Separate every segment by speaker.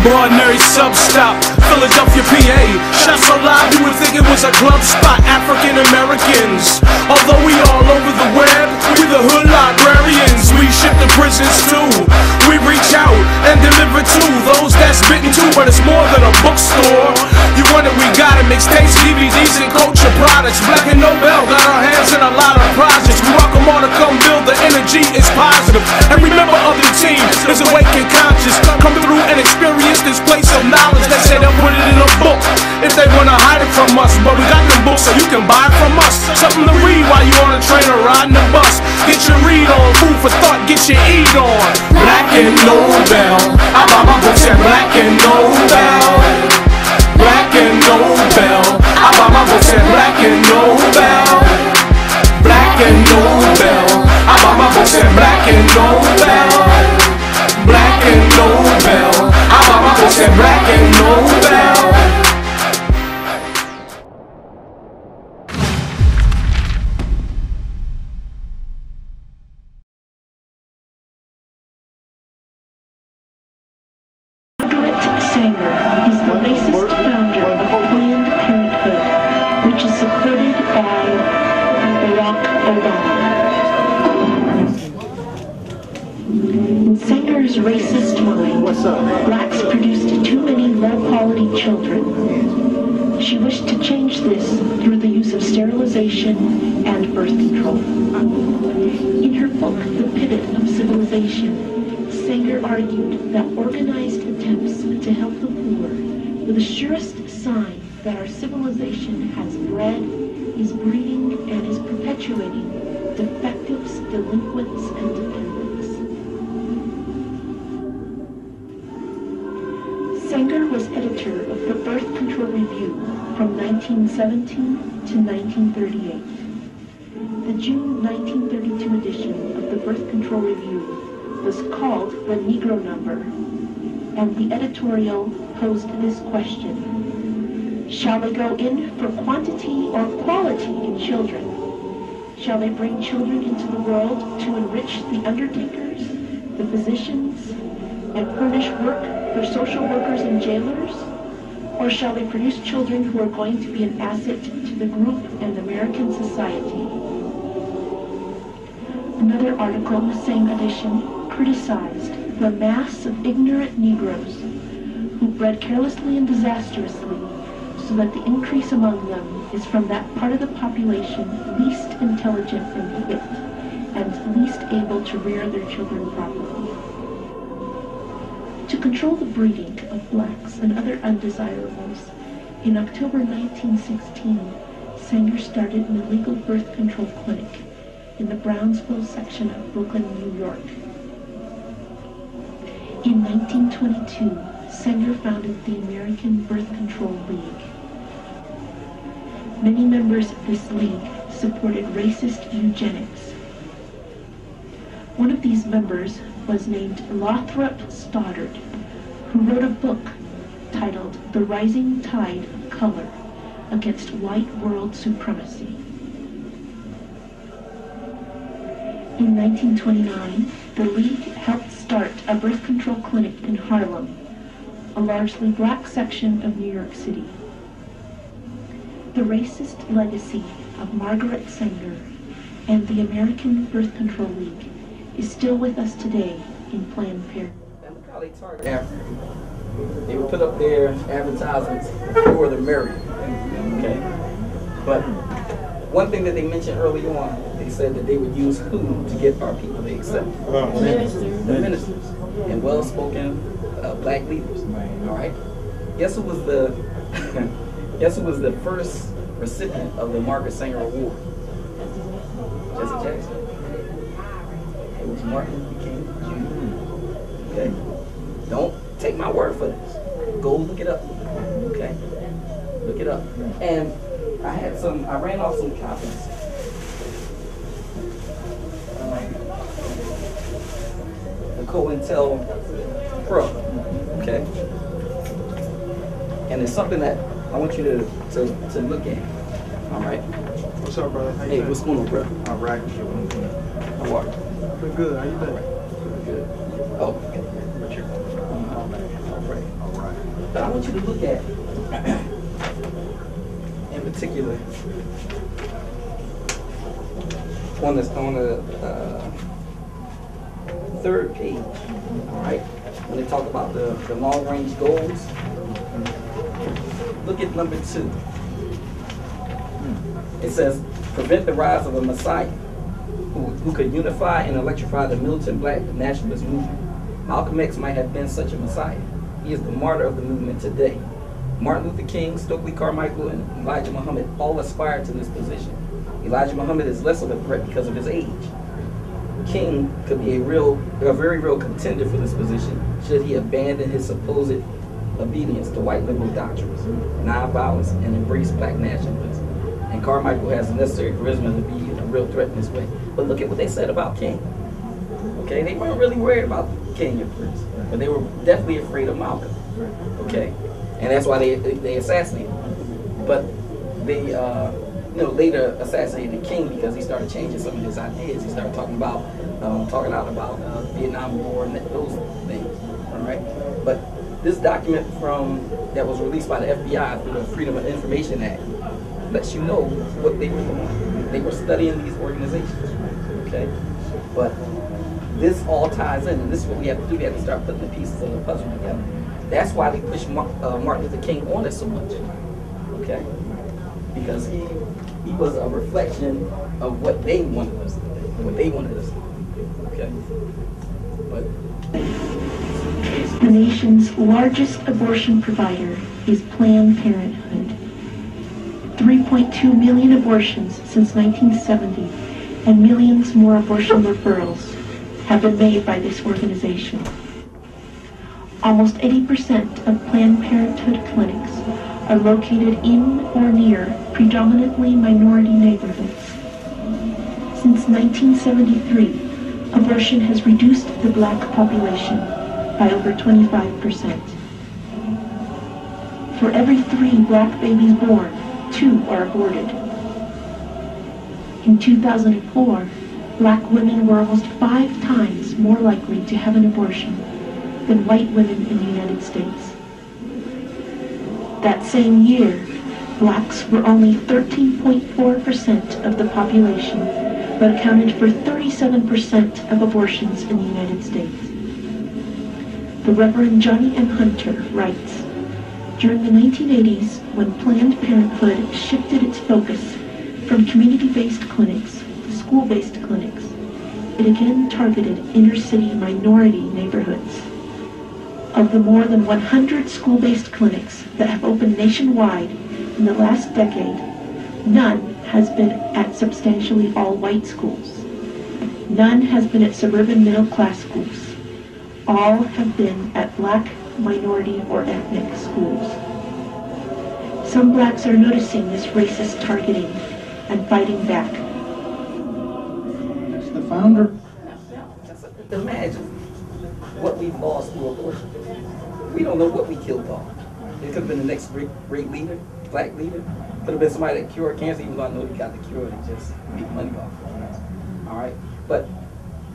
Speaker 1: Ordinary sub-stop, Philadelphia, PA. Shot so loud you would think it was a club spot. African Americans, although we all over the web, we the hood librarians. We ship to prisons too. We reach out and deliver to those that's bitten too, but it's more than a bookstore. You want it, we got it. Mixtapes, DVDs, and culture products. Black and Nobel got our hands in a lot of projects. We welcome all to come build. The energy is positive. Every member of the team is awake and conscious. Come through and experience this place of knowledge. They say they'll put it in a book if they wanna hide it from us, but we got them books so you can buy it from us. Something to read while you on a train or riding a bus. Get your read on, food for thought, get your eat on. Black and Nobel, I buy my books at Black and Nobel. Black and Nobel, I buy my books at Black and Nobel. Black and Nobel, I buy my books at Black and Nobel. Black and Nobel, I buy my books at Black and Nobel.
Speaker 2: Margaret Sanger is the racist founder of Planned Parenthood, which is supported by Barack Obama. In Sanger's racist mind, blacks produced too many low-quality children. She wished to change this through the use of sterilization and birth control. In her book, The Pivot of Civilization, Sanger argued that organized attempts to help the poor were the surest sign that our civilization has bred, is breeding, and is perpetuating defectives, delinquents, and dependents. Sanger was editor of the Birth Control Review from 1917 to 1938. The June 1932 edition of the Birth Control Review was called the Negro Number, and the editorial posed this question: shall they go in for quantity or quality in children? Shall they bring children into the world to enrich the undertakers, the physicians, and furnish work for social workers and jailers? Or shall they produce children who are going to be an asset to the group and American society? Another article, same edition, criticized the mass of ignorant Negroes who bred carelessly and disastrously, so that the increase among them is from that part of the population least intelligent and fit, and least able to rear their children properly. To control the breeding of blacks and other undesirables, in October 1916, Sanger started an illegal birth control clinic in the Brownsville section of Brooklyn, New York. In 1922, Sanger founded the American Birth Control League. Many members of this league supported racist eugenics. One of these members was named Lothrop Stoddard, who wrote a book titled The Rising Tide of Color Against White World Supremacy. In 1929, the League helped start a birth control clinic in Harlem, a largely black section of New York City. The racist legacy of Margaret Sanger and the American Birth Control League is still with us today in Planned Parenthood.
Speaker 3: And look how they target Africa. They would put up their advertisements for the married. Okay. But one thing that they mentioned early on, they said that they would use who to get our people to accept? The ministers and well-spoken black leaders. All right. Guess who was the guess who was the first recipient of the Margaret Sanger Award? Jesse Jackson. It was Martin Luther King Jr. Okay. Don't take my word for this. Go look it up. Okay. Look it up. And I ran off some copies. The COINTELPRO. Okay. And it's something that I want you to look at. All right.
Speaker 4: What's up, brother?
Speaker 3: Hey, what's going on, bro?
Speaker 4: All right.
Speaker 3: How are you?
Speaker 4: Pretty good. How you been?
Speaker 3: Pretty good. Oh, okay.
Speaker 4: What you?
Speaker 3: All right. But I want you to look at, in particular, on the third page, all right, when they talk about the long-range goals, look at number 2. It says, prevent the rise of a Messiah who could unify and electrify the militant black nationalist movement. Malcolm X might have been such a Messiah. He is the martyr of the movement today. Martin Luther King, Stokely Carmichael, and Elijah Muhammad all aspire to this position. Elijah Muhammad is less of a threat because of his age. King could be a very real contender for this position should he abandon his supposed obedience to white liberal doctrines, nonviolence, and embrace black nationalism. And Carmichael has the necessary charisma to be a real threat in this way. But look at what they said about King. Okay, they weren't really worried about King at first, but they were definitely afraid of Malcolm. Okay, and that's why they assassinated him. But they later assassinated King because he started changing some of his ideas. He started talking out about Vietnam War and those things. All right, but this document that was released by the FBI through the Freedom of Information Act lets you know what they were doing. They were studying these organizations. Okay, but this all ties in, and this is what we have to do. We have to start putting the pieces of the puzzle together. That's why they push Martin Luther King on us so much. Okay, because he was a reflection of what they wanted us to do. Okay, but
Speaker 2: the nation's largest abortion provider is Planned Parenthood. 3.2 million abortions since 1970, and millions more abortion referrals have been made by this organization. Almost 80% of Planned Parenthood clinics are located in or near predominantly minority neighborhoods. Since 1973, abortion has reduced the black population by over 25%. For every 3 black babies born, 2 are aborted. In 2004, black women were almost 5 times more likely to have an abortion than white women in the United States. That same year, blacks were only 13.4% of the population, but accounted for 37% of abortions in the United States. The Reverend Johnny M. Hunter writes, during the 1980s, when Planned Parenthood shifted its focus from community-based clinics to school-based clinics, it again targeted inner-city minority neighborhoods. Of the more than 100 school-based clinics that have opened nationwide in the last decade, none has been at substantially all-white schools. None has been at suburban middle-class schools. All have been at black, minority, or ethnic schools. Some blacks are noticing this racist targeting and fighting back.
Speaker 4: As the founder.
Speaker 3: Imagine what we've lost through abortion. We don't know what we killed off. It could have been the next great leader, black leader. Could have been somebody that cured cancer, even though I know he got the cure to just make money off of it. All right? But,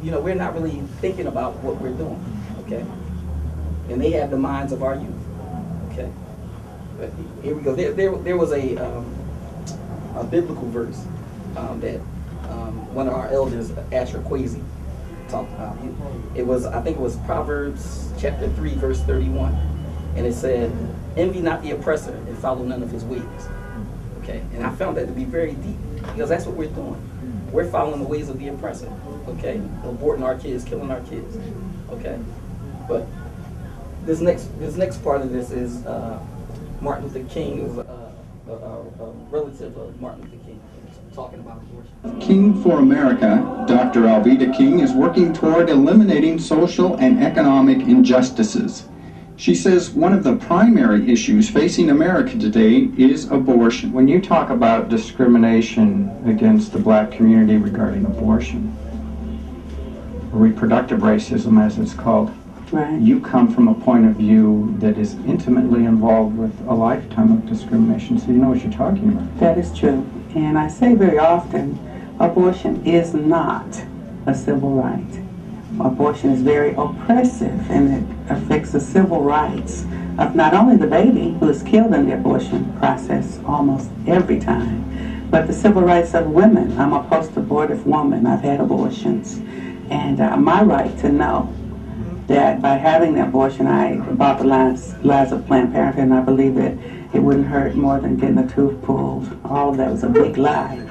Speaker 3: we're not really thinking about what we're doing, okay? And they have the minds of our youth, okay? But here we go. There was a biblical verse that one of our elders, Asher Kwesi, talked about. I think it was Proverbs chapter 3, verse 31. And it said, envy not the oppressor and follow none of his ways. Okay, and I found that to be very deep, because that's what we're doing. We're following the ways of the oppressor, okay? Aborting our kids, killing our kids, okay? But this next part of this is Martin Luther King, is a relative of Martin Luther King, talking about abortion.
Speaker 4: King for America, Dr. Alveda King, is working toward eliminating social and economic injustices. She says one of the primary issues facing America today is abortion. When you talk about discrimination against the black community regarding abortion, reproductive racism as it's called,
Speaker 5: right,
Speaker 4: you come from a point of view that is intimately involved with a lifetime of discrimination, so you know what you're talking about.
Speaker 5: That is true. And I say very often, abortion is not a civil right. Abortion is very oppressive, and it affects the civil rights of not only the baby who is killed in the abortion process almost every time, but the civil rights of women. I'm a post-abortive woman. I've had abortions. And my right to know that by having the abortion, I bought the lies of Planned Parenthood, and I believe that it wouldn't hurt more than getting a tooth pulled. All of that was a big lie.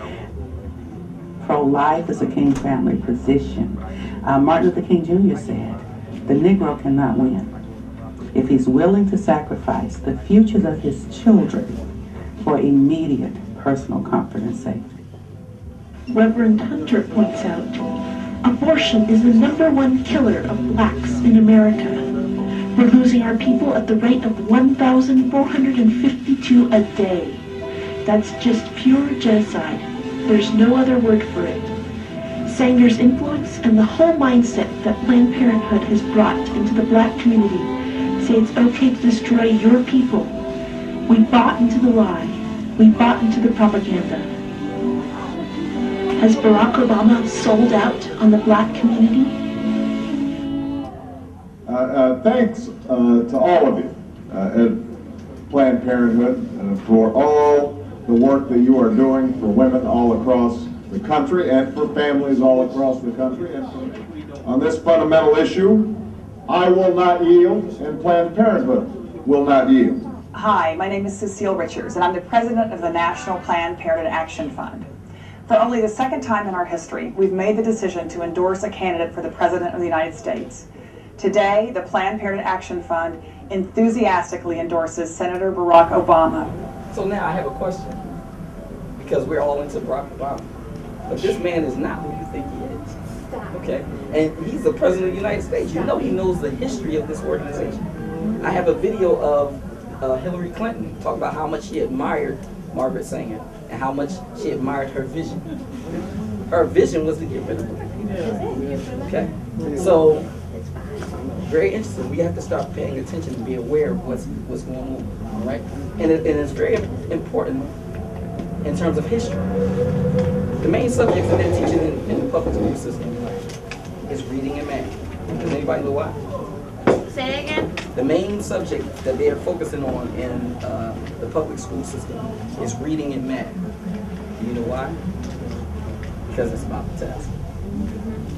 Speaker 5: Pro-life is a king family position. Martin Luther King Jr. said, the Negro cannot win if he's willing to sacrifice the futures of his children for immediate personal comfort and safety.
Speaker 2: Reverend Hunter points out, abortion is the #1 killer of blacks in America. We're losing our people at the rate of 1,452 a day. That's just pure genocide. There's no other word for it. Sanger's influence and the whole mindset that Planned Parenthood has brought into the black community say it's okay to destroy your people. We bought into the lie. We bought into the propaganda. Has Barack Obama sold out on the black community?
Speaker 6: Thanks to all of you at Planned Parenthood for all the work that you are doing for women all across the country and for families all across the country. And on this fundamental issue, I will not yield, and Planned Parenthood will not yield.
Speaker 7: Hi, my name is Cecile Richards, and I'm the president of the National Planned Parenthood Action Fund. For only the second time in our history, we've made the decision to endorse a candidate for the President of the United States. Today, the Planned Parenthood Action Fund enthusiastically endorses Senator Barack Obama.
Speaker 3: So now I have a question, because we're all into Barack Obama. But this man is not who you think he is. Okay? And he's the President of the United States. You know he knows the history of this organization. I have a video of Hillary Clinton talking about how much she admired Margaret Sanger and how much she admired her vision. Her vision was to get rid of black people. Okay? So, very interesting. We have to start paying attention and be aware of what's going on. All right? And it's very important in terms of history. The main subjects that they're teaching in the public school system is reading and math. Does anybody know why?
Speaker 8: Say it again?
Speaker 3: The main subject that they're focusing on in the public school system is reading and math. Do you know why? Because it's about the test.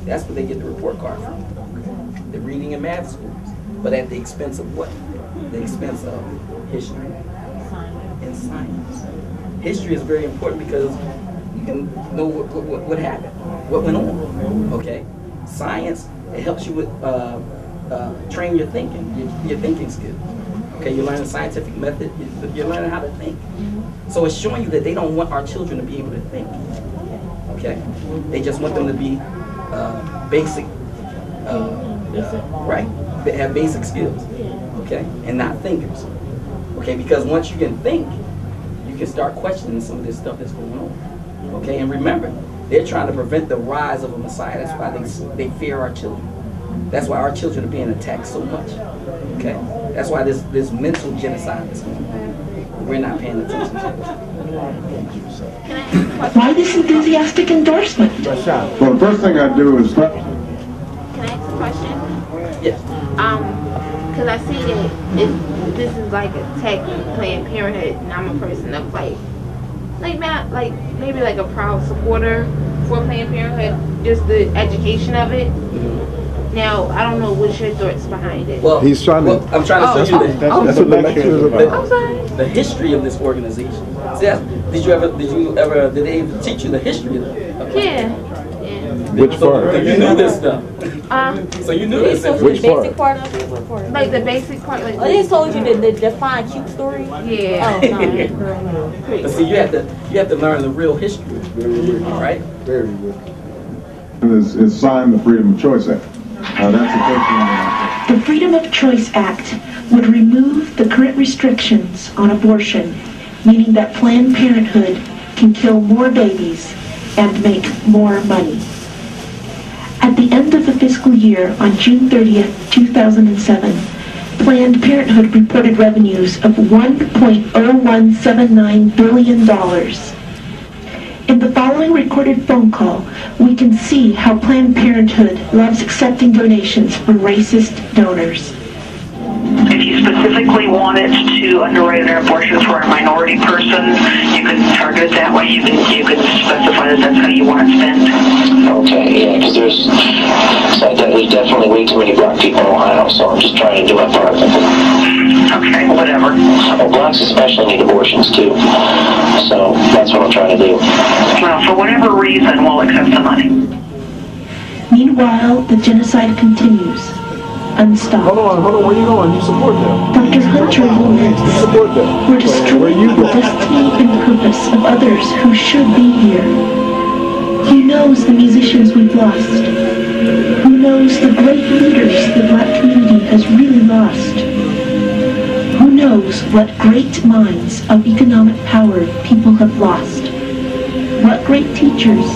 Speaker 3: That's where they get the report card from. The reading and math schools. But at the expense of what? The expense of history and science. History is very important because you can know what happened, what went on, okay? Science, it helps you with, train your thinking, your thinking skills. Okay, you're learning scientific method, you're learning how to think. So it's showing you that they don't want our children to be able to think, okay? They just want them to be basic, right? They have basic skills, okay? And not thinkers, okay? Because once you can think, you can start questioning some of this stuff that's going on. Okay, and remember, they're trying to prevent the rise of a Messiah. That's why they fear our children. That's why our children are being attacked so much. Okay, that's why this mental genocide is going on. We're not paying attention to it.
Speaker 2: Why this enthusiastic endorsement?
Speaker 6: Well, the first thing I do is...
Speaker 8: Can I ask a question?
Speaker 3: Yes.
Speaker 8: Because I see that this is like a tech Planned Parenthood, and I'm a person of maybe like a proud supporter for Planned Parenthood, just the education of it. Now, I don't know what's your thoughts behind it.
Speaker 3: Well,
Speaker 9: he's trying to.
Speaker 3: I'm trying to show you
Speaker 9: That's what the lecture is about.
Speaker 8: I'm sorry.
Speaker 3: the history of this organization. See, did they teach you the history of it? Okay.
Speaker 8: Yeah.
Speaker 9: Which part?
Speaker 3: So you knew this stuff. So you knew this.
Speaker 9: Which
Speaker 10: basic
Speaker 9: part?
Speaker 10: part of it? What part?
Speaker 8: Like the basic part. Like
Speaker 10: They told you the define cute story?
Speaker 8: yeah.
Speaker 10: Oh, no.
Speaker 3: But see, you have to learn the real history. All right.
Speaker 6: Very good. Is signed the Freedom of Choice Act. That's the first thing.
Speaker 2: The Freedom of Choice Act would remove the current restrictions on abortion, meaning that Planned Parenthood can kill more babies and make more money. At the end of the fiscal year, on June 30th, 2007, Planned Parenthood reported revenues of $1.0179 billion. In the following recorded phone call, we can see how Planned Parenthood loves accepting donations from racist donors.
Speaker 11: If you specifically wanted to underwrite an abortion for a minority person, you can target it that way. You can specify that that's how you want it spent.
Speaker 12: Okay, yeah, because there's definitely way too many black people in Ohio, so I'm just trying to do my part.
Speaker 11: Okay, whatever.
Speaker 12: Well, blacks especially need abortions too, so that's what I'm trying to do.
Speaker 11: Well, for whatever reason, we'll accept the money.
Speaker 2: Meanwhile, the genocide continues, unstopped.
Speaker 9: Hold on, where you going? You support them.
Speaker 2: Dr. Hunter laments
Speaker 9: Support them.
Speaker 2: we're destroying the destiny and purpose of others who should be here. Who knows the musicians we've lost? Who knows the great leaders the black community has really lost? Who knows what great minds of economic power people have lost? What great teachers?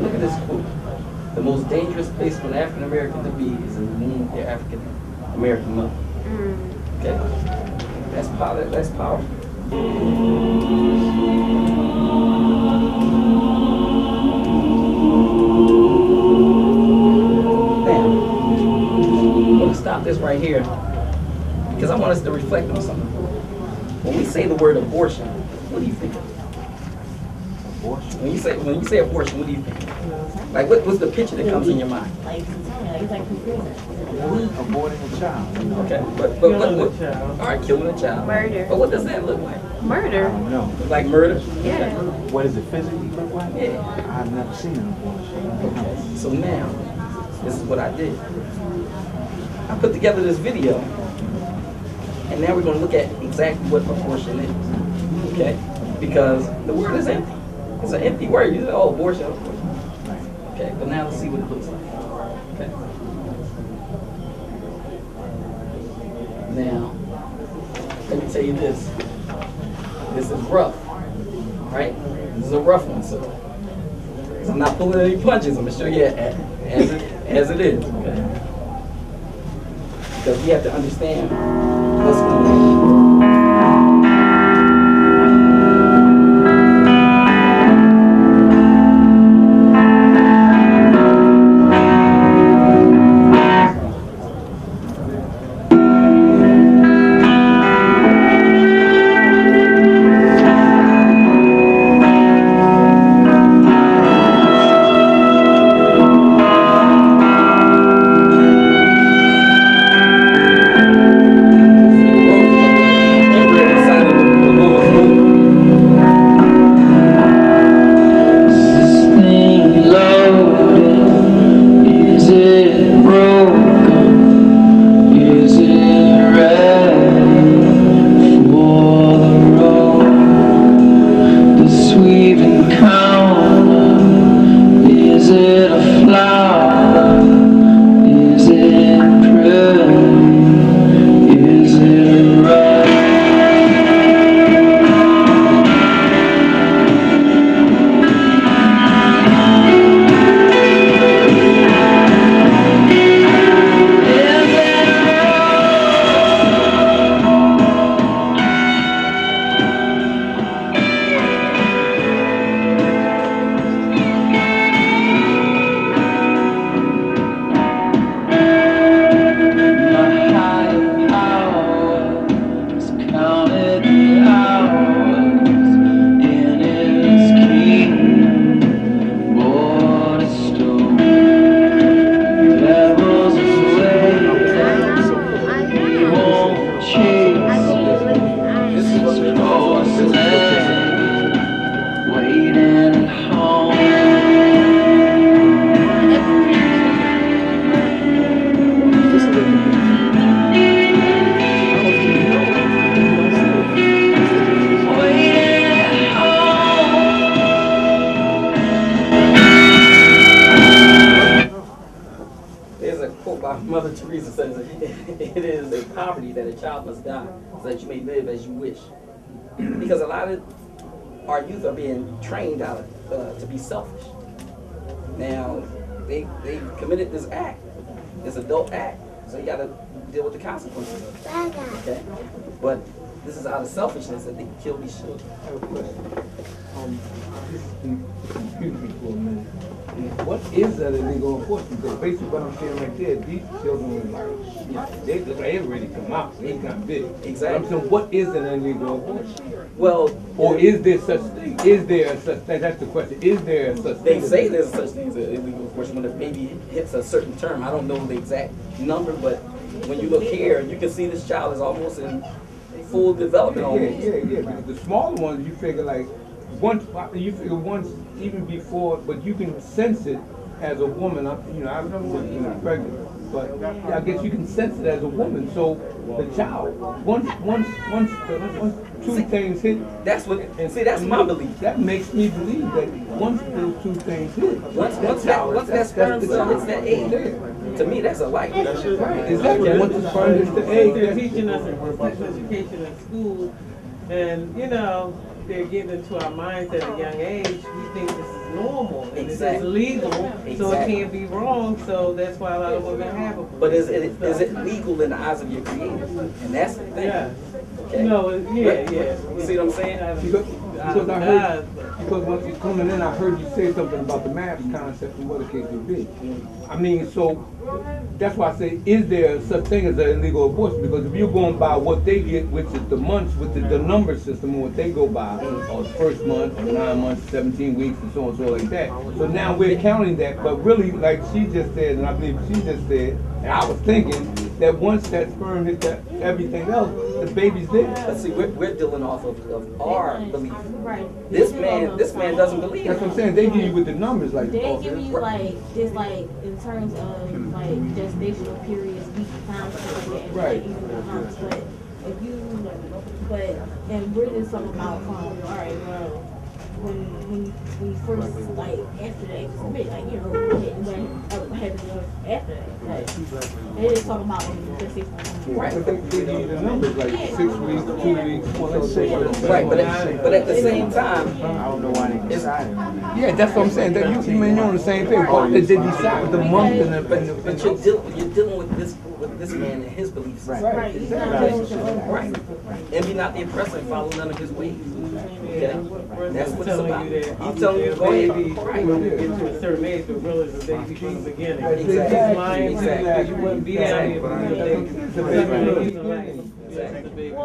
Speaker 3: Look at this quote. The most dangerous place for an African American to be is in the womb of their African American mother. Okay? That's powerful. That's powerful. Now, I'm going to stop this right here because I want us to reflect on something. When we say the word abortion, what do you think of? Abortion? When you say abortion, what do you think? Like, what's the picture that comes in your mind?
Speaker 10: Like
Speaker 9: Aborting a child.
Speaker 3: Okay, but all right, killing a child.
Speaker 8: Murder.
Speaker 3: But what does that look like?
Speaker 8: Murder.
Speaker 9: I don't know.
Speaker 3: Like murder?
Speaker 8: Yeah.
Speaker 9: What does it physically look like?
Speaker 3: Yeah.
Speaker 9: I've never seen an abortion.
Speaker 3: Okay. So now, this is what I did. I put together this video, and now we're going to look at exactly what abortion is. Okay? Because the word is empty. It's an empty word. You say, oh, abortion. Okay, but now let's see what it looks like. Okay. Now, let me tell you this. This is rough. Alright? This is a rough one, so I'm not pulling any punches. I'm going to show you as it is. Okay? Because we have to understand what's going on. Mother Teresa says it is a poverty that a child must die so that you may live as you wish. Because a lot of our youth are being trained out to be selfish. Now, they committed this act, this adult act. So you gotta deal with the consequences of it. Okay? But this is out of selfishness that they kill these children.
Speaker 13: I have a question. Excuse me for a minute. What is that illegal enforcement? Because basically what I'm saying right there, these children are like, they look like they ready to come out. They kind of big.
Speaker 3: Exactly.
Speaker 13: I'm saying, what is an illegal enforcement?
Speaker 3: Well,
Speaker 13: or is there such thing? Is there a such thing? That's the question. Is there a such thing?
Speaker 3: They say there's such thing as an illegal enforcement when the baby hits a certain term. I don't know the exact number, but when you look here, you can see this child is almost in full development almost.
Speaker 13: Yeah. Because the smaller ones, you figure like, once even before, but you can sense it as a woman. I've never been pregnant, but I guess you can sense it as a woman. So the child, once two things hit,
Speaker 3: that's my belief.
Speaker 13: That makes me believe that once those two things hit,
Speaker 3: once that sperm cell hits that egg, to me that's a life.
Speaker 13: Exactly. Once the sperm hits the egg,
Speaker 14: they're teaching us in sex education in school, and they're getting into our minds at a young age. We think this is normal and this is legal, so it can't be wrong. So that's why a lot of women have it.
Speaker 3: But is it legal in the eyes of your creator? And that's the thing.
Speaker 14: Yeah.
Speaker 3: Okay.
Speaker 14: No, yeah.
Speaker 3: You see what I'm saying?
Speaker 13: Because I heard, because once you're coming in, I heard you say something about the maps concept and what the case would be. I mean, so that's why I say, is there such thing as an illegal abortion? Because if you're going by what they get, which is the months, with the number system, what they go by, or the first month, 9 months, 17 weeks, and so on, so like that. So now we're counting that, but really, like she just said, and I believe she just said, and I was thinking that once that sperm hits that, everything else, the baby's there.
Speaker 3: But see, we're dealing off of our belief. Right. This man doesn't believe.
Speaker 13: That's what I'm saying. They give you with the numbers like.
Speaker 10: They give you like just like in terms of like gestational periods, week times, stuff like that.
Speaker 13: Right.
Speaker 10: But if you, and we're just talking about all right, well, when we first like after that, what happened after that. Like, they just talking about gestational.
Speaker 13: Right. But they give you the numbers like 6 weeks, 2 weeks.
Speaker 3: Right. But at the same time,
Speaker 9: I don't know why they decided on that.
Speaker 13: Yeah, that's what I'm saying. That you mean you're on the same thing. Why did they decide the month and the?
Speaker 3: But you're dealing with this man and his beliefs.
Speaker 10: Right.
Speaker 3: Right. And be not the oppressor and follow none of his ways. Okay. That's what it's about. He's telling you, go ahead.
Speaker 14: When you get to a certain age, to realize the baby from the beginning.
Speaker 3: Exactly.
Speaker 14: You wouldn't be out here with the baby.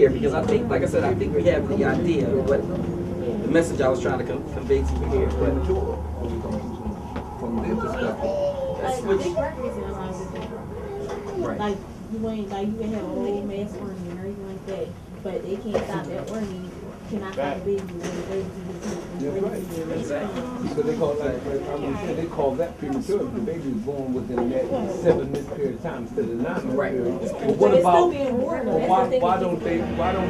Speaker 3: Because I think, like I said, I think we have the idea of what the message I was trying to convey to you here. But
Speaker 13: from their perspective,
Speaker 10: like you ain't like you can have a whole mass organ or anything like that, but they can't stop that organ. Cannot stop the baby when the baby is
Speaker 13: so they call that premature. The baby is born within that 7 minute period of time instead of 9 minutes.
Speaker 3: Right.
Speaker 13: But what about? Why don't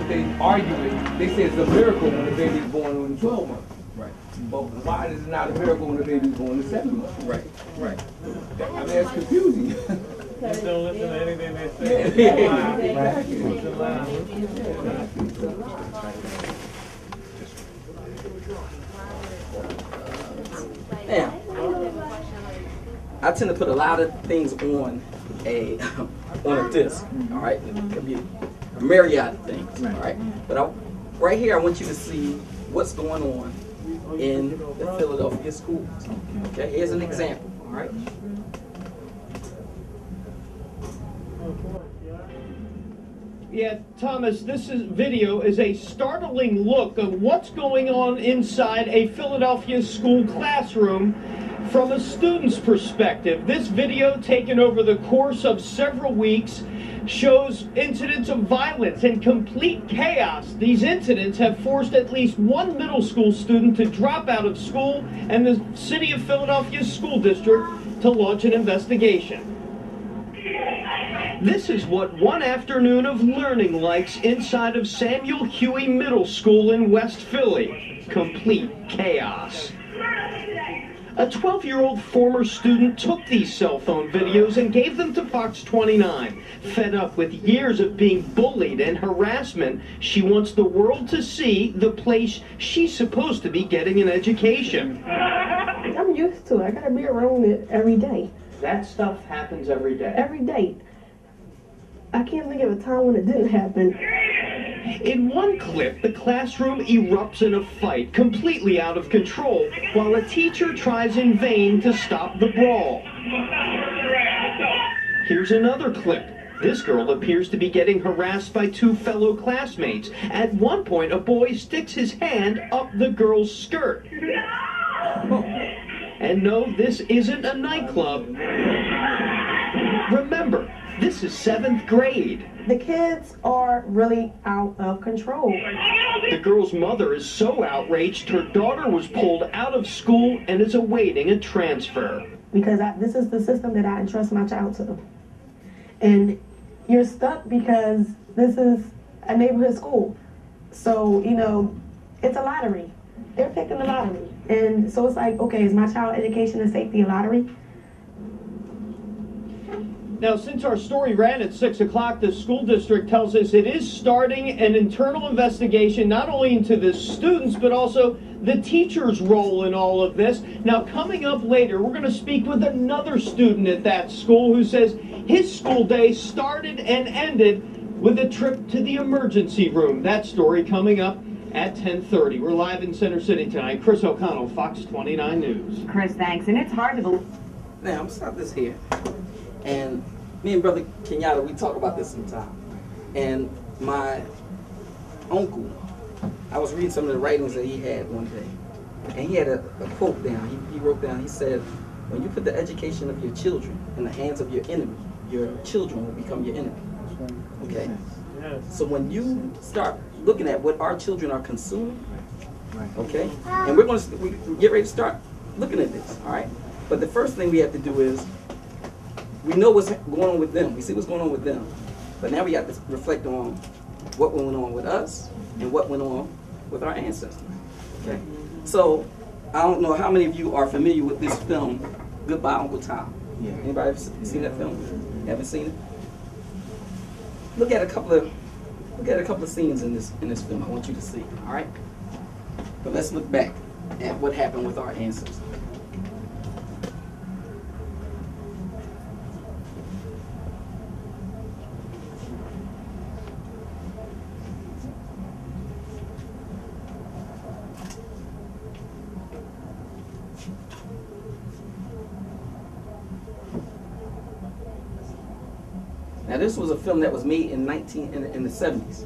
Speaker 13: they argue it? They say it's a miracle when the baby is born in 12 months.
Speaker 3: Right.
Speaker 13: But why is it not a miracle when the baby is born in 7 months?
Speaker 3: Right. Right.
Speaker 13: I mean, that's confusing.
Speaker 14: Don't listen to anything they say.
Speaker 3: Now, I tend to put a lot of things on a disc. All right, it could be a myriad of things. All right, but right here, I want you to see what's going on in the Philadelphia schools. Okay, here's an example. All right.
Speaker 15: Yeah, Thomas, this video is a startling look of what's going on inside a Philadelphia school classroom From a student's perspective, this video taken over the course of several weeks shows incidents of violence and complete chaos. These incidents have forced at least one middle school student to drop out of school and the City of Philadelphia's school district to launch an investigation. This is what one afternoon of learning likes inside of Samuel Huey Middle School in West Philly. Complete chaos. A 12-year-old former student took these cell phone videos and gave them to Fox 29. Fed up with years of being bullied and harassment, she wants the world to see the place she's supposed to be getting an education.
Speaker 16: I'm used to it. I gotta be around it every day.
Speaker 15: That stuff happens every day.
Speaker 16: Every day. I can't think of a time when it didn't happen.
Speaker 15: In one clip, the classroom erupts in a fight, completely out of control, while a teacher tries in vain to stop the brawl. Here's another clip. This girl appears to be getting harassed by two fellow classmates. At one point, a boy sticks his hand up the girl's skirt. And no, this isn't a nightclub. Remember, this is 7th grade.
Speaker 16: The kids are really out of control.
Speaker 15: The girl's mother is so outraged her daughter was pulled out of school and is awaiting a transfer.
Speaker 16: Because this is the system that I entrust my child to. And you're stuck because this is a neighborhood school. So, you know, it's a lottery. They're picking the lottery. And so it's like, okay, is my child education and safety a lottery?
Speaker 15: Now, since our story ran at 6 o'clock, the school district tells us it is starting an internal investigation, not only into the students, but also the teacher's role in all of this. Now, coming up later, we're going to speak with another student at that school who says his school day started and ended with a trip to the emergency room. That story coming up at 10:30. We're live in Center City tonight. Chris O'Connell, Fox 29 News.
Speaker 17: Chris, thanks. And it's hard to believe.
Speaker 3: Now, I'm going to stop this here. And me and Brother Kenyatta, we talk about this sometime. And my uncle, I was reading some of the writings that he had one day. And he had a quote down. He wrote down, he said, when you put the education of your children in the hands of your enemy, your children will become your enemy. Okay? So when you start looking at what our children are consuming, okay? And we're going to get ready to start looking at this, all right? But the first thing we have to do is, we know what's going on with them. We see what's going on with them. But now we have to reflect on what went on with us and what went on with our ancestors. Okay? So, I don't know how many of you are familiar with this film, Goodbye, Uncle Tom. Yeah. Anybody ever seen that film? Haven't seen it? Look at a couple of scenes in this film I want you to see, all right? But let's look back at what happened with our ancestors. Now this was a film that was made in the 70s,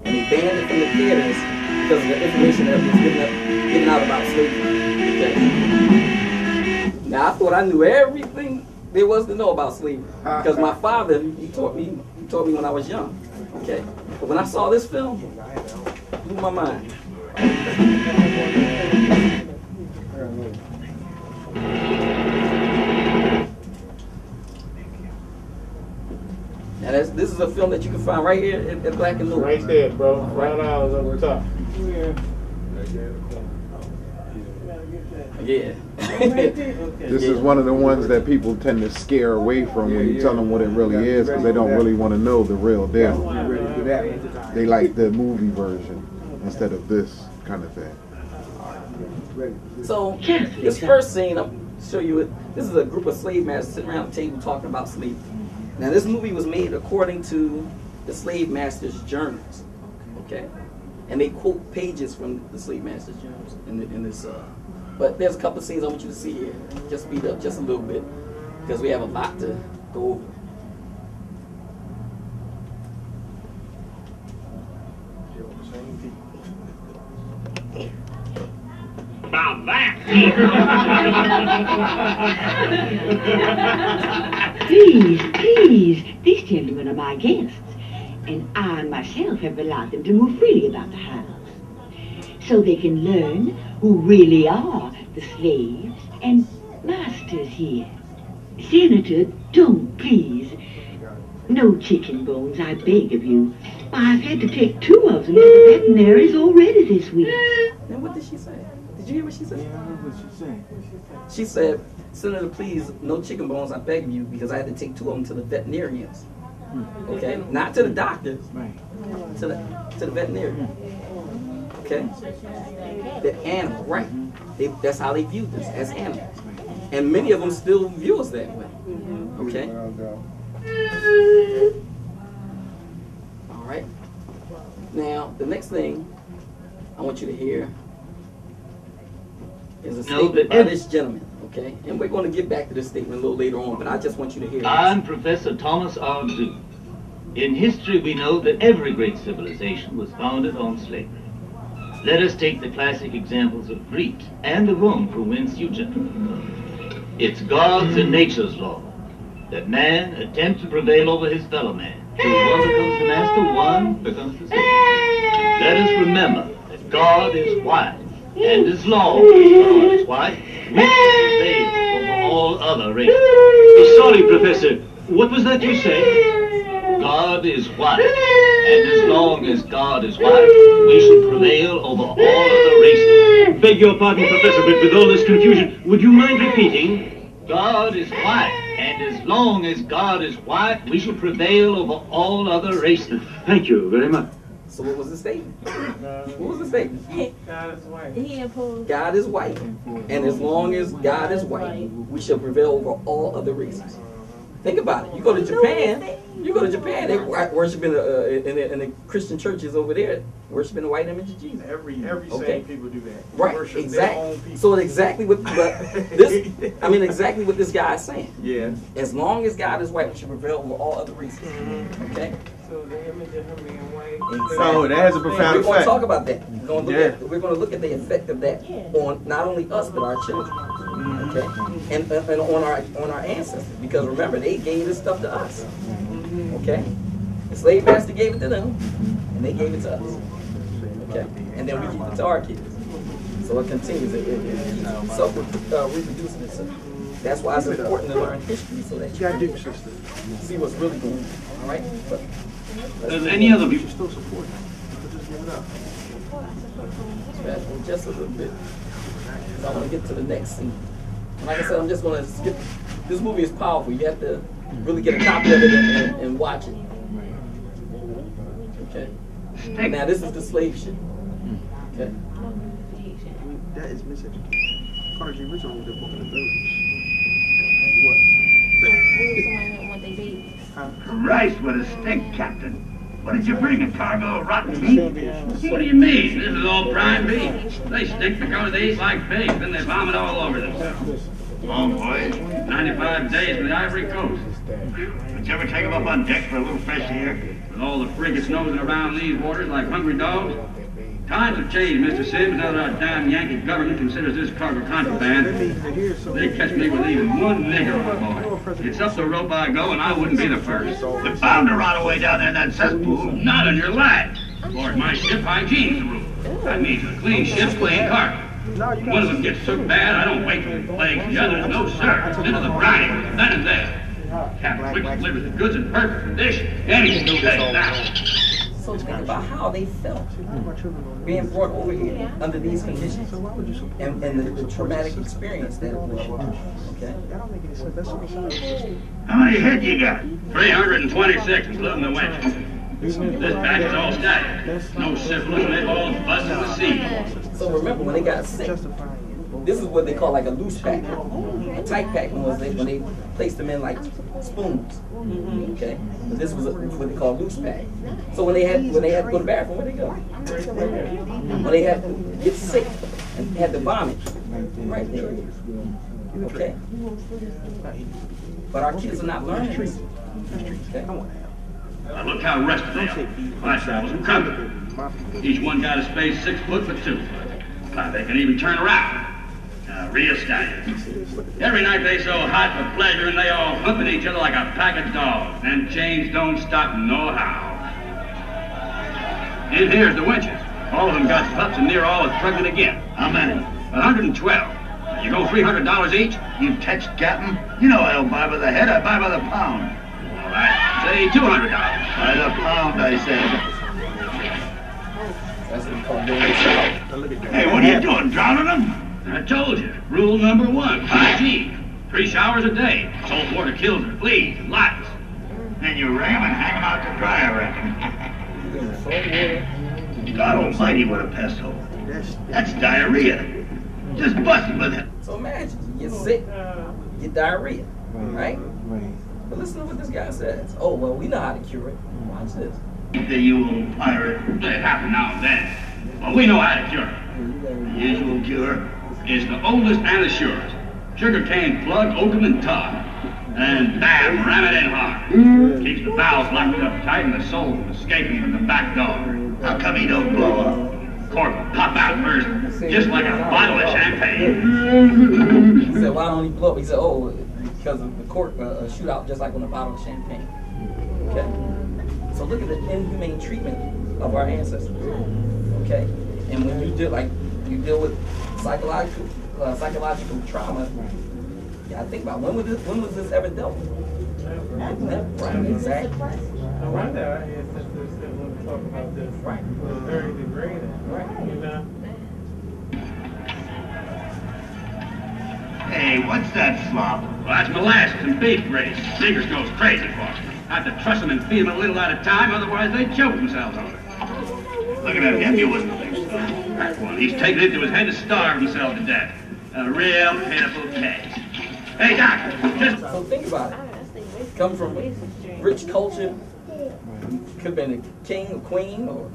Speaker 3: and they banned it from the theaters because of the information that was given out about slavery. Okay. Now I thought I knew everything there was to know about slavery because my father he taught me when I was young. Okay, but when I saw this film, it blew my mind. Now this is a film that you can find right here at Black and Blue.
Speaker 18: Right there, bro. $5 over the top.
Speaker 3: Yeah.
Speaker 19: This is one of the ones that people tend to scare away from when you tell them what it really is, because they don't really want to know the real deal. They like the movie version instead of this kind of thing.
Speaker 3: So this first scene, I'll show you it. This is a group of slave masters sitting around the table talking about slavery. Now this movie was made according to the slave masters' journals, okay? And they quote pages from the slave masters' journals in this. But there's a couple of scenes I want you to see here. Just speed up just a little bit because we have a lot to go over.
Speaker 20: Now, about that?
Speaker 21: Please, these gentlemen are my guests, and I myself have allowed them to move freely about the house, so they can learn who really are the slaves and masters here. Senator, don't, please. No chicken bones, I beg of you. I've had to take 2 of them to the veterinaries already this week.
Speaker 3: And what did she say? Did you hear what she said?
Speaker 9: Yeah, I heard what she said.
Speaker 3: She said, Senator, please, no chicken bones, I beg of you, because I had to take 2 of them to the veterinarians. Okay? Not to the doctor.
Speaker 9: Right.
Speaker 3: To the veterinarian. Okay? The animal, right. That's how they view this, as animals. And many of them still view us that way. Okay? All right. Now, the next thing I want you to hear is a statement by this gentleman, okay? And we're going to get back to this statement a little later on, but I just want you to hear this.
Speaker 22: I'm Professor Thomas R. Zoo. In history, we know that every great civilization was founded on slavery. Let us take the classic examples of Greece and of Rome, from whence you gentlemen come. It's God's and nature's law that man attempt to prevail over his fellow man. Till one becomes the master, one becomes the slave. Let us remember that God is wise, and His law, God is wise, which prevails over all other races. Sorry, Professor, what was that you said? God is wise, and as long as God is wise, we shall prevail over all other races. Beg your pardon, Professor, but with all this confusion, would you mind repeating? God is wise, and as long as God is wise, we shall prevail over all other races. Thank you very much.
Speaker 3: So what was the statement? What was the statement?
Speaker 14: God is white.
Speaker 3: God is white. And as long as God is white, we shall prevail over all other races. Think about it. You go to Japan, they worshiping in the Christian churches over there, worshiping the white image of Jesus.
Speaker 23: Every same people do that.
Speaker 3: Right, exactly. So exactly what exactly what this guy is saying.
Speaker 23: Yeah.
Speaker 3: As long as God is white, we should prevail over all other races. Okay.
Speaker 14: So the image of him being white.
Speaker 3: Exactly.
Speaker 23: Oh, that has a profound
Speaker 3: We're going to
Speaker 23: effect.
Speaker 3: talk about that. We're going to look at the effect of that on not only us but our children. Okay, and on our ancestors, because remember they gave this stuff to us. Okay, the slave master gave it to them, and they gave it to us. Okay, and then we give it to our kids. So it continues. It keeps reproducing itself. That's why it's important to learn history so that you can see what's really going on. All right. But
Speaker 22: Any other people?
Speaker 23: Still support him. Just give it up.
Speaker 3: Fast forward just a little bit. I want to get to the next scene. Like I said, I'm just going to skip. This movie is powerful. You have to really get a copy of it and watch it. Okay. And now this is the slave ship. Okay.
Speaker 23: That is miseducation. Carnegie Rizzo wrote that book in the 30s.
Speaker 20: Christ, what a stink, Captain. What did you bring, a cargo of rotten meat? What do you mean? This is all prime beef. They stink because they eat like pigs, then they vomit all over themselves. Long voyage. 95 days from the Ivory Coast. Did you ever take them up on deck for a little fresh air? With all the frigates nosing around these waters like hungry dogs? Times have changed, Mr. Sims. Now that our damn Yankee government considers this cargo contraband, they catch me with even one nigger on board. It's up the rope I go, and I wouldn't be the first. You're bound to rot away down there in that cesspool. Not on your life. Aboard my ship, hygiene's the rule. That means a clean ship, clean cargo. One of them gets so bad, I don't wait till it plagues the others. No, sir. Into the brine, then and there. Captain Quick delivers the goods in perfect condition. Anything to take now.
Speaker 3: So think about how they felt being brought over here under these conditions and the traumatic experience that it was. Okay?
Speaker 20: How many head you got? 326, including the winch. This batch is all static. No syphilis, and they've all buzzed in the sea.
Speaker 3: So remember, when they got sick, this is what they call like a loose pack. A tight pack was when they placed them in like spoons. Okay, but this was what they call loose pack. So when they had to go to the bathroom, where they go? When they had to get sick and had to vomit, right there. Okay, but our kids are not learning this. Okay.
Speaker 20: Now look how rested they are. My travels recovered. Each one got a space 6 foot for 2 foot. Now they can even turn around. Real stallions. Every night they so hot for pleasure and they all humping each other like a pack of dogs. And chains don't stop no how. In here's the wenches. All of them got pups and near all is pregnant again. How many? 112. You go $300 each? You catch Captain? You know I don't buy by the head, I buy by the pound. All right, say $200. By the pound, I said. Hey, what are you doing, drowning them? I told you, rule number 1, hygiene. 3 showers a day. Salt water kills the fleas and lice. Then you wring them and hang them out to dry, I reckon. God almighty, what a pest hole. That's diarrhea. Just busted with it.
Speaker 3: So imagine, you get sick, you get diarrhea, right? But listen to what this guy says. Oh, well, we know how to cure it. Watch this.
Speaker 20: You old pirate. It happens now and then. Well, we know how to cure it. The usual cure is the oldest and the surest. Sugarcane plug, oakum, and tar. And bam, ram it in hard. Keeps the valves locked up tight and the soul from escaping from the back door. How come he don't blow up? Cork will pop out first, just like a bottle of champagne.
Speaker 3: He said, why don't he blow up? He said, oh, because of the cork shoot out just like on a bottle of champagne. Okay? So look at the inhumane treatment of our ancestors. Okay? And when you deal with psychological trauma, you gotta think about when was this ever dealt with? Never. Right, exactly.
Speaker 14: No wonder our ancestors didn't want to talk about this.
Speaker 3: Right.
Speaker 14: It was very degrading.
Speaker 3: Right.
Speaker 14: You know?
Speaker 20: Hey, what's that slop? Well, that's molasses and beef grease. Fingers goes crazy for them. I have to trust them and feed them a little at a time, otherwise they choke themselves on it. Looking at him, you wouldn't think so. That one, he's taken it into his head to starve himself to death. A real pitiful case. Hey, Doc, just...
Speaker 3: So think about it. Come from a rich culture. Could have been a king or queen, or...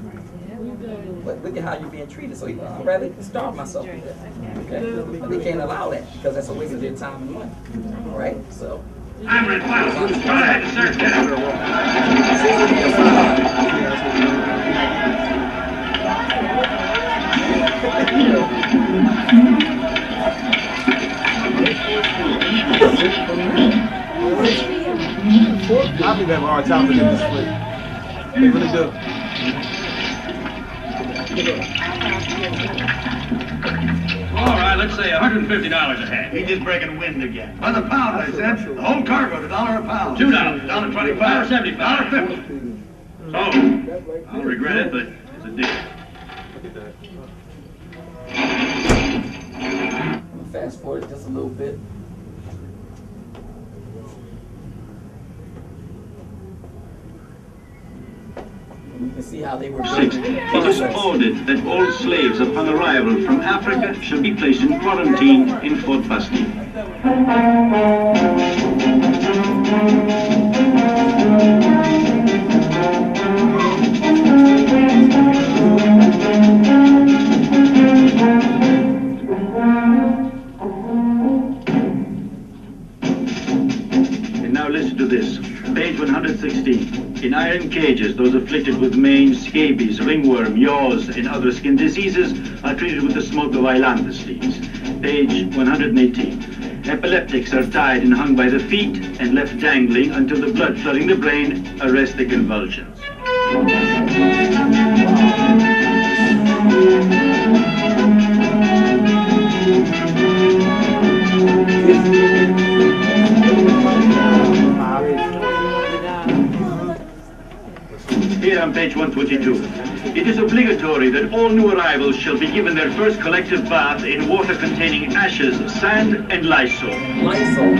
Speaker 3: But look at how you're being treated. So I'd rather starve myself to death. Okay? But they can't allow that, because that's a waste of their time and money. All right? So...
Speaker 20: I'm Red Cloud. Go ahead and search that.
Speaker 9: I think they have a hard time with this split. They really do.
Speaker 20: All right, let's say $150 a head. He's just breaking wind again. By the pound, I said. The whole cargo, $1 a pound. $2, $1.25, $1.75, $1.50. So, I'll regret it, but it's a deal.
Speaker 3: Fast forward just a little bit. You can see how they were.
Speaker 22: It is ordered that all slaves upon arrival from Africa shall be placed in quarantine in Fort Bastille. And now listen to this. Page 116. In iron cages, those afflicted with mange, scabies, ringworm, yaws, and other skin diseases are treated with the smoke of ailanthus leaves. Page 118. Epileptics are tied and hung by the feet and left dangling until the blood flooding the brain arrests the convulsions. Here on page 122. It is obligatory that all new arrivals shall be given their first collective bath in water containing ashes, sand, and Lysol.
Speaker 3: Lysol.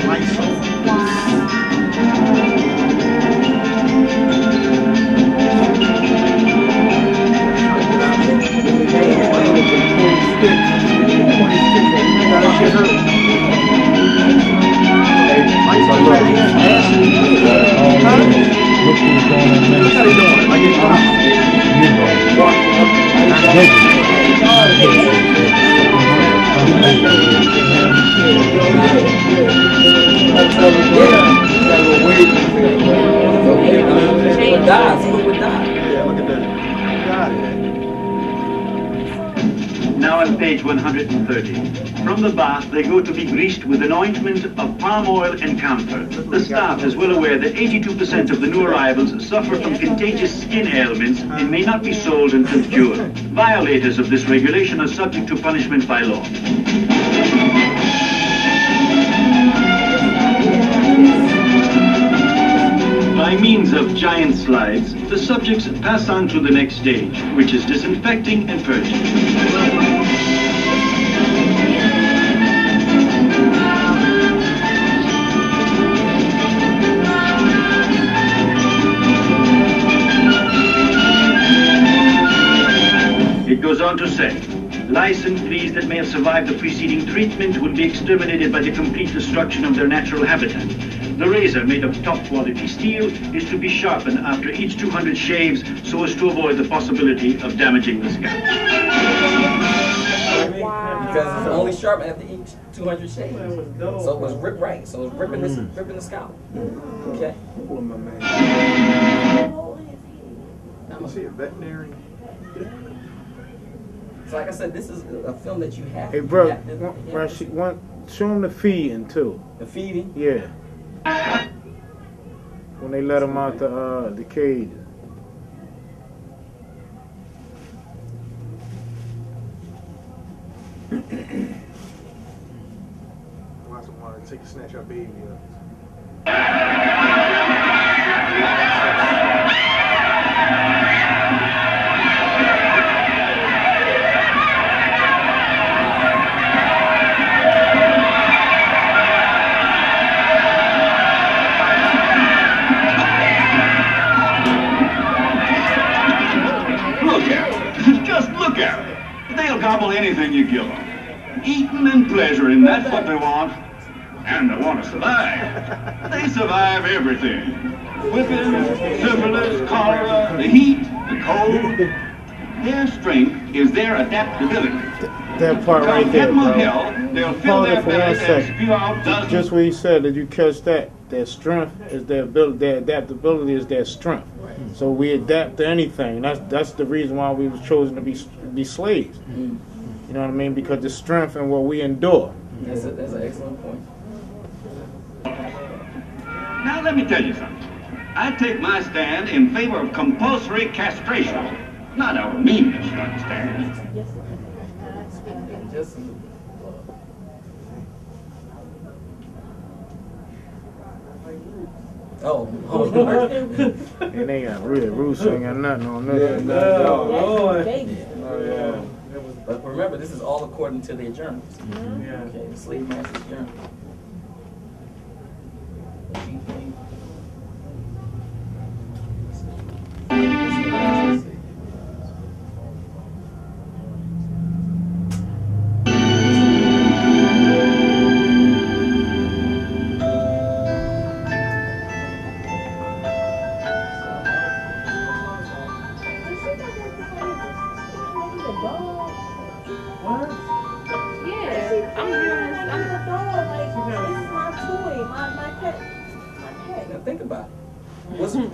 Speaker 22: Now
Speaker 20: on page 130. From the bath, they go to be greased with an ointment of palm oil and camphor. The staff is well aware that 82% of the new arrivals suffer from contagious skin ailments and may not be sold until cured. Violators of this regulation are subject to punishment by law. By means of giant slides, the subjects pass on to the next stage, which is disinfecting and purging. It goes on to say, lice and fleas that may have survived the preceding treatment will be exterminated by the complete destruction of their natural habitat. The razor, made of top-quality steel, is to be sharpened after each 200 shaves so as to avoid the possibility of damaging the scalp.
Speaker 3: Because it's only sharpened after each 200 shaves. So it was ripped right. So it was ripping the scalp. Okay?
Speaker 23: You see a veterinary?
Speaker 3: So like I said, this is a film that you have.
Speaker 9: Hey, bro, show him the feeding too.
Speaker 3: The feeding?
Speaker 9: Yeah. When they let him out the cage.
Speaker 23: Watch someone take a snatch our baby up.
Speaker 20: Look at it. They'll gobble anything you give them. Eating and pleasuring, that's what they want. And they want to survive. They survive everything. Whipping, syphilis, cholera, the heat, the cold. Their strength is their adaptability.
Speaker 9: That part right there, bro.
Speaker 20: Hell, they'll fill their bellies and spew out dozens.
Speaker 9: Just what he said, did you catch that? Their strength is their ability, their adaptability is their strength. So we adapt to anything. That's the reason why we was chosen to be slaves. You know what I mean? Because the strength and what we endure.
Speaker 3: That's an excellent point.
Speaker 20: Now let me tell you something. I take my stand in favor of compulsory castration. Not our meanness, you understand?
Speaker 3: Just
Speaker 9: And they got real roots, ain't got nothing on nothing.
Speaker 3: But remember, this is all according to their journals. Okay, the slave master's journal.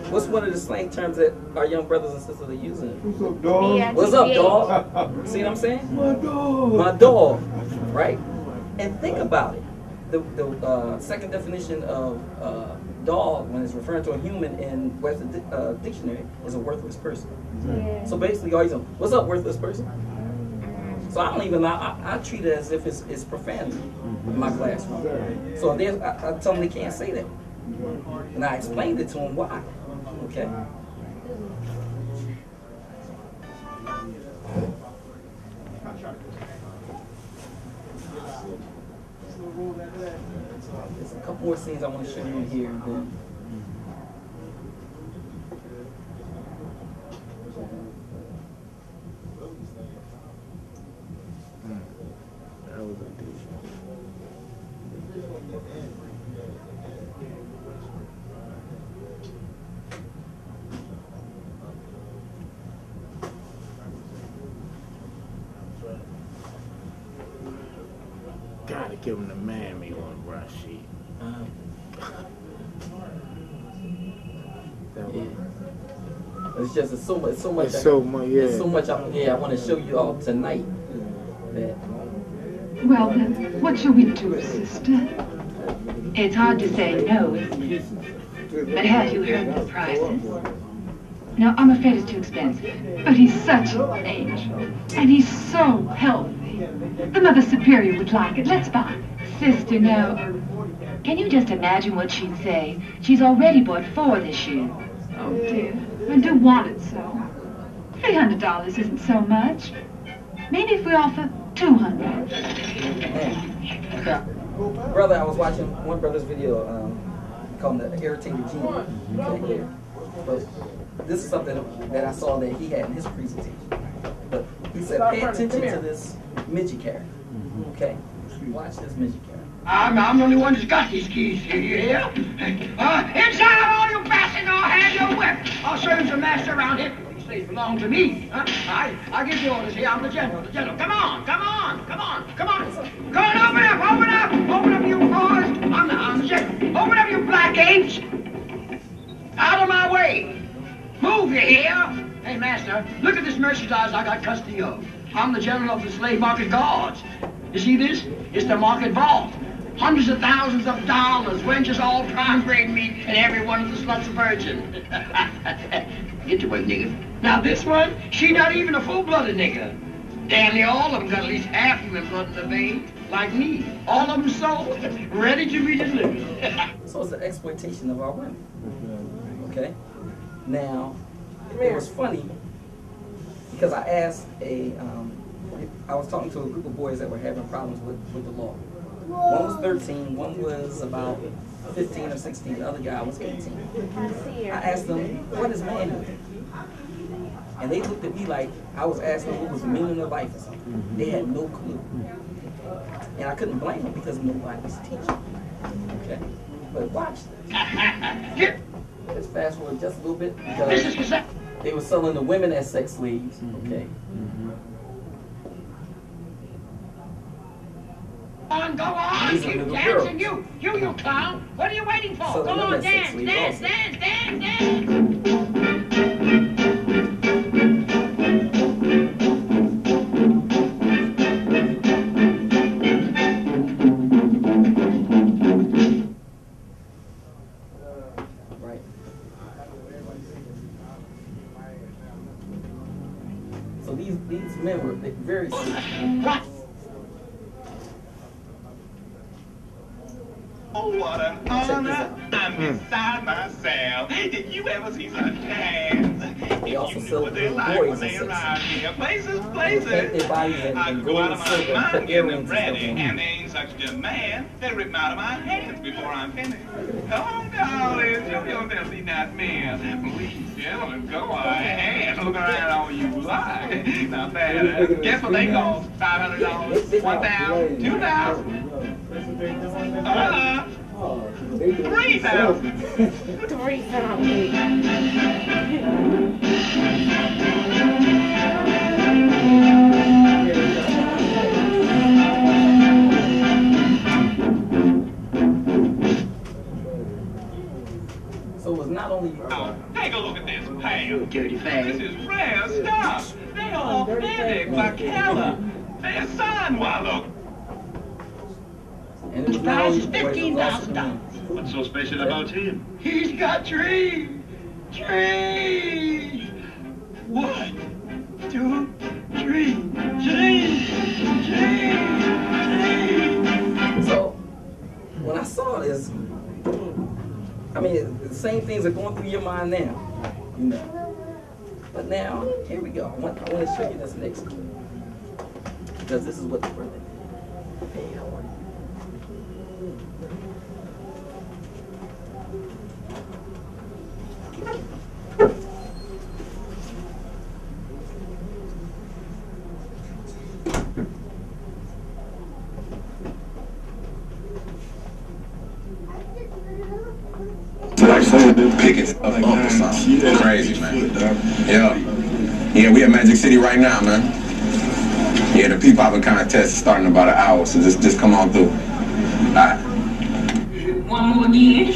Speaker 3: What's one of the slang terms that our young brothers and sisters are using?
Speaker 9: What's up, dog?
Speaker 3: What's up, dog? See what I'm saying?
Speaker 9: My dog.
Speaker 3: My dog, right? And think about it. The second definition of dog, when it's referring to a human in Webster's dictionary, is a worthless person. So basically, all you saying, what's up, worthless person? So I don't even, I treat it as if it's profanity in my classroom. So I tell them they can't say that. And I explained it to them why. Okay? There's a couple more scenes I want to show you here. Then.
Speaker 9: Gotta give him the mammy one, Rashid.
Speaker 3: It's just so much.
Speaker 9: It's so much. Yeah.
Speaker 3: It's so much. I want to show you all tonight.
Speaker 1: Well, then, what shall we do, sister?
Speaker 21: It's hard to say no, isn't it? But have you heard the prices? No, I'm afraid it's too expensive.
Speaker 1: But he's such an angel, and he's so healthy. The Mother Superior would like it. Let's buy it. Sister, no.
Speaker 21: Can you just imagine what she'd say? She's already bought 4 this year.
Speaker 1: Oh, dear. I do want it so. $300 isn't so much. Maybe if we offer $200.
Speaker 3: Brother, I was watching one brother's video called The Irritated Gene. Okay. But this is something that I saw that he had in his presentation. But he said, pay attention to this midget character. Okay. Watch this midget character.
Speaker 20: I'm the only one that's got these keys here, you hear? Inside, all you bastards, I'll have your whip. I'll show you some master around here. These slaves belong to me. Huh? I give the orders here. I'm the general. Come on. Come on, open up, you boys. I'm the general. Open up, you black apes. Out of my way. Move, you hear? Hey, master, look at this merchandise I got custody of. I'm the general of the slave market guards. You see this? It's the market vault. Hundreds of thousands of dollars, wenches all prime grade meat, and every one of the sluts a virgin. Get your way, nigga. Now this one, she not even a full-blooded nigga. Damn near all of them got at least half human blood in the vein, like me. All of them sold, ready to be delivered.
Speaker 3: So it's the exploitation of our women. Okay? Now, it was funny because I asked I was talking to a group of boys that were having problems with the law. One was 13, one was about 15 or 16, the other guy was 18. I asked them, what is manhood? And they looked at me like I was asking what was the meaning of life or something. They had no clue. And I couldn't blame them because nobody was teaching. Okay? But watch this. Let's fast forward just a little bit because they were selling the women as sex slaves. Okay?
Speaker 20: Go on, keep dancing, you clown. What are you waiting for?
Speaker 3: So
Speaker 20: go on, dance.
Speaker 3: Right. So these men were very serious.
Speaker 4: Oh, what an honor. I'm beside myself. Did you ever see such hands?
Speaker 3: They also sell
Speaker 4: What they like when
Speaker 3: boys
Speaker 4: they
Speaker 3: and
Speaker 4: arrive
Speaker 3: sex.
Speaker 4: here. Places.
Speaker 3: Paint their bodies
Speaker 4: I
Speaker 3: and
Speaker 4: go
Speaker 3: gold
Speaker 4: out
Speaker 3: and
Speaker 4: of
Speaker 3: silver
Speaker 4: my
Speaker 3: and
Speaker 4: mind
Speaker 3: put
Speaker 4: getting
Speaker 3: earrings
Speaker 4: them
Speaker 3: and
Speaker 4: ready,
Speaker 3: stuff
Speaker 4: and
Speaker 3: on.
Speaker 4: they ain't such a demand. They rip them out of my hands before I'm finished. Come on, darling, show yourself these nice men. Please, gentlemen, go ahead. Look around all you like. Not bad. Guess what they cost? $500, $1,000, $2,000. 3,000.
Speaker 3: 3,000. So it was not only
Speaker 4: Take a look at this pail.
Speaker 20: Dirty fag.
Speaker 4: This is rare stuff. They're authentic like Keller. They're signed, why look.
Speaker 3: and
Speaker 20: The price is $15,000.
Speaker 4: What's so special about him?
Speaker 20: He's got trees. Trees. 1, 2, 3. Trees.
Speaker 3: So when I saw this, I mean, the same things are going through your mind now, you know. But now, here we go. I want to show you this next clip because this is what the brother did.
Speaker 5: Pickets of or something. Crazy, man. Yeah, we at Magic City right now, man. Yeah, the P-Popper contest is starting in about an hour, so just come on through. All right.
Speaker 21: One more again.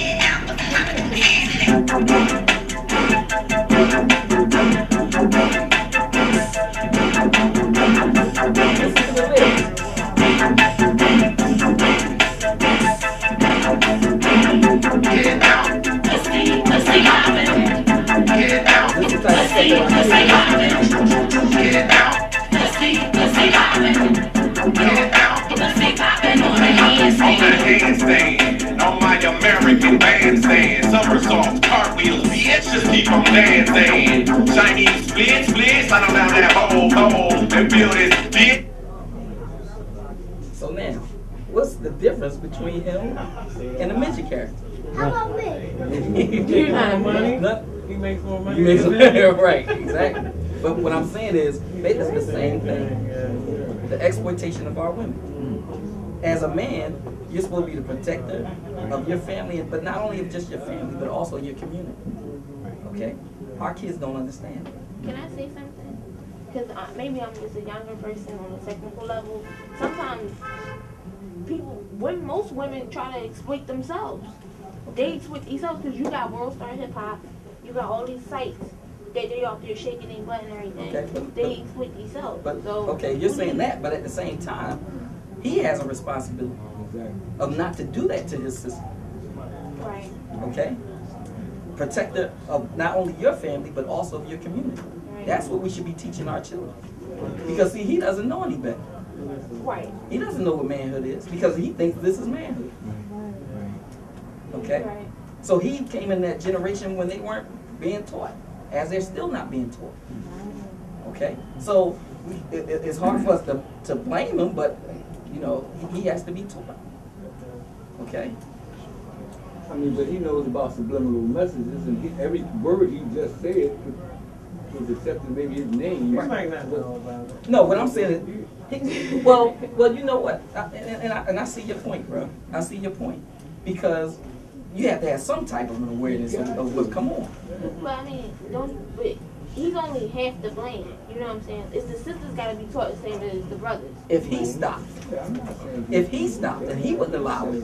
Speaker 4: Handstand, on my American bandstand, somersaults, cartwheels, bitch, just keep on dancing. Chinese splits, I know down that hole, and build this bitch.
Speaker 3: So now, what's the difference between him and the midget character?
Speaker 10: How about me?
Speaker 14: You're not money. He makes more money.
Speaker 3: He makes right, exactly. But what I'm saying is, it's the same thing. The exploitation of our women. As a man, you're supposed to be the protector of your family, but not only of just your family, but also your community. Okay? Our kids don't understand.
Speaker 8: Can I say something? Because maybe I'm just a younger person on a technical level. Sometimes most women try to exploit themselves. They exploit themselves because you got World Star Hip Hop, you got all these sites that they out there shaking their butt and everything.
Speaker 3: Okay,
Speaker 8: they exploit themselves.
Speaker 3: But
Speaker 8: so,
Speaker 3: okay, you're saying that, but at the same time, he has a responsibility of not to do that to his sister.
Speaker 8: Right.
Speaker 3: Okay? Protector of not only your family, but also of your community. Right. That's what we should be teaching our children. Because see, he doesn't know any better.
Speaker 8: Right.
Speaker 3: He doesn't know what manhood is because he thinks this is manhood. Okay?
Speaker 8: Right.
Speaker 3: So he came in that generation when they weren't being taught, as they're still not being taught. Okay? So it's hard for us to blame him, but you know, he has to be taught. Okay?
Speaker 13: I mean, but he knows about subliminal messages, and every word he just said was accepted, maybe his name.
Speaker 14: You might not know about it.
Speaker 3: No, what I'm saying is, well, you know what? And I see your point, bro. I see your point. Because you have to have some type of an awareness of what's come on.
Speaker 8: But I mean, he's only half to blame. You know what I'm saying? It's the sisters got to be taught the same as the brothers.
Speaker 3: If he stopped, and he wouldn't allow it.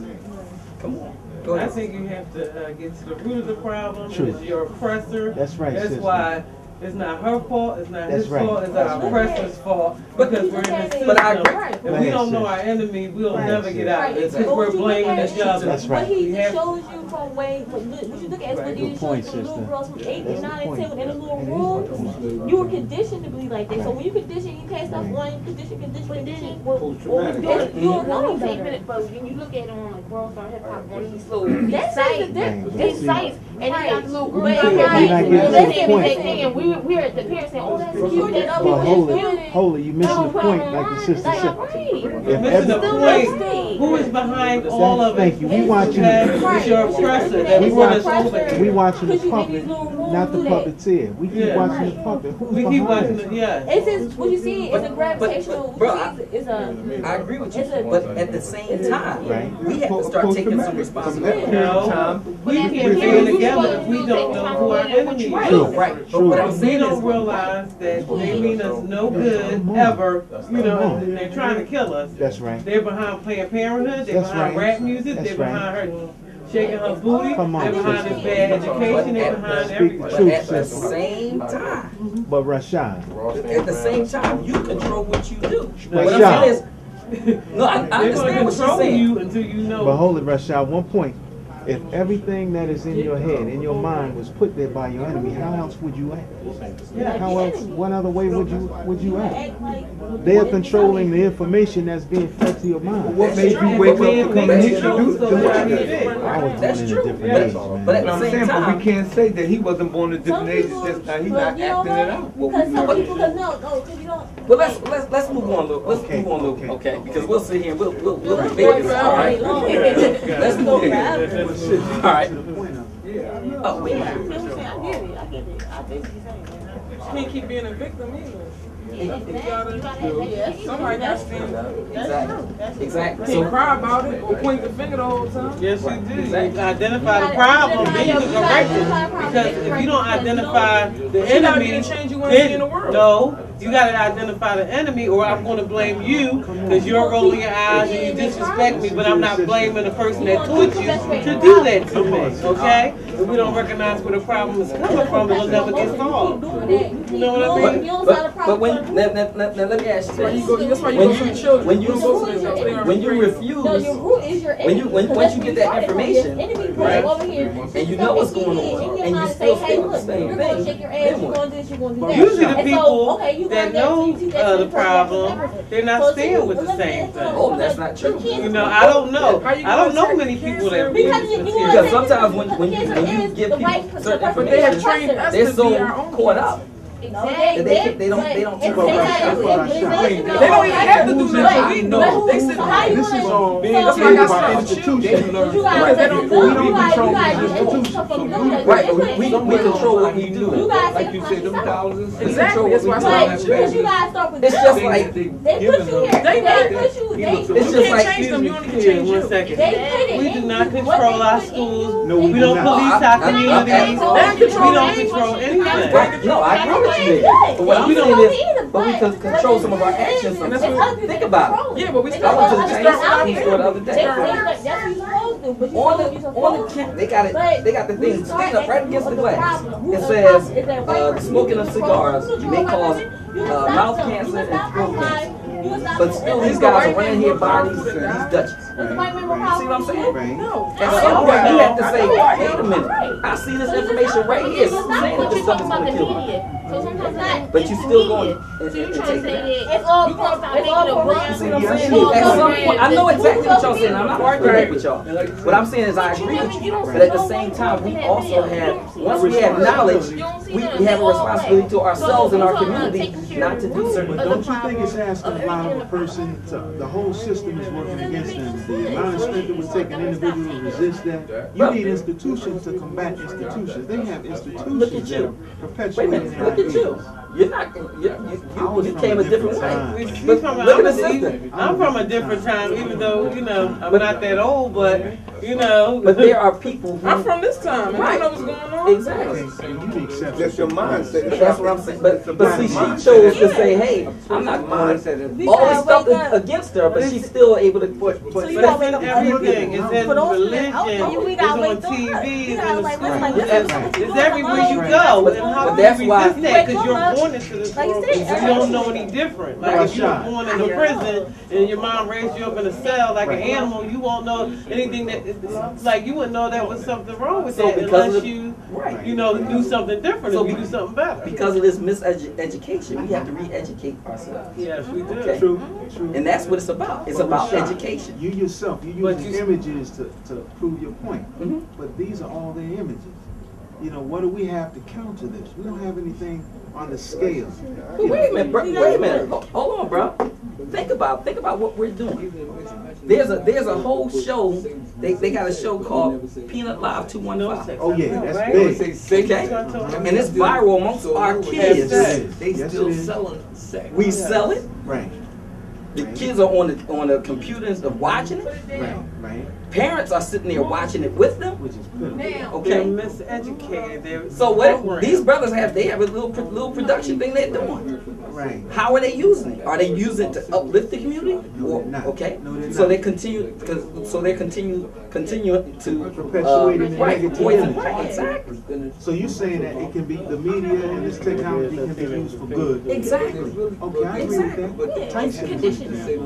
Speaker 3: Come on. Go ahead.
Speaker 14: I think you have to get to the root of the problem.
Speaker 6: True.
Speaker 14: It's your oppressor.
Speaker 6: That's right.
Speaker 14: That's
Speaker 6: sister.
Speaker 14: why it's not her fault. It's not
Speaker 6: That's
Speaker 14: his
Speaker 6: right.
Speaker 14: fault. It's our oppressor's fault. Because we're in the system.
Speaker 3: But I agree.
Speaker 14: If we don't know our enemy, we'll never get out of it. Because we're blaming each other.
Speaker 6: That's right.
Speaker 10: But he shows you from way, what you look at is what you show from little girls from 8 and 9 and 10 in the little rooms. You were conditioned to believe like that. So when you condition, you can't stop one condition.
Speaker 8: You're not taking but when you look at it on like World Star Hip Hop on these sites, and they got the little group and we're at the parents saying, oh, that's cute, that's cute.
Speaker 6: Hold it, you missing the point, like the sister said.
Speaker 14: You're missing the point. Who is behind all of it?
Speaker 6: Thank you. We watching
Speaker 14: it's your oppressor that brought us over.
Speaker 6: We watching the puppet, not the puppeteer. We keep watching the puppet. Who's
Speaker 14: we keep watching the
Speaker 10: It's just what you see is a gravitational.
Speaker 3: I agree with you, but at the same time, we have to start taking some responsibility.
Speaker 14: We can't be together if we don't know who our enemy is.
Speaker 3: Right. But what I'm
Speaker 14: We
Speaker 3: saying
Speaker 14: don't
Speaker 3: is,
Speaker 14: realize that they mean us no good ever. You know, and they're trying to kill us.
Speaker 6: That's right.
Speaker 14: They're behind Planned Parenthood. They're behind rap music. They're behind her shaking her booty. They're behind this bad education. They're behind everything.
Speaker 3: But at the same time,
Speaker 6: but Rashad,
Speaker 3: at the same time, you control what you do.
Speaker 6: Rashad.
Speaker 3: What I'm saying is, no, I understand what you're saying.
Speaker 14: You until you know.
Speaker 6: But hold it, Rashad. One point. If everything that is in your head, in your mind, was put there by your enemy, how else would you act? How else? What other way would you act? They are controlling the information that's being fed to your mind.
Speaker 13: What made you wake up to come in here to do what you did?
Speaker 6: I was born in a different age, man.
Speaker 3: But at the same time,
Speaker 13: but we can't say that he wasn't born in a different age. He's not acting it out.
Speaker 10: Because some people because you don't.
Speaker 3: Well, let's move on, Luke. Let's move on, Luke. Okay, because we'll sit here and we'll debate this. All right. Let's move on. All right. Oh, wait.
Speaker 10: I get it. I think she's saying.
Speaker 14: You can't keep being a victim either.
Speaker 3: Exactly.
Speaker 14: Exactly.
Speaker 3: So
Speaker 14: cry about it or point the finger the whole time. Yes, you do. Exactly. Identify the problem, then you can correct it. Because if you don't identify the enemy, then no, you got to identify the enemy, or I'm going to blame you because you're rolling your eyes and you disrespect me. But I'm not blaming the person that taught you to do that to me. Okay? If we don't recognize where the problem is coming from, it'll never get solved. You know what I mean?
Speaker 3: But when let me ask you this. When you refuse, once you get that information, right, and you know what's going on, and you still stay with the same thing, then what?
Speaker 14: Usually the people that know the problem, they're not staying with the same thing.
Speaker 3: Oh, that's not true.
Speaker 14: You know, I don't know. I don't know many people that read this material.
Speaker 3: Because sometimes when you give people certain information, they're so caught up.
Speaker 8: Exactly.
Speaker 3: They don't turn around.
Speaker 8: They don't even have to do that. We know. They said
Speaker 6: this is all
Speaker 8: that's
Speaker 6: why I got institutions. We don't control the institutions.
Speaker 3: Right, we control what we do.
Speaker 13: Like you said, them thousands.
Speaker 8: Exactly. That's why I said you guys start with
Speaker 3: it's just like
Speaker 8: they put you here. They put you.
Speaker 3: It's just like
Speaker 14: change them. You only can change one second. We do not control our schools. We don't police our communities. We don't control anything.
Speaker 3: No, I agree with you. But what I'm saying is, but we can control some of our actions. Think about it.
Speaker 8: Yeah, but we
Speaker 3: I went to the Chinese store the other day. They got it. They got the thing sticking up right against the glass. It says smoking of cigars may cause mouth cancer and throat cancer. But still, these guys are running here bodies and these Dutchies. See what I'm saying? No. At some point, you have to say, wait a minute. I see this information right here saying that this stuff is going to kill me. But you still going and take it.
Speaker 8: It's all
Speaker 3: You see what I'm saying? At some point, I know exactly what y'all saying. I'm not arguing with y'all. What I'm saying is I agree with you. But at the same time, we also have, once we have knowledge, we have a responsibility to ourselves and our community not to do certain
Speaker 6: things. Don't you think it's asking a lot of a person to, the whole system is working against them? The amount of strength it would take an individual to resist that. You need institutions to combat institutions. They have institutions that are perpetuating their ideas.
Speaker 3: You're not. You came a different way.
Speaker 14: I'm from a different time, even though I'm not that old. But
Speaker 3: But there are people.
Speaker 14: I'm from this time.
Speaker 3: Right.
Speaker 14: I know what's going on.
Speaker 3: Exactly.
Speaker 13: That's your mindset.
Speaker 3: That's what I'm saying. But see, she chose to say, "Hey, I'm not going." All this stuff is against her, but she's still able to put.
Speaker 14: Everything. It's in religion. It's on TV. It's everywhere you go.
Speaker 3: But that's why.
Speaker 14: Because you're born into this world, you don't know any different. Like if you were born in a prison and your mom raised you up in a cell like an animal, you won't know anything that like you wouldn't know there was something wrong with that unless you do something different. So if you do something better.
Speaker 3: Because of this miseducation, we have to re-educate ourselves.
Speaker 14: Yes, we do.
Speaker 3: Okay?
Speaker 6: True.
Speaker 3: And that's what it's about. It's about education.
Speaker 6: You yourself, you use images to prove your point. But these are all their images. What do we have to counter this? We don't have anything on the scale.
Speaker 3: But wait a minute, bro. Wait a minute. Hold on, bro. Think about what we're doing. There's a whole show. They got a show called Peanut Live 215.
Speaker 6: Oh yeah, that's big.
Speaker 3: Okay, and it's viral amongst our kids. They still selling sex. We sell it.
Speaker 6: Right.
Speaker 3: The kids are on the computers of watching it.
Speaker 6: Right.
Speaker 3: Parents are sitting there watching it with them.
Speaker 6: Which is good.
Speaker 3: Okay.
Speaker 14: They're miseducated.
Speaker 3: So what these brothers have, they have a little production thing they're doing.
Speaker 6: Right.
Speaker 3: How are they using it? Are they using it to uplift the community?
Speaker 6: No, they're not.
Speaker 3: Okay.
Speaker 6: No, they're
Speaker 3: so
Speaker 6: not.
Speaker 3: they continue to
Speaker 6: perpetuating
Speaker 3: poison. Exactly.
Speaker 6: So you're saying that it can be the media and this technology can be used for good.
Speaker 3: Exactly.
Speaker 6: Okay, I agree with that. But the Tyson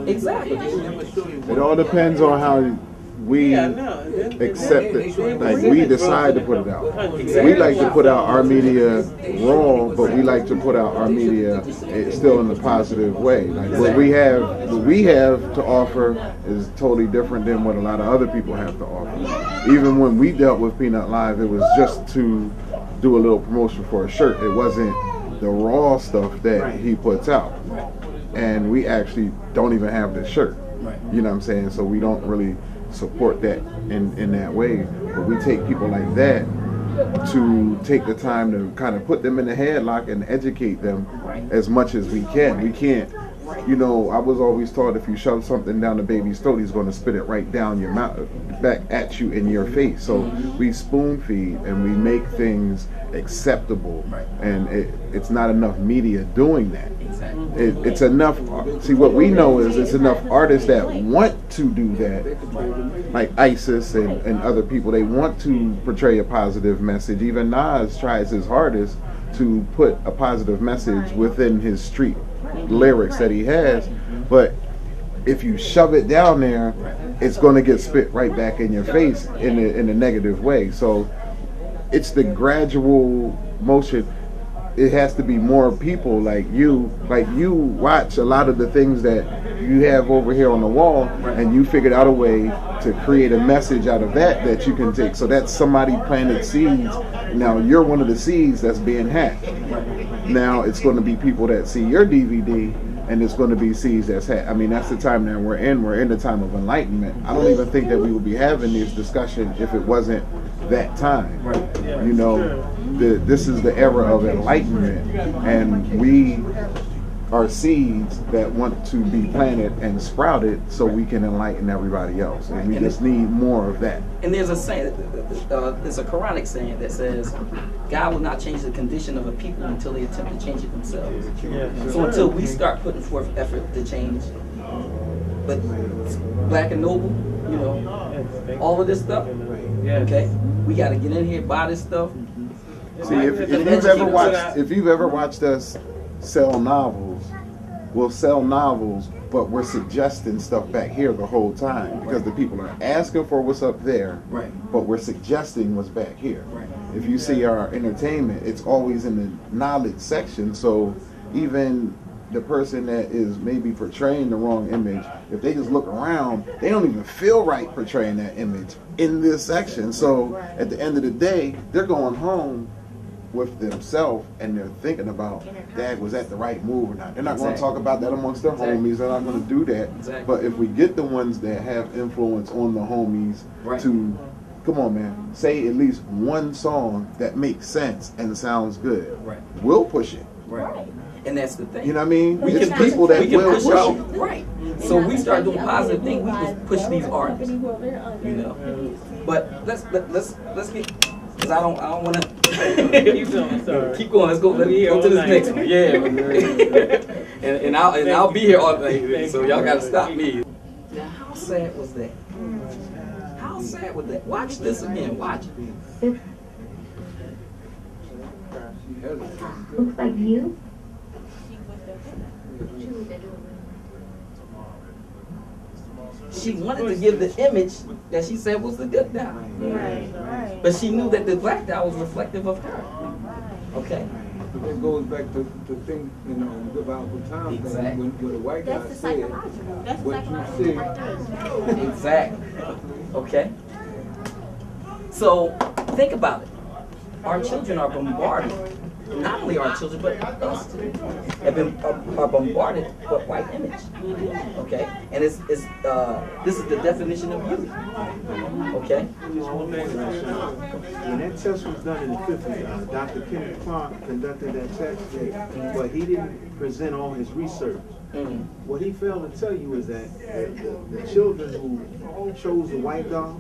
Speaker 3: exactly.
Speaker 19: It all depends on how we accept it. Like we decide to put it out. We like to put out our media raw, but we like to put out our media still in a positive way. Like what we have to offer is totally different than what a lot of other people have to offer. Even when we dealt with Peanut Live, it was just to do a little promotion for a shirt. It wasn't the raw stuff that he puts out. And we actually don't even have the shirt. You know what I'm saying? So we don't really support that in that way. But we take people like that to take the time to kind of put them in the headlock and educate them as much as we can. We can't, I was always taught if you shove something down the baby's throat, he's going to spit it right down your mouth, back at you in your face. So we spoon feed and we make things acceptable, and it's not enough media doing that. It's enough. See, what we know is it's enough artists that want to do that, like ISIS and other people. They want to portray a positive message. Even Nas tries his hardest to put a positive message within his street lyrics that he has, but if you shove it down there, it's going to get spit right back in your face in a negative way. So it's the gradual motion. It has to be more people like you watch a lot of the things that you have over here on the wall, and you figured out a way to create a message out of that you can take. So that's somebody planted seeds. Now you're one of the seeds that's being hatched. Now it's going to be people that see your DVD, and it's going to be seeds that's hatched. I mean, that's the time that we're in. We're in the time of enlightenment. I don't even think that we would be having this discussion if it wasn't that time. You know, this is the era of enlightenment, and we are seeds that want to be planted and sprouted so we can enlighten everybody else, and we just need more of that.
Speaker 3: And there's a saying, there's a Quranic saying that says, God will not change the condition of a people until they attempt to change it themselves. So until we start putting forth effort to change, but Black and Noble, you know, all of this stuff, okay, we got to get in here, buy this stuff.
Speaker 19: See, if you've ever watched us sell novels, we'll sell novels, but we're suggesting stuff back here the whole time, because the people are asking for what's up there, but we're suggesting what's back here. If you see our entertainment, it's always in the knowledge section, so even the person that is maybe portraying the wrong image, if they just look around, they don't even feel right portraying that image in this section. So at the end of the day, they're going home with themselves, and they're thinking about, Dad, was that the right move or not? They're not going to talk about that amongst their homies. They're not going to do that. But if we get the ones that have influence on the homies to, come on, man, say at least one song that makes sense and sounds good, we'll push it.
Speaker 3: And that's the thing.
Speaker 19: You know what I mean?
Speaker 3: We
Speaker 19: it's
Speaker 3: can
Speaker 19: people that
Speaker 3: we can
Speaker 19: will
Speaker 3: push
Speaker 19: it.
Speaker 3: So we start doing positive things. We just push these artists, you know. But let's get, because I don't want to. Keep going. Let's go. Let's go to this next one. Yeah. and I'll be here all day. So y'all got to stop me. Now, how sad was that? How sad was that? Watch this again. Watch it.
Speaker 21: Looks like you.
Speaker 3: She wanted to give the image that she said was the good doll. But she knew that the black doll was reflective of her. Okay?
Speaker 13: But that goes back to think, you know, about the time when the white guy said what you said.
Speaker 3: Exactly. Okay? So, think about it. Our children are bombarded. Not only our children, but us too, are bombarded with white image. Okay, and this is the definition of beauty. Okay.
Speaker 6: When that test was done in the 50s, Dr. Kenneth Clark conducted that test, but he didn't present all his research. What he failed to tell you is that the children who chose the white doll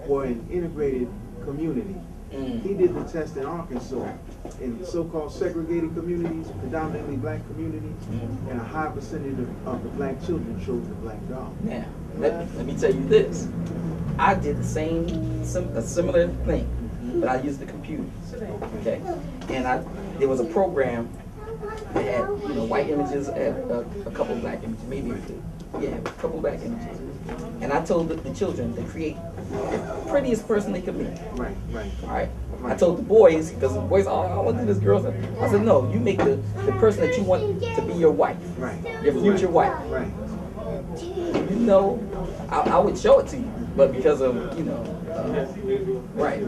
Speaker 6: were an integrated community. He did the test in Arkansas, in so-called segregated communities, predominantly black communities, and a high percentage of the black children chose the black doll.
Speaker 3: Now, let me tell you this. I did the a similar thing, but I used the computer. Okay, and there was a program that had, you know, white images and a couple black images, maybe a couple black images. And I told the children to create the prettiest person they could make. All right. I told the boys, because the boys, oh, I want to do this girl. I said, no, you make the person that you want to be your wife, your future wife. You know, I would show it to you, but because of, you know,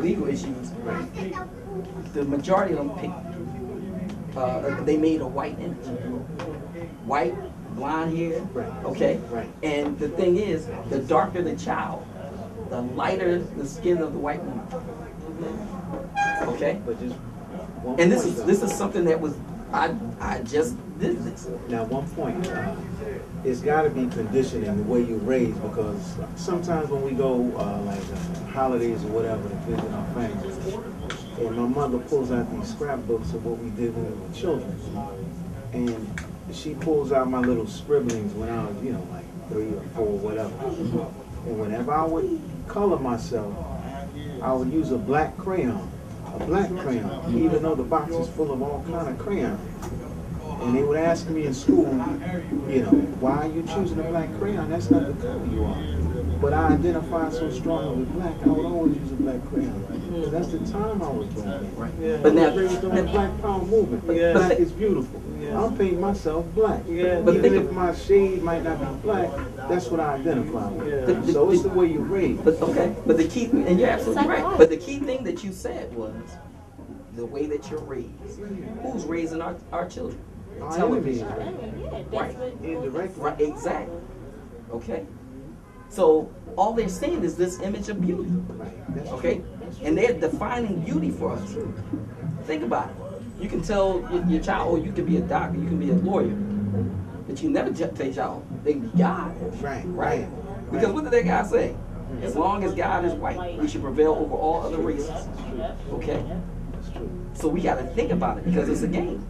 Speaker 3: legal issues, the majority of them picked. They made a white image, white. Blonde hair, okay? And the thing is, the darker the child, the lighter the skin of the white woman. Okay? And this is something that was, I just did this.
Speaker 6: Now, one point, it's got to be conditioning the way you're raised, because sometimes when we go holidays or whatever to visit our families, and my mother pulls out these scrapbooks of what we did when we were children, and she pulls out my little scribblings when I was, you know, like 3 or 4, whatever. And whenever I would color myself, I would use a black crayon a black crayon, even though the box is full of all kind of crayons. And they would ask me in school, you know, why are you choosing a black crayon? That's not the color you are. But I identified so strongly with black, I would always use a black crayon. Because that's the time I was black. Right.
Speaker 14: Yeah.
Speaker 6: But now, during the Black Power movement, black is beautiful.
Speaker 14: Yeah.
Speaker 6: I'm painting myself black.
Speaker 14: Yeah.
Speaker 6: But even if my shade might not be black, that's what I identify with.
Speaker 14: Yeah.
Speaker 6: So it's the way you're raised.
Speaker 3: But okay, but the key, and you're absolutely right. But the key thing that you said was the way that you're raised. Who's raising our children? Television. Right.
Speaker 6: Indirectly.
Speaker 3: Right. Exactly. Okay. So all they're seeing is this image of beauty. Okay. And they're defining beauty for us. Think about it. You can tell your child, oh, you can be a doctor, you can be a lawyer, but you never tell your child they can be God. Right. Because what did that guy say? As long as God is white, we should prevail over all other races. Okay? So we got to think about it because it's a game.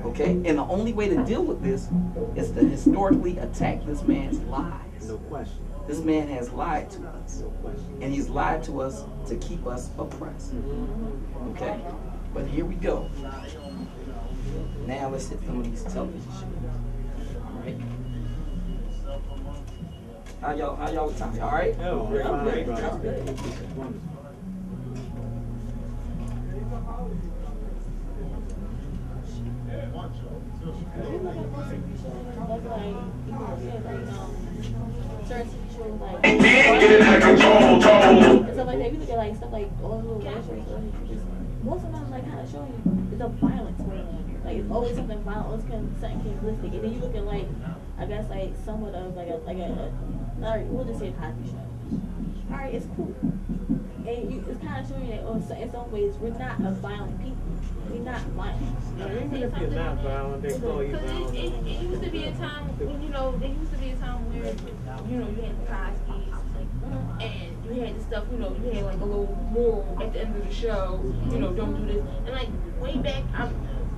Speaker 3: Okay? And the only way to deal with this is to historically attack this man's lies.
Speaker 6: No question.
Speaker 3: This man has lied to us. And he's lied to us to keep us oppressed. Okay? But here we go. Now let's hit some of these television shows. Alright? How y'all with time? Alright?
Speaker 14: Oh, great.
Speaker 10: Certain TV shows like and stuff like that. We look at like stuff like all the little white shows. Most of them like kind of show you the violence going on. Like it's always something violent, always something capitalistic. And then you look at like I guess like somewhat of like a we'll just say a Cosby show. Alright, it's cool. And it's kind of showing you that in some ways we're not a violent people. We're not violent.
Speaker 14: Even if you're not violent, they call you violent.
Speaker 8: It used to be a time when, you know, there used to be a time where, you know, you had the Cosby's, and you had the stuff, you know, you had like a little moral at the end of the show, you know, don't do this. And like way back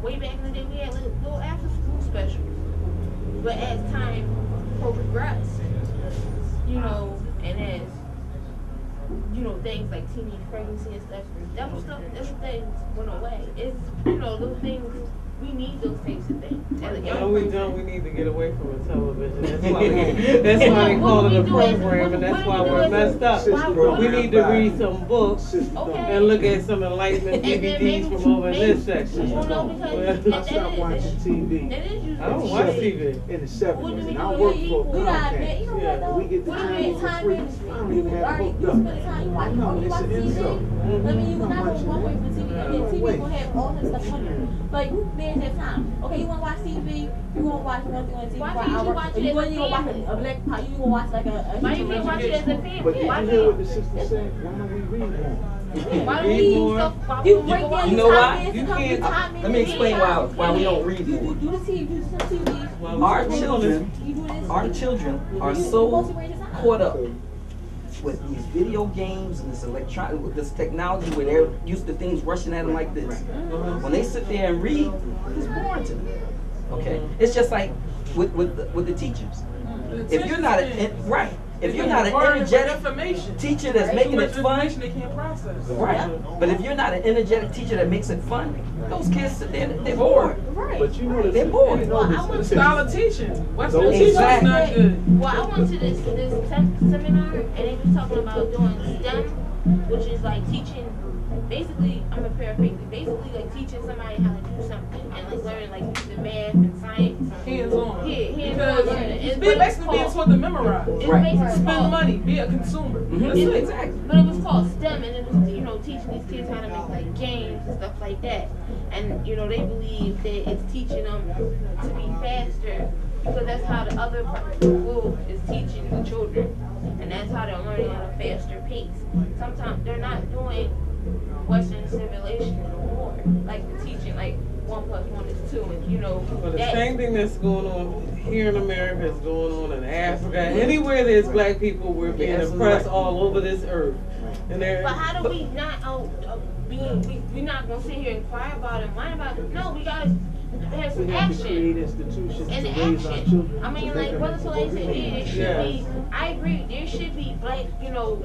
Speaker 8: in the day, we had like little after school specials. But as time progressed, you know, and as you know, things like teenage pregnancy and stuff, those things went away. It's, you know, those things, we need those types of things.
Speaker 14: No, we don't. We need to get away from the television. That's why they call it a program, and that's why we're messed up. We need to read some books and look at some enlightenment DVDs from over in this section.
Speaker 6: I stopped watching TV.
Speaker 14: I don't watch TV.
Speaker 6: In the 70s, and I work for Comcast. We get the channel for free. I don't even have it hooked up. No, it's an insult.
Speaker 10: I mean, you not going to walk away from TV. I mean, TV will have all this stuff on it. But you man have time. Okay, you want to watch TV? You want to watch one thing on TV for an hour? You want to watch a black pop? You want to watch like a
Speaker 8: why you can't watch it as a family?
Speaker 6: But did you hear what the sister said? Why don't we read more?
Speaker 8: Why don't we read more?
Speaker 3: You know why? You can't. Let me explain why we don't read more.
Speaker 10: Do the TV.
Speaker 3: Our children are so caught up with these video games and this electronic, with this technology where they're used to things rushing at them like this. When they sit there and read, it's boring to them. Okay, it's just like with the teachers. If you're not if you're not an energetic teacher that's making it fun,
Speaker 7: they can't process.
Speaker 3: Right. But if you're not an energetic teacher that makes it fun, those kids sit there, they're bored.
Speaker 8: Right.
Speaker 6: But you know
Speaker 3: they're bored.
Speaker 7: Well, I went style of teaching. Western teaching is not good.
Speaker 8: Well, I went to this seminar, and they was talking about doing STEM, which is like teaching. Basically, I'm gonna paraphrase it. Basically, like teaching somebody how to do something and like learning like the math and science.
Speaker 7: Hands-on.
Speaker 8: Yeah, hands-on.
Speaker 7: It's basically being taught to memorize. Spend money. Be a consumer.
Speaker 3: Exactly.
Speaker 8: But it was called STEM, and it was, you know, teaching these kids how to make like games and stuff like that. And you know, they believe that it's teaching them to be faster because that's how the other part of the world is teaching the children, and that's how they're learning at a faster pace. Sometimes they're not doing Western civilization anymore, like the teaching, like 1 + 1 is 2, and you know.
Speaker 14: But the same thing that's going on here in America is going on in Africa. Anywhere there's black people, we're being oppressed all over this earth. And
Speaker 8: but how do we not we're not gonna sit here and cry about it, whine about it? No, we gotta have some action. And action. I mean, like Brother Soleil said, there should be. I agree. There should be black, you know,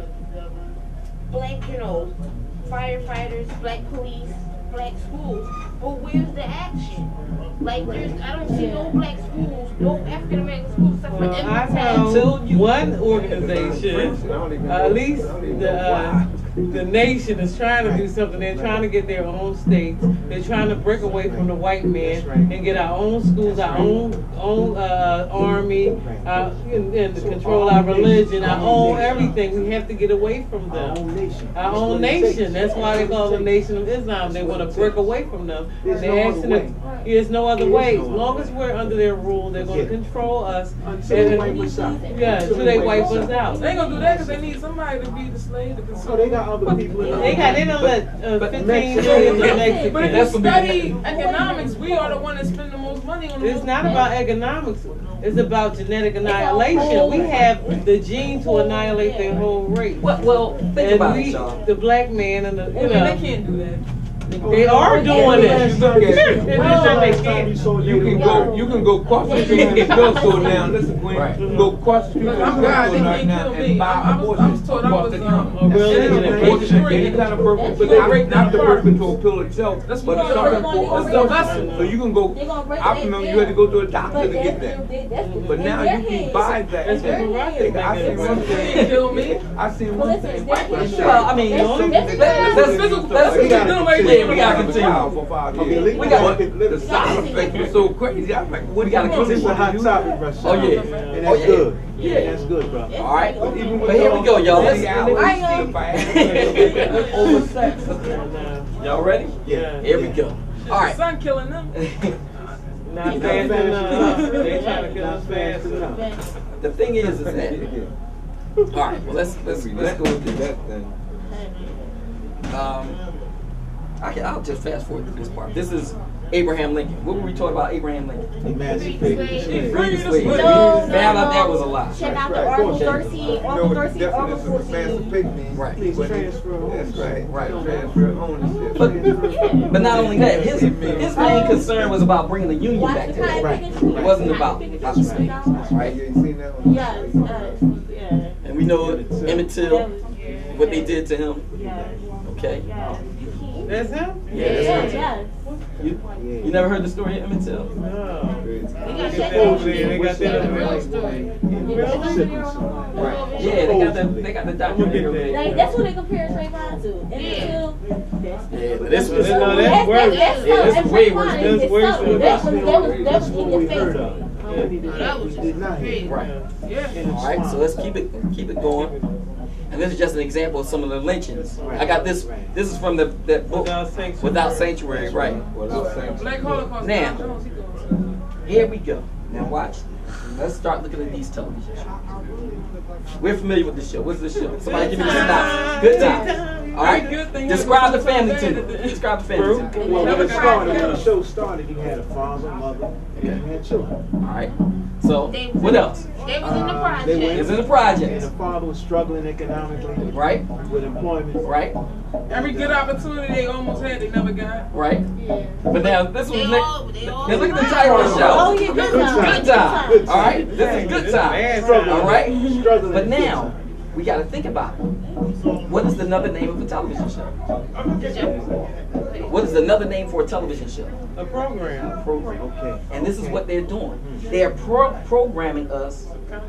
Speaker 8: firefighters, black police, black schools. But where's the action? Like, I don't see no black schools, no African American schools, except for
Speaker 14: I know one organization, at least the nation is trying to do something. They're trying to get their own states. They're trying to break away from the white man and get our own schools, our own army, and to control our religion, our own everything. We have to get away from them. Our own nation. That's why they call it the Nation of Islam. They want to break away from them. There's no other way. As long as we're under their rule, they're going to control us. Until they wipe us out. Yeah, until they wipe us out.
Speaker 7: They ain't going to do that because they need somebody to be the slave to consume.
Speaker 6: They got other people in
Speaker 14: They don't let 15 million Mexicans.
Speaker 7: But if you study economics, we are the one that spend the most money on
Speaker 14: It's not about economics. It's about genetic annihilation. We have the gene to annihilate their whole race.
Speaker 3: Well, think about it, y'all.
Speaker 14: The black man and the
Speaker 7: they can't do that.
Speaker 14: They are doing it.
Speaker 13: You can go cross the street to the gun store now. Listen, Gwen, you can go cross the street to the gun store right now and buy abortion across the counter. Any kind of birth, but not the birth control pill itself, but something for abortion. So you can go. I remember you had to go to a doctor to get that, but now you can buy that. I seen one thing. I seen one thing.
Speaker 3: Well, I mean, let's we gotta continue. We got the side effect was so crazy. I'm like, what do you gotta continue?
Speaker 6: It's a hot topic, bro.
Speaker 3: Oh yeah,
Speaker 6: and that's good.
Speaker 3: Yeah,
Speaker 6: that's good, bro.
Speaker 3: All right, but here we go, y'all. Y'all ready?
Speaker 6: Yeah.
Speaker 3: Here we go. All right.
Speaker 7: The sun killing them.
Speaker 14: Not fast enough. They trying to kill us fast enough.
Speaker 3: The thing is that. All right. Well, let's go with that then. I'll just fast forward to this part. This is Abraham Lincoln. What were we talking about Abraham Lincoln?
Speaker 6: Emancipation.
Speaker 3: Bad up there was a lot.
Speaker 10: Check out the Article 13, Article 13, Article 14.
Speaker 3: Right.
Speaker 13: That's right. Transfer ownership.
Speaker 3: But not only that, his main concern was about bringing the Union back together. Right. It wasn't about the slaves. Right?
Speaker 10: Yes.
Speaker 3: And we know Emmett Till, what they did to him. Okay.
Speaker 14: That's him?
Speaker 3: Yeah, that's him. You never heard the story of Emmett Till?
Speaker 14: No.
Speaker 3: They got the documentary.
Speaker 10: Like, that's what they compare Trayvon to. Emmett Till.
Speaker 3: Yeah, but this was
Speaker 10: that's
Speaker 3: way worse.
Speaker 10: That was in your face.
Speaker 3: Right. All right. So let's keep it going. And this is just an example of some of the lynchings. I got this. This is from that book, Without Sanctuary. Right. Now, here we go. Now watch. Let's start looking at these television shows. We're familiar with this show. What's this show? Somebody give me the synopsis. Good time. All right. Describe the family to me. Describe the family to me.
Speaker 6: Well, when the show started, you had a father, mother, and you had children.
Speaker 3: All right. So, what else?
Speaker 8: They was in the project.
Speaker 3: They was in the project.
Speaker 6: And the father was struggling economically.
Speaker 3: Right.
Speaker 6: With employment.
Speaker 3: Right.
Speaker 7: Every good opportunity they almost had, they never got.
Speaker 3: Right. Yeah. But now, this was now look at the title of the show.
Speaker 10: Oh, yeah, good time.
Speaker 3: Good time. All right. This is good time. All right. But now, we got to think about it. What is another name of a television show? What is another name for a television show?
Speaker 14: A program.
Speaker 3: A program. Okay. And this is what they're doing. They're programming us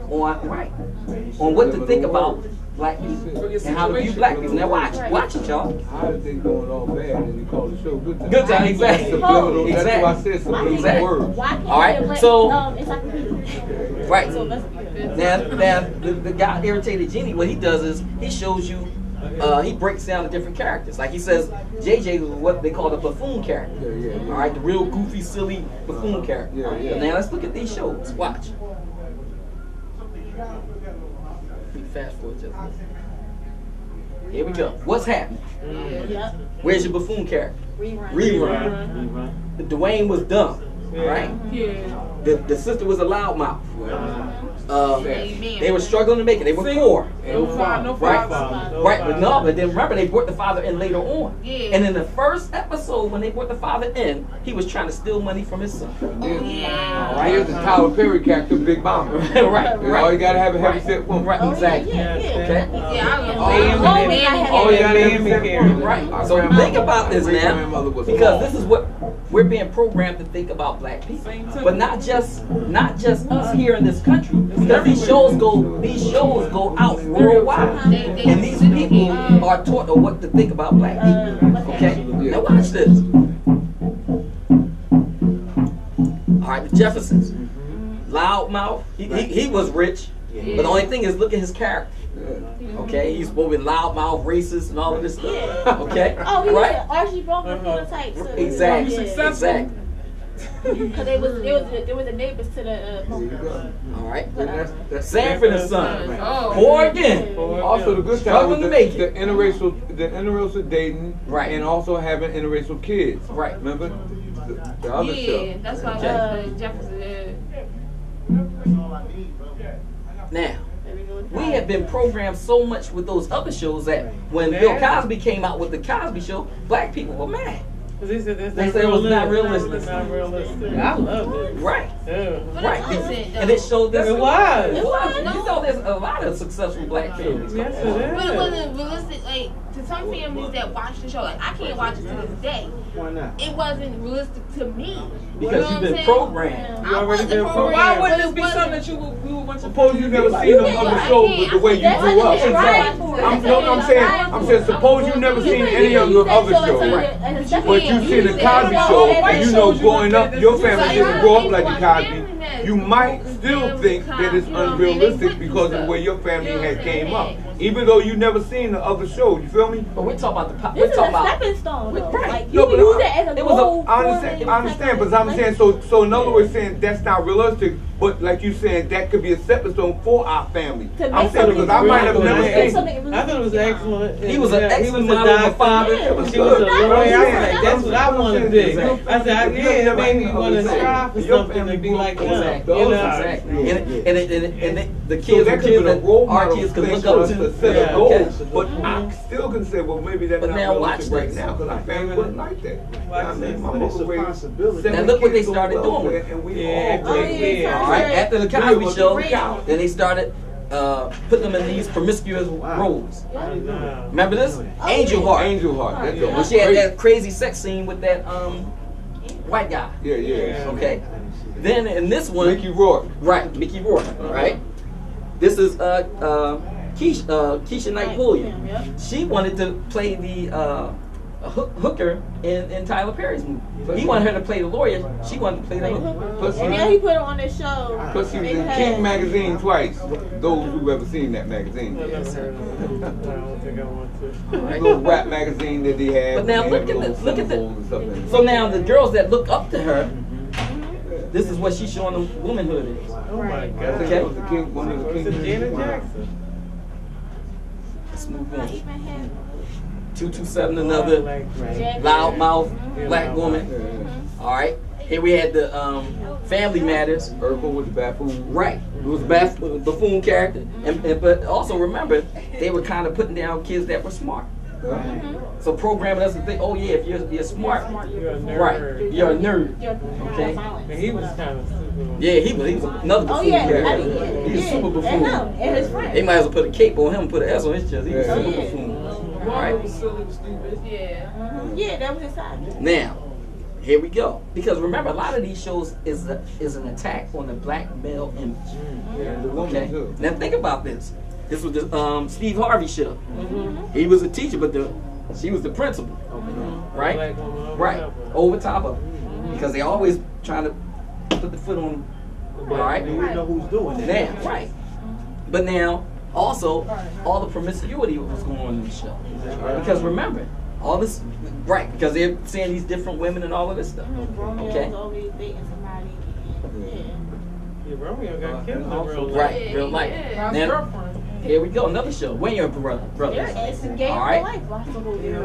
Speaker 3: on what to think about black people and how to view black people. Now watch it, y'all.
Speaker 13: How did they going all bad and they call the show Good Time?
Speaker 3: Good Time, exactly.
Speaker 13: That's why I said some words.
Speaker 3: All right, so right. Now the guy Irritated Genie, what he does is he shows you. He breaks down the different characters. Like he says, JJ is what they call the buffoon character.
Speaker 13: Yeah.
Speaker 3: All right, the real goofy, silly buffoon character.
Speaker 13: Yeah.
Speaker 3: Now let's look at these shows. Watch. Fast forward just a minute. Here we go. What's happening? Where's your buffoon character?
Speaker 10: Rerun.
Speaker 3: Dwayne was dumb. right?
Speaker 8: Yeah.
Speaker 3: The sister was a loudmouth. They were struggling to make it. They were poor. Right? But no, but then remember they brought the father in later on.
Speaker 8: Yeah.
Speaker 3: And in the first episode, when they brought the father in, he was trying to steal money from his son.
Speaker 13: Right? Here's the Tyler Perry character, Big Mama.
Speaker 3: Right.
Speaker 13: All you gotta have a heavy set woman.
Speaker 3: Right, exactly.
Speaker 8: Yeah, I love
Speaker 13: all you gotta have
Speaker 3: right. So think about this now, because this is what we're being programmed to think about black people, but not just us here in this country. Because these shows go out worldwide, and these people are taught what to think about black people. Okay, now watch this. All right, the Jeffersons, loudmouth. He was rich, but the only thing is, look at his character. Okay, he's supposed to be loudmouth, racist, and all of this stuff. Okay,
Speaker 10: Oh, he
Speaker 3: right?
Speaker 10: was Archie Bunker prototype.
Speaker 3: Exactly. Exactly.
Speaker 10: Because they was the neighbors to the.
Speaker 3: All right. Sanford and Son. Poor again.
Speaker 13: Also, the good time was the interracial dating,
Speaker 3: right,
Speaker 13: and also having interracial kids.
Speaker 3: Right.
Speaker 13: Remember the other stuff.
Speaker 8: That's why Jefferson.
Speaker 3: Now, we have been programmed so much with those other shows that when Bill Cosby came out with the Cosby Show, black people were mad. They said it was not realistic.
Speaker 14: I love it.
Speaker 3: Right.
Speaker 14: Yeah.
Speaker 3: Right. And it showed this.
Speaker 14: It was.
Speaker 3: You know, there's a lot of successful black families.
Speaker 14: Yes, it is.
Speaker 8: But it wasn't realistic, like, to some families that watch the show. Like, I can't watch it to this day.
Speaker 6: Why not?
Speaker 8: It wasn't realistic to me.
Speaker 3: Because you've been programmed.
Speaker 8: I wasn't programmed.
Speaker 7: Why wouldn't this be something that you would want to?
Speaker 13: Suppose you never seen the other shows with the way you grew up. I'm saying, suppose you never seen any of the other shows, but you seen the Cosby Show, and you know, growing up, your family didn't grow up like the Cosby. You might still think that it's unrealistic because of the way your family had came up, even though you never seen the other show. You feel me?
Speaker 3: But we're talking about
Speaker 10: This is a stepping stone, though.
Speaker 3: Right.
Speaker 10: Like, you can use it as a goal.
Speaker 13: I understand, but I'm saying, so in other words, saying that's not realistic, but like you saying, that could be a stepping stone for our family. I'm saying because I might have never seen it.
Speaker 14: I thought it was excellent.
Speaker 3: He was an excellent model of a father.
Speaker 14: She was a lawyer. I was like, that's what I want to be. I said, it made me want to strive for something to be like them. You know?
Speaker 3: Exactly. And the kids that our kids could look up to.
Speaker 13: But I still can say, well, maybe that's not realistic right now because our family wasn't like that. I mean, my mother raised
Speaker 3: now look what they started doing with it. All right, after the Cosby Show, then they started putting them in these promiscuous roles. Remember this? Angel Heart.
Speaker 13: Angel Heart.
Speaker 3: When she had that crazy sex scene with that white guy.
Speaker 13: Yeah.
Speaker 3: Okay. Then in this one,
Speaker 13: Mickey Rourke.
Speaker 3: Right, Mickey Rourke. Right. This is Keisha Knight Pulliam. She wanted to play the hooker in Tyler Perry's movie. He wanted her to play the lawyer. She wanted to play the hooker.
Speaker 10: And then he put her on this show.
Speaker 13: Plus, he was in King magazine twice. Those who've ever seen that magazine.
Speaker 14: I don't think I want to.
Speaker 13: Little rap magazine that they had.
Speaker 3: But now look at this. Look at this. So now the girls that look up to her, this is what she's showing them womanhood is.
Speaker 14: Oh my God.
Speaker 3: Okay.
Speaker 13: One of the King.
Speaker 14: Janet Jackson.
Speaker 3: Let's move on. 227, another loudmouth black woman. All right. Here we had the Family Matters.
Speaker 13: Urkel with the buffoon.
Speaker 3: Right. It was a buffoon character. But also remember, they were kind of putting down kids that were smart. So programming us to think, oh yeah, if you're smart,
Speaker 14: you're a nerd.
Speaker 3: Right, you're a nerd. Okay.
Speaker 14: And he was kind of super.
Speaker 3: Yeah, he was another buffoon character. He's a super buffoon.
Speaker 10: And his friend.
Speaker 3: They might as well put a cape on him and put an S on his chest. He was super buffoon. All right.
Speaker 10: Yeah, that was his side.
Speaker 3: Now, here we go. Because remember, a lot of these shows is an attack on the black male image. Okay. Now think about this. This was the Steve Harvey show. He was a teacher, but she was the principal. Right? Right. Over top of it. Because they always trying to put the foot on. All right.
Speaker 6: We know who's doing it.
Speaker 3: Now, right. But now, also, all the promiscuity was going on in the show. Because remember, all this, right, because they're seeing these different women and all of this stuff. Okay?
Speaker 14: Yeah, Romeo got killed in real life.
Speaker 3: Right, real life. Now, here we go, another show. Wayne Brothers. All right?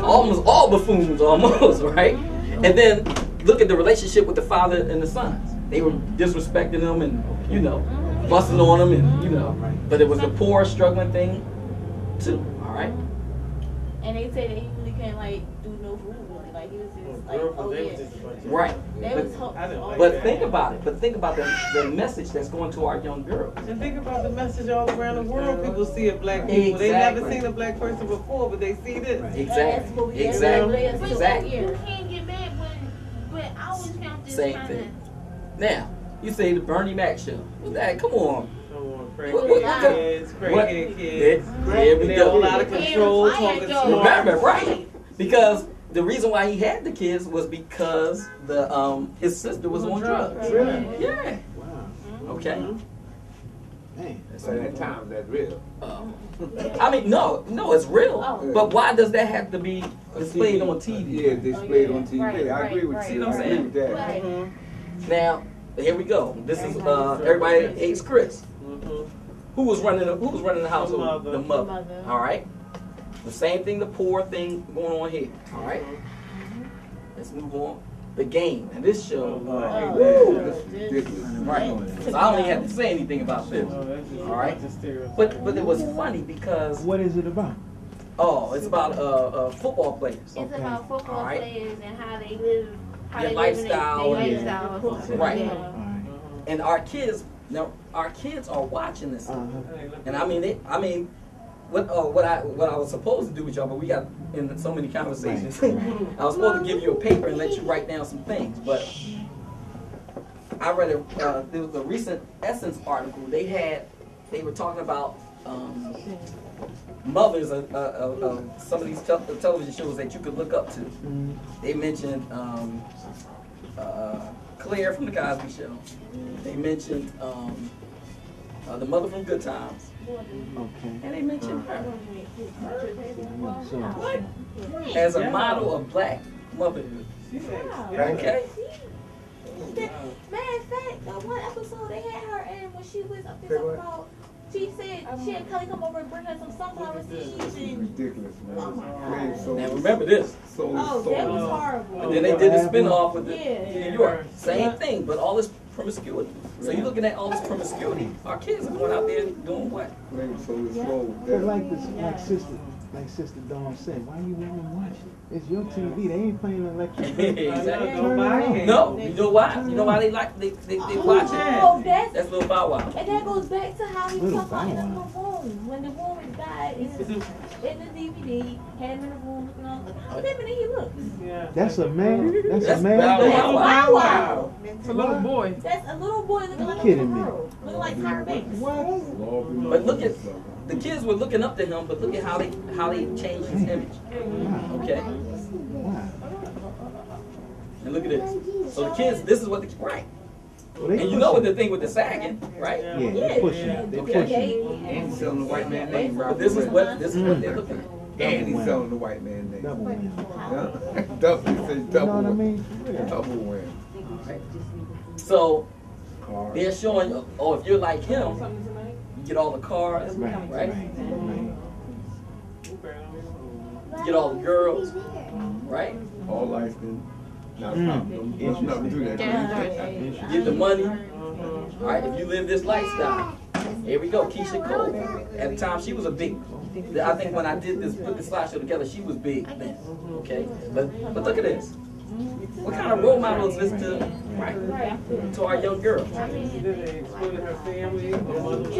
Speaker 3: Almost all buffoons, almost, right? And then look at the relationship with the father and the sons. They were disrespecting them and, you know, busting on them and, you know, but it was the poor, struggling thing too, all right?
Speaker 10: And they said that he really can't, like, do no food with it. Like, he was just like, oh, yeah.
Speaker 3: Right. But think about it. But think about the message that's going to our young girls.
Speaker 14: And think about the message all around the world. People see a black people. They never seen a black person before, but they see this.
Speaker 3: Exactly. Exactly. Exactly.
Speaker 8: You can't get mad when I always found this
Speaker 3: Same
Speaker 8: kind
Speaker 3: thing. Now, you say the Bernie Mac show. What's that? Come on.
Speaker 14: Crackheads, crackhead kids.
Speaker 3: There we go.
Speaker 14: A lot of control, talking smart.
Speaker 3: Remember, right? Because the reason why he had the kids was because the his sister was on drugs.
Speaker 13: Really?
Speaker 3: Yeah. Wow. Okay.
Speaker 13: Man, so that time that's real.
Speaker 3: I mean, no, it's real. But why does that have to be displayed on TV?
Speaker 13: Yeah, displayed on TV. I agree with you.
Speaker 3: See what I'm
Speaker 13: I agree
Speaker 3: saying?
Speaker 13: with that.
Speaker 3: Now, here we go. This is everybody hates Chris. Who was running the household? The mother. All right. The same thing, the poor thing going on here. All right. Let's move on. The Game. And this show,
Speaker 13: This is ridiculous.
Speaker 3: right? So I don't even have to say anything about this. All right. But it was funny because
Speaker 6: what is it about?
Speaker 3: Oh, it's about football players.
Speaker 8: It's about football
Speaker 3: All right.
Speaker 8: players and how they live,
Speaker 3: Their lifestyle. Right.
Speaker 8: Yeah.
Speaker 3: And our kids, now our kids are watching this, and I mean, what I was supposed to do with y'all, but we got in so many conversations. I was supposed to give you a paper and let you write down some things, but I read there was a recent Essence article. They were talking about mothers of some of these television shows that you could look up to. They mentioned Claire from the Cosby Show. They mentioned the mother from Good Times.
Speaker 6: Okay.
Speaker 3: And they mentioned her. As a model of black motherhood. Okay.
Speaker 10: Matter of fact, one episode they had her in when she was up there talking about. She said she had Kelly come over and bring her some sunflower seeds.
Speaker 13: Ridiculous, man.
Speaker 3: Now remember this.
Speaker 10: That was horrible.
Speaker 3: And then they did a spin-off with New York. Same thing, but all this promiscuity. So you're looking at all this promiscuity. Our kids are going out there doing what?
Speaker 6: But like Sister Dawn said, why you want to watch it? It's your TV. They ain't playing electric.
Speaker 3: Exactly. No, you know why? You know why they watch it?
Speaker 10: Oh,
Speaker 3: that's Little Bow Wow.
Speaker 10: And that goes back to how he was talking about in the room. When the woman died in the DVD, had him in the room looking all how feminine he looks.
Speaker 6: That's a man. That's a man.
Speaker 10: Bow Wow.
Speaker 7: It's a little boy.
Speaker 10: That's a little boy looking like a
Speaker 6: kidding
Speaker 10: little
Speaker 6: me.
Speaker 10: girl. Looking like Tyra Banks.
Speaker 3: But look at the kids were looking up to him, but look at how they changed his image. Okay. And look at this. So the kids, this is what the right. And you know what the thing with the sagging, right?
Speaker 6: Yeah, they're pushing. They're pushing.
Speaker 13: And he's selling the white man name.
Speaker 3: But this is what they're looking at.
Speaker 13: And he's selling the white man name.
Speaker 6: Double win.
Speaker 13: Double. He said double.
Speaker 6: You know what I mean?
Speaker 13: Double win.
Speaker 3: So they're showing, oh, if you're like him, you get all the cars, right? You get all the girls, right?
Speaker 13: All life then. Nothing to do that.
Speaker 3: You get the money. All right, if you live this lifestyle. Here we go, Keisha Cole. At the time, she was a big, I think when I did this, put the slideshow together, she was big then. Okay? But look at this. What kind of role models is this to our young girls?
Speaker 14: They exploited her family. Her mother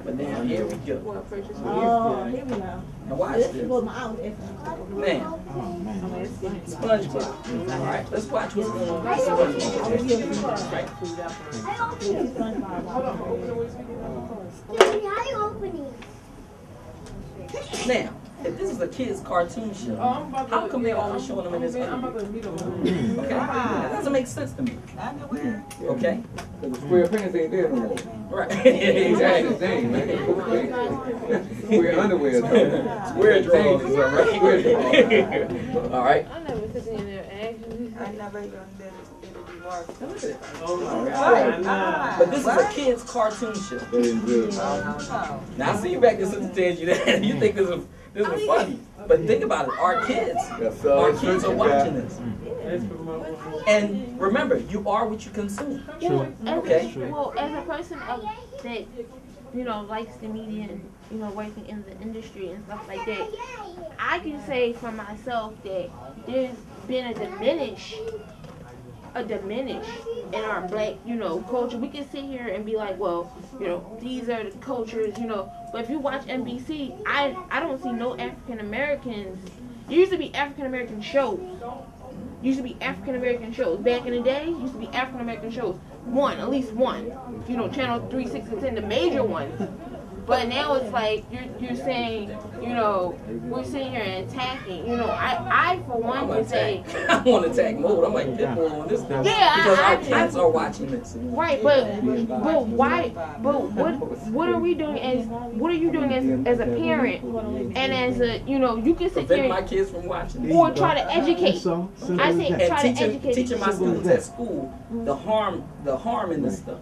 Speaker 3: But now here we go.
Speaker 10: Oh, here we go.
Speaker 3: Now watch this. Now, SpongeBob. All right, let's watch what's going on with SpongeBob. Now, if this is a kid's cartoon show, how come they're always showing them in this underwear? Okay, that doesn't make sense to me. Okay?
Speaker 13: The square pants ain't there no more.
Speaker 3: Right. Exactly.
Speaker 13: Square underwear.
Speaker 3: Square drawers. All right.
Speaker 2: I never even did it work.
Speaker 3: Look at it.
Speaker 14: Oh my
Speaker 3: Right.
Speaker 14: God.
Speaker 3: But this is a kid's cartoon show.
Speaker 19: That is good.
Speaker 3: Now I see you back there sitting telling you that you think this is funny. But think about it, our kids are watching this. And remember, you are what you consume. Okay?
Speaker 8: Well, as a person that, you know, likes the media and, you know, working in the industry and stuff like that, I can say for myself that there's been a diminish in our black, you know, culture. We can sit here and be like, well, you know, these are the cultures, you know, but if you watch NBC, I don't see no African Americans. There used to be African American shows. Back in the day, used to be African American shows. At least one. You know, Channel 3, 6, and 10, the major ones. But now it's like you're saying, you know, we're sitting here and attacking. You know, I for one would say
Speaker 3: I'm on attack mode. I'm like Pitbull on this thing.
Speaker 8: Yeah,
Speaker 3: because our kids are watching this.
Speaker 8: Right, but why? But what are we doing as? What are you doing as a parent and as a, you know, you can sit there
Speaker 3: my kids from watching
Speaker 8: or try to educate. I say try to educate.
Speaker 3: Teaching my students at school the harm in this stuff.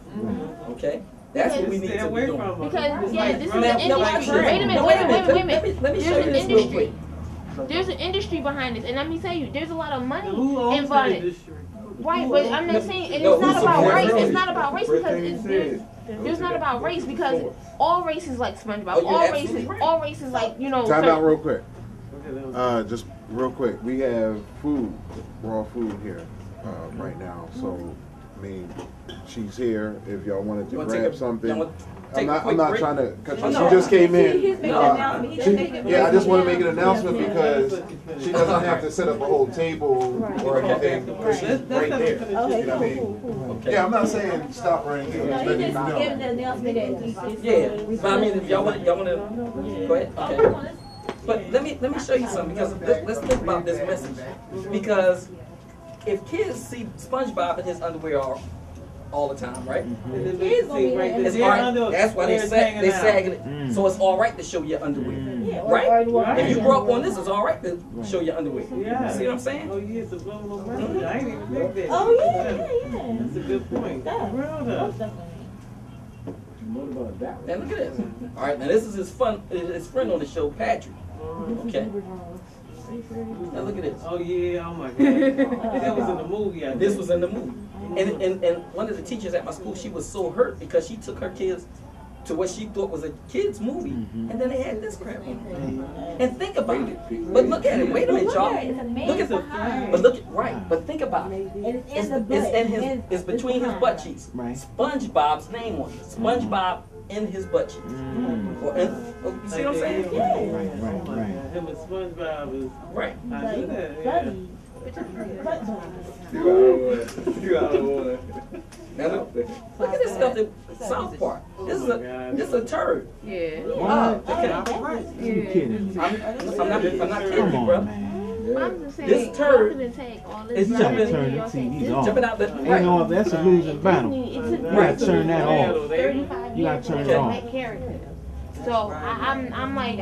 Speaker 3: Okay. That's what we need to be doing.
Speaker 8: Because, yeah, this is an industry. Wait a minute.
Speaker 3: Let me show you this real quick.
Speaker 8: There's an industry behind this, and let me tell you, there's a lot of money involved in it. Right, but I'm not saying, and it's not about race. It's not about race because there's not about race because all races like SpongeBob. All races like, you know.
Speaker 19: Time out real quick. Just real quick. We have food, raw food here right now, so. I mean, she's here. If y'all wanted to grab something, I'm not trying to. Cause she just came in. I just want to make an announcement because she doesn't have to set up a whole table or anything. Because she's right there. You know what I mean? Yeah, I'm not saying stop or anything.
Speaker 3: Yeah, but I mean, if y'all want to go ahead. Okay. But let me show you something because let's think about this message because. If kids see SpongeBob in his underwear all the time, right? It's hard. That's why they sagging it. So it's all right to show your underwear, right? If you grew up on this, it's all right to show your underwear.
Speaker 14: Yeah.
Speaker 3: See what I'm saying?
Speaker 14: Oh yeah, it's a subliminal message. I ain't even think that.
Speaker 10: Oh yeah.
Speaker 14: That's a good point. Well done.
Speaker 3: And look at this. All right, now this is his friend on the show, Patrick. Okay. Now look at this.
Speaker 14: Oh yeah, oh my God. That was in the movie.
Speaker 3: This was in the movie. And one of the teachers at my school, she was so hurt because she took her kids to what she thought was a kid's movie, and then they had this crap on it. And think about it. But look at it. Wait a minute, y'all. Look at But think about it. It's between his butt cheeks. SpongeBob's name on it. SpongeBob in his butt cheeks. You see what I'm saying?
Speaker 14: Right. Him and SpongeBob is
Speaker 3: right.
Speaker 14: I do that. Yeah.
Speaker 13: You out of order.
Speaker 3: Now look at this stuff in South Park. This is a turd.
Speaker 8: Yeah.
Speaker 3: Wow.
Speaker 6: You kidding?
Speaker 3: I'm not kidding you, bro.
Speaker 8: I'm just saying,
Speaker 3: this turd
Speaker 8: is
Speaker 3: jumping out the
Speaker 6: right. You know, that's a losing battle. You gotta turn that off. You gotta turn it off.
Speaker 8: So I'm like,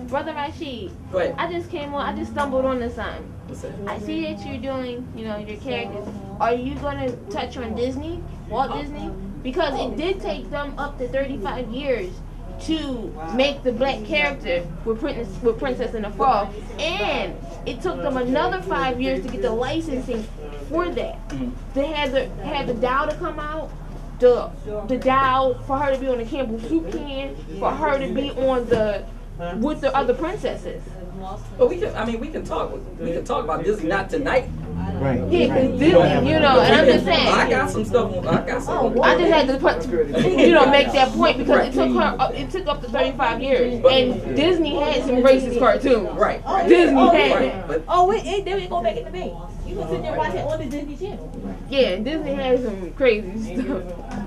Speaker 8: Brother Rashid, I just came on, I just stumbled on the sign. I see that you're doing, you know, your characters. Are you gonna touch on Disney, Walt Disney? Because it did take them up to 35 years to make the black character with Princess and the Frog, and it took them another 5 years to get the licensing for that. They had the doll to come out, the doll for her to be on the Campbell soup can, for her to be on with the other princesses.
Speaker 3: But we can talk about Disney, not tonight.
Speaker 6: Right.
Speaker 8: Yeah, because Disney, you know, and I'm just saying.
Speaker 3: I got some stuff.
Speaker 8: I just had to make that point because it took up to 35 years, and Disney had some racist cartoons.
Speaker 3: Right.
Speaker 8: Disney had.
Speaker 10: Oh, wait, then we go back in the vein. You can sit there and watch it on the Disney Channel.
Speaker 8: Yeah, Disney has some crazy stuff.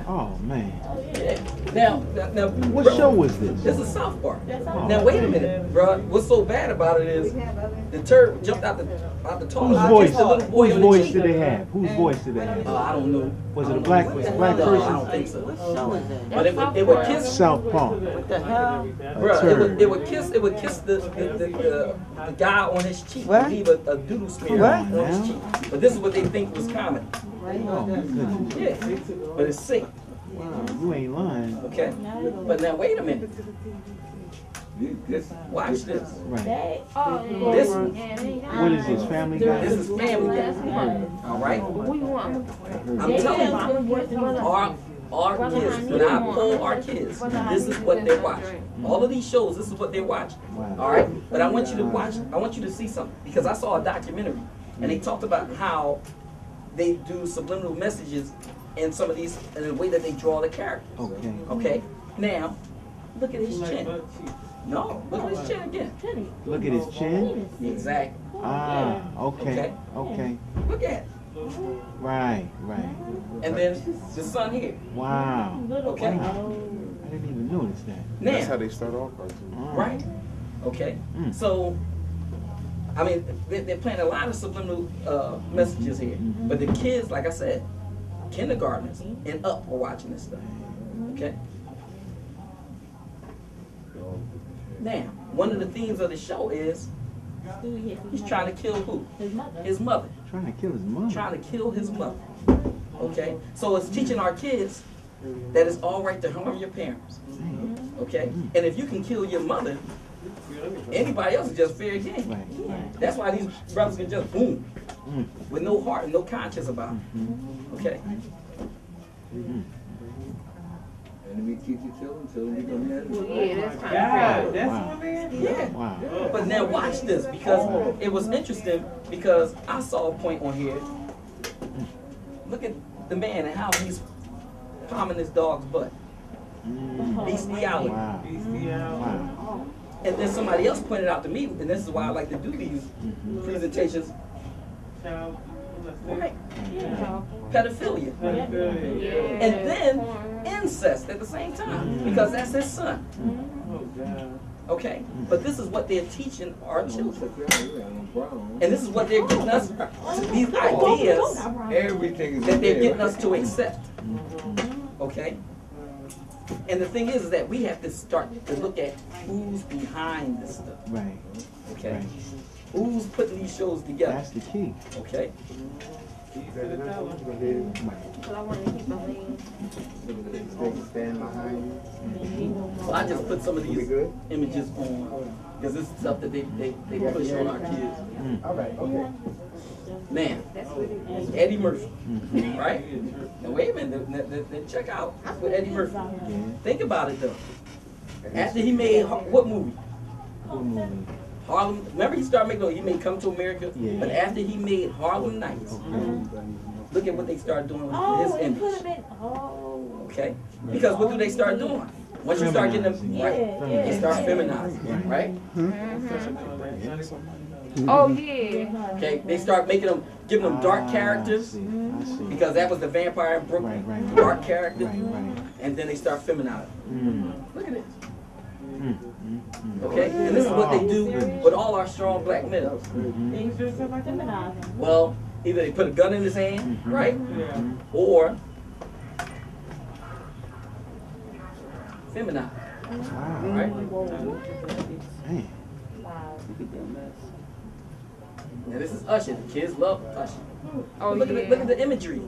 Speaker 6: Oh man.
Speaker 3: Now,
Speaker 6: What
Speaker 3: bro,
Speaker 6: show was this?
Speaker 3: This is South Park.
Speaker 6: Oh.
Speaker 3: Now wait a minute, bro. What's so bad about it is the turd jumped out the toilet.
Speaker 6: Whose voice?
Speaker 3: The little boy
Speaker 6: Whose
Speaker 3: on the
Speaker 6: voice
Speaker 3: cheek.
Speaker 6: did they have? Whose voice did they have?
Speaker 3: I don't know.
Speaker 6: Was it a black
Speaker 3: No,
Speaker 6: person?
Speaker 3: I don't think so. But it would kiss.
Speaker 6: South Park.
Speaker 3: What the hell? Bro, it would kiss the guy on his cheek.
Speaker 2: What?
Speaker 3: Leave a doodle smear on his cheek. But this is what they think was comedy.
Speaker 6: Oh, goodness.
Speaker 3: Yeah, but it's sick.
Speaker 6: Wow, you ain't lying.
Speaker 3: Okay, but now wait a minute. Watch this.
Speaker 6: Right.
Speaker 3: This.
Speaker 6: What is this? Family Guy?
Speaker 3: This is Family Guy. All right. I'm telling you, our kids. When I poll our kids, this is what they watch. All of these shows, this is what they watch. All right. But I want you to watch. I want you to see something because I saw a documentary and they talked about how they do subliminal messages in some of these, in the way that they draw the characters.
Speaker 6: Okay.
Speaker 3: Okay. Now, look at his chin. No, look at his chin again.
Speaker 6: Look at his chin.
Speaker 3: Exactly.
Speaker 6: Ah, okay. Okay.
Speaker 3: Look at it.
Speaker 6: Right.
Speaker 3: And then the son here.
Speaker 6: Wow.
Speaker 3: Okay.
Speaker 6: Wow. I didn't even notice that.
Speaker 3: Now,
Speaker 19: That's how they start off cartoons.
Speaker 3: right. Okay. So, I mean, they're playing a lot of subliminal messages here. But the kids, like I said, kindergartners and up are watching this stuff. Okay. Now, one of the themes of the show is he's trying to kill who? His mother.
Speaker 6: Trying to kill his mother.
Speaker 3: Trying to kill his mother. Okay? So it's teaching our kids that it's all right to harm your parents. Okay? And if you can kill your mother, anybody else is just fair game. That's why these brothers can just boom. With no heart and no conscience about it. Okay?
Speaker 13: Enemy keep you children until we go ahead.
Speaker 8: Yeah, that's kind of
Speaker 13: That's
Speaker 6: Wow.
Speaker 13: what man.
Speaker 3: Yeah.
Speaker 6: Wow.
Speaker 3: But now watch this because it was interesting because I saw a point on here. Look at the man and how he's palming his dog's butt. Bestiality.
Speaker 6: Wow. Wow.
Speaker 3: And then somebody else pointed out to me, and this is why I like to do these presentations. Right. Pedophilia. And then incest at the same time, because that's his son. Okay? But this is what they're teaching our children. And this is what they're getting us, these ideas
Speaker 13: Everything
Speaker 3: that they're getting us to accept. Okay? And the thing is that we have to start to look at who's behind this stuff.
Speaker 6: Right.
Speaker 3: Okay?
Speaker 6: Right.
Speaker 3: Who's putting these shows together?
Speaker 6: That's the key.
Speaker 3: Okay?
Speaker 8: Because I want to keep my lean.
Speaker 19: Stand behind you.
Speaker 3: So I just put some of these images on because this is stuff that they push on our kids.
Speaker 19: All right. Okay.
Speaker 3: Man, Eddie Murphy, right? Now wait a minute, then check out with Eddie Murphy. Think about it though. After he made what movie? Harlem. Remember he started making. He made Come to America, but after he made Harlem Nights, look at what they started doing with his image. Okay, because what do they start doing? Once you start getting them right, they start feminizing, right?
Speaker 8: Oh yeah.
Speaker 3: Okay, they start making them, giving them dark characters because that was the vampire in Brooklyn, dark character, and then they start feminizing. Look at this. Okay, and this is what they do with all our strong black men. Well, either they put a gun in his hand, right, or feminize, right? Now this is Usher. The kids love Usher.
Speaker 8: Oh,
Speaker 3: look at the imagery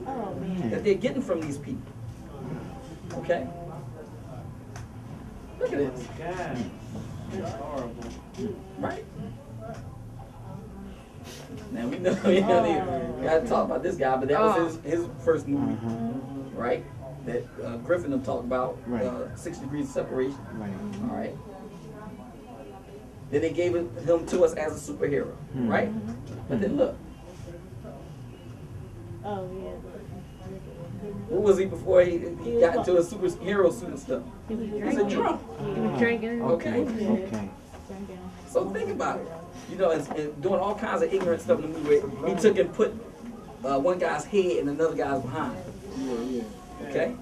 Speaker 3: that they're getting from these people. Okay. Look at this.
Speaker 14: That's horrible.
Speaker 3: Right. Now we know we gotta talk about this guy, but that was his first movie, right? That Griffin them talked about, 6 Degrees of Separation. Right. All right. Then they gave him to us as a superhero, right? But then look.
Speaker 10: Oh yeah.
Speaker 3: Who was he before he got into a superhero suit and stuff? He was a drunk.
Speaker 8: He was drinking.
Speaker 3: Okay. So think about it. You know, and doing all kinds of ignorant stuff in the movie. He took and put one guy's head and another guy's behind. Okay?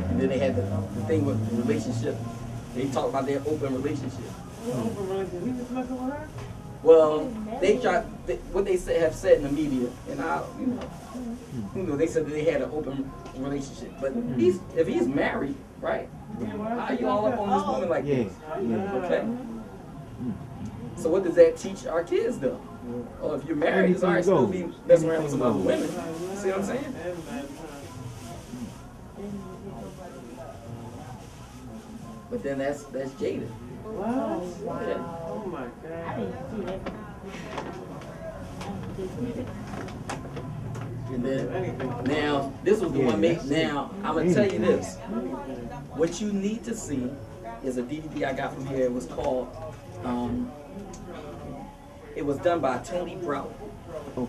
Speaker 3: And then they had the thing with the relationship. They talked about their open relationship. Well, they tried what they have said in the media, and they said that they had an open relationship. But if he's married, right? How are you all up on this woman like this? Okay. So what does that teach our kids, though? Oh, if you're married, it's all right, still be messing around with some other women. See what I'm saying? But then that's jaded.
Speaker 14: Wow.
Speaker 3: Okay.
Speaker 14: Oh my God.
Speaker 3: And then now this was the one made. Now I'm gonna tell you this. What you need to see is a DVD I got from here. It was called. It was done by Tony Browder,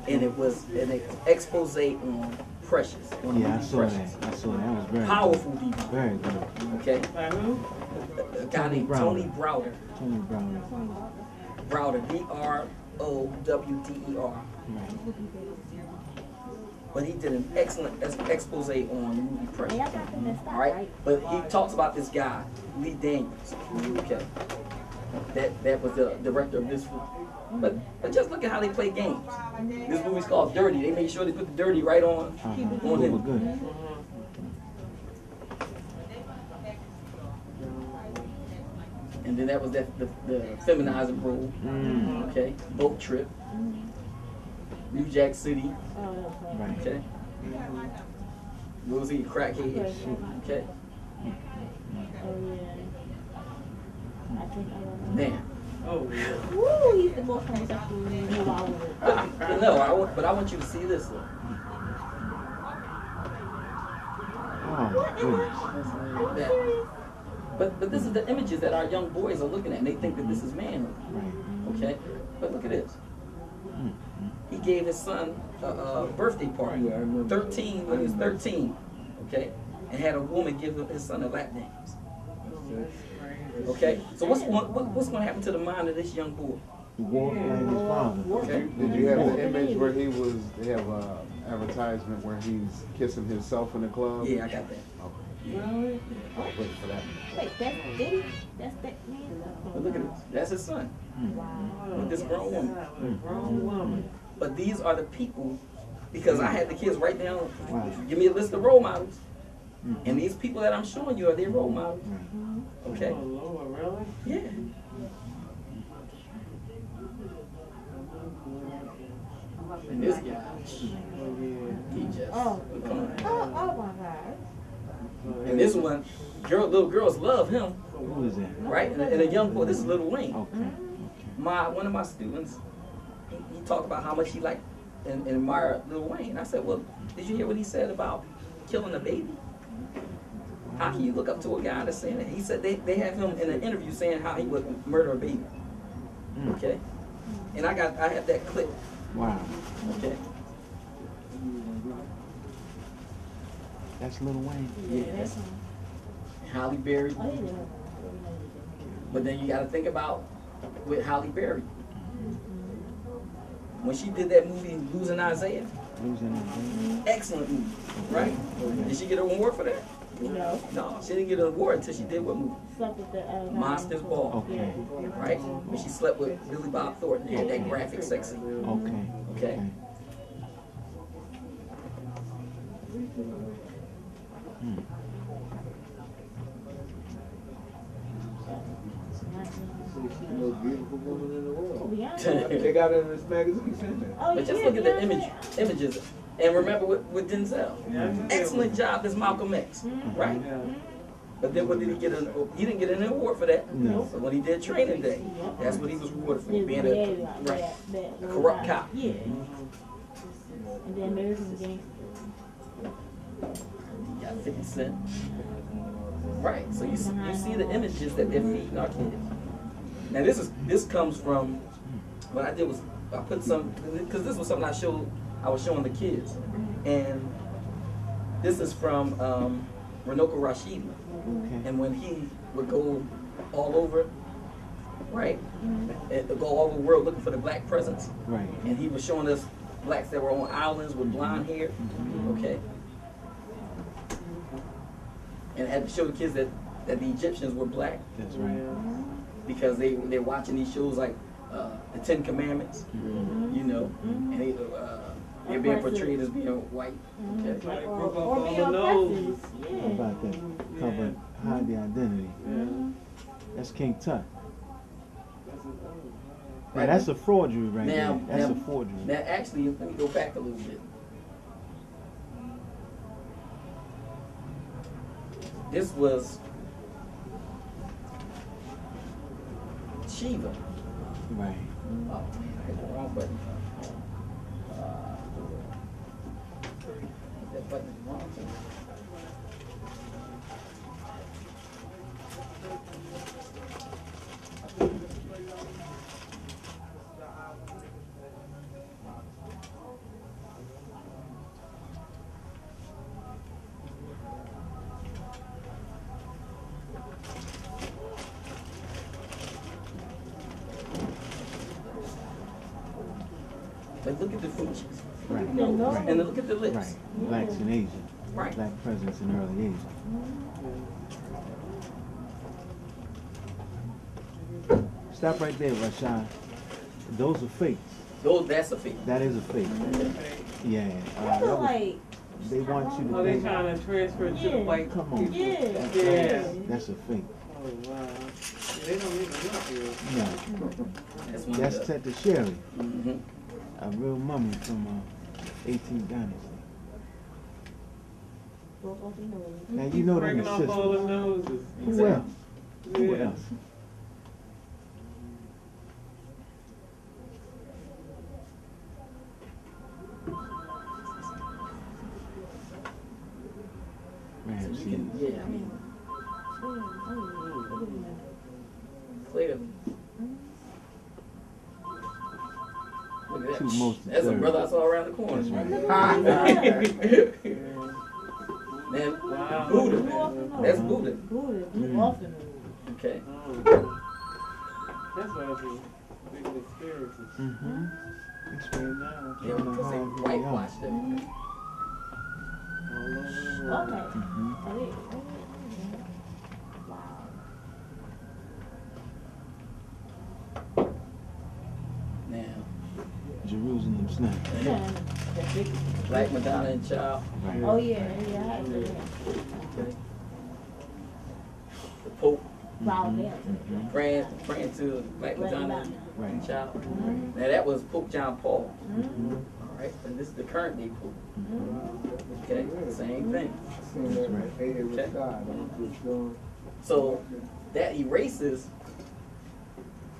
Speaker 3: and it was an expose on Precious.
Speaker 6: Yeah, I saw that. I saw that. That was very
Speaker 3: powerful
Speaker 6: good.
Speaker 3: DVD.
Speaker 6: Very good.
Speaker 3: Okay. A guy named Tony Browder.
Speaker 6: Tony Browder.
Speaker 3: Browder. B-R-O-W-D-E-R.
Speaker 6: Right.
Speaker 3: But he did an excellent expose on the movie Precious. All right. But he talks about this guy, Lee Daniels. Okay. That was the director of this film. But just look at how they play games. This movie's called Dirty. They made sure they put the dirty right on him.
Speaker 6: Good.
Speaker 3: And then that was the feminizing role. Okay. Boat Trip. New Jack City. Okay. What was he? Crackhead. Okay. Damn.
Speaker 10: Oh, yeah. Woo, he's the most homosexual man in the world.
Speaker 3: But I want you to see this though. But this is the images that our young boys are looking at, and they think that this is manhood. Okay? But look at this. He gave his son a birthday party, 13 when he was 13, okay, and had a woman give his son a lap dance. Okay, so what's going to happen to the mind of this young boy?
Speaker 19: Okay. Did you have the image where they have an advertisement where he's kissing himself in the club?
Speaker 3: Yeah, I got that.
Speaker 19: Okay.
Speaker 10: Really?
Speaker 19: I'll wait for that.
Speaker 10: Wait, that's Diddy? That's that man?
Speaker 3: But look at this. That's his son. With this grown woman. But these are the people, because I had the kids write down, give me a list of role models. And these people that I'm showing you are their role models. Okay?
Speaker 14: Oh, Lord, really?
Speaker 3: Yeah. And this guy, he just,
Speaker 10: oh my God.
Speaker 3: And this one, little girls love him.
Speaker 6: Who is that?
Speaker 3: Right? And a young boy, this is Lil Wayne.
Speaker 6: Okay.
Speaker 3: One of my students, he talked about how much he liked and admired Lil Wayne. I said, well, did you hear what he said about killing a baby? How can you look up to a guy that's saying that? He said they have him in an interview saying how he would murder a baby. Okay? And I have that clip.
Speaker 6: Wow.
Speaker 3: Okay?
Speaker 6: That's Lil Wayne.
Speaker 3: Yeah, that's Halle Berry. But then you got to think about with Halle Berry. When she did that movie, Losing Isaiah. Excellent movie, right? Did she get an award for that? No, she didn't get an award until she did what movie? Monsters Ball.
Speaker 6: Okay.
Speaker 3: Right? When she slept with Billy Bob Thornton, had that graphic sex scene.
Speaker 6: Okay.
Speaker 3: Okay.
Speaker 13: Most beautiful woman in the world. They got it in this magazine.
Speaker 3: But just look at the images. And remember with Denzel. Excellent job as Malcolm X. Right? But then what did he get? He didn't get an award for that.
Speaker 6: No.
Speaker 3: So when he did Training Day, that's what he was rewarded for, being a corrupt cop.
Speaker 10: Yeah. And then American Gangster.
Speaker 3: He got 50 Cent. Right. So you see the images that they're feeding our kids. Now this comes from what I did was I put some, because this was something I was showing the kids, and This is from Renoko Rashidi.
Speaker 6: Okay.
Speaker 3: And when he would go all over, right, and go all over the world looking for the black presence,
Speaker 6: Right.
Speaker 3: and he was showing us blacks that were on islands with blonde hair, okay, and had to show the kids that the Egyptians were black.
Speaker 6: That's right.
Speaker 3: Because they're watching these shows like the Ten Commandments, you know, and they're being portrayed as being white. Okay.
Speaker 14: Or be oppressors.
Speaker 6: How about that? Cover, hide the identity. That's King Tut. Now that's a forgery right there. That's a forgery.
Speaker 3: Now actually, let me go back a little bit. This was Shiva.
Speaker 6: Right.
Speaker 3: Oh, I hit the wrong button. That button is wrong. But look at the features.
Speaker 6: Right.
Speaker 3: Right. And look at the lips.
Speaker 6: Right. Blacks in Asia.
Speaker 3: Right.
Speaker 6: Black presence in early Asia. Stop right there, Rashad. Those are fakes.
Speaker 3: That's a fake.
Speaker 6: That is a fake. Yeah.
Speaker 10: I feel like
Speaker 6: they want you to.
Speaker 14: Oh, they trying to transfer it to the white
Speaker 6: Come on.
Speaker 14: people.
Speaker 10: Yeah.
Speaker 6: That's a fake.
Speaker 14: Oh wow. They don't even look good.
Speaker 6: No. That's Teta Sherry. A real mummy from 18th dynasty. Now you know that
Speaker 14: breaking off all the noses.
Speaker 6: Who else? Who else? Man,
Speaker 3: So you can, yeah, I mean, clearly. Look at that. That's a brother I saw around the corner. Man,
Speaker 14: Wow.
Speaker 3: Buddha, man. That's Buddha. Okay.
Speaker 14: That's why it's a big conspiracy.
Speaker 6: Explain now.
Speaker 3: Yeah, because they whitewashed everything.
Speaker 14: All over the world.
Speaker 3: Now,
Speaker 6: Jerusalem snap.
Speaker 3: Black Madonna and Child.
Speaker 6: Right.
Speaker 10: Oh yeah, yeah.
Speaker 3: Okay. The Pope. Praying to Black Madonna and Child. Now that was Pope John Paul. All right, and this is the current day Pope. Okay, same thing. Okay. So that erases,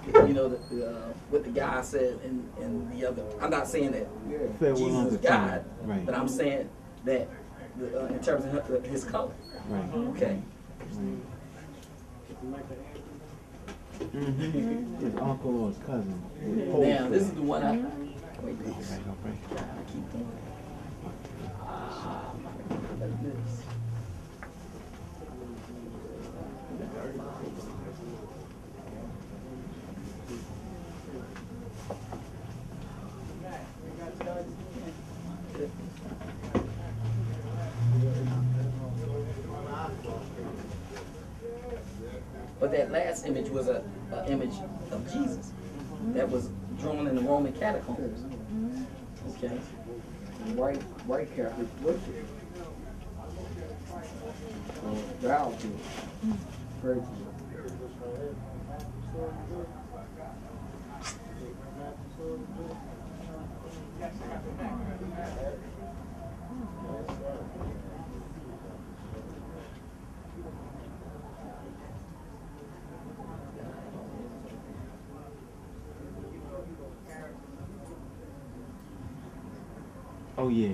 Speaker 3: you know, what the guy said in the other. I'm not saying that Jesus is God, but I'm saying that in terms of his color.
Speaker 6: Right.
Speaker 3: Okay.
Speaker 6: His uncle or his cousin.
Speaker 3: Now this is the one I wait.
Speaker 6: Right.
Speaker 3: I keep going. Like this. But that last image was an image of Jesus that was drawn in the Roman catacombs. Okay.
Speaker 13: White Catholic worship. Vow to pray to
Speaker 6: Oh yeah.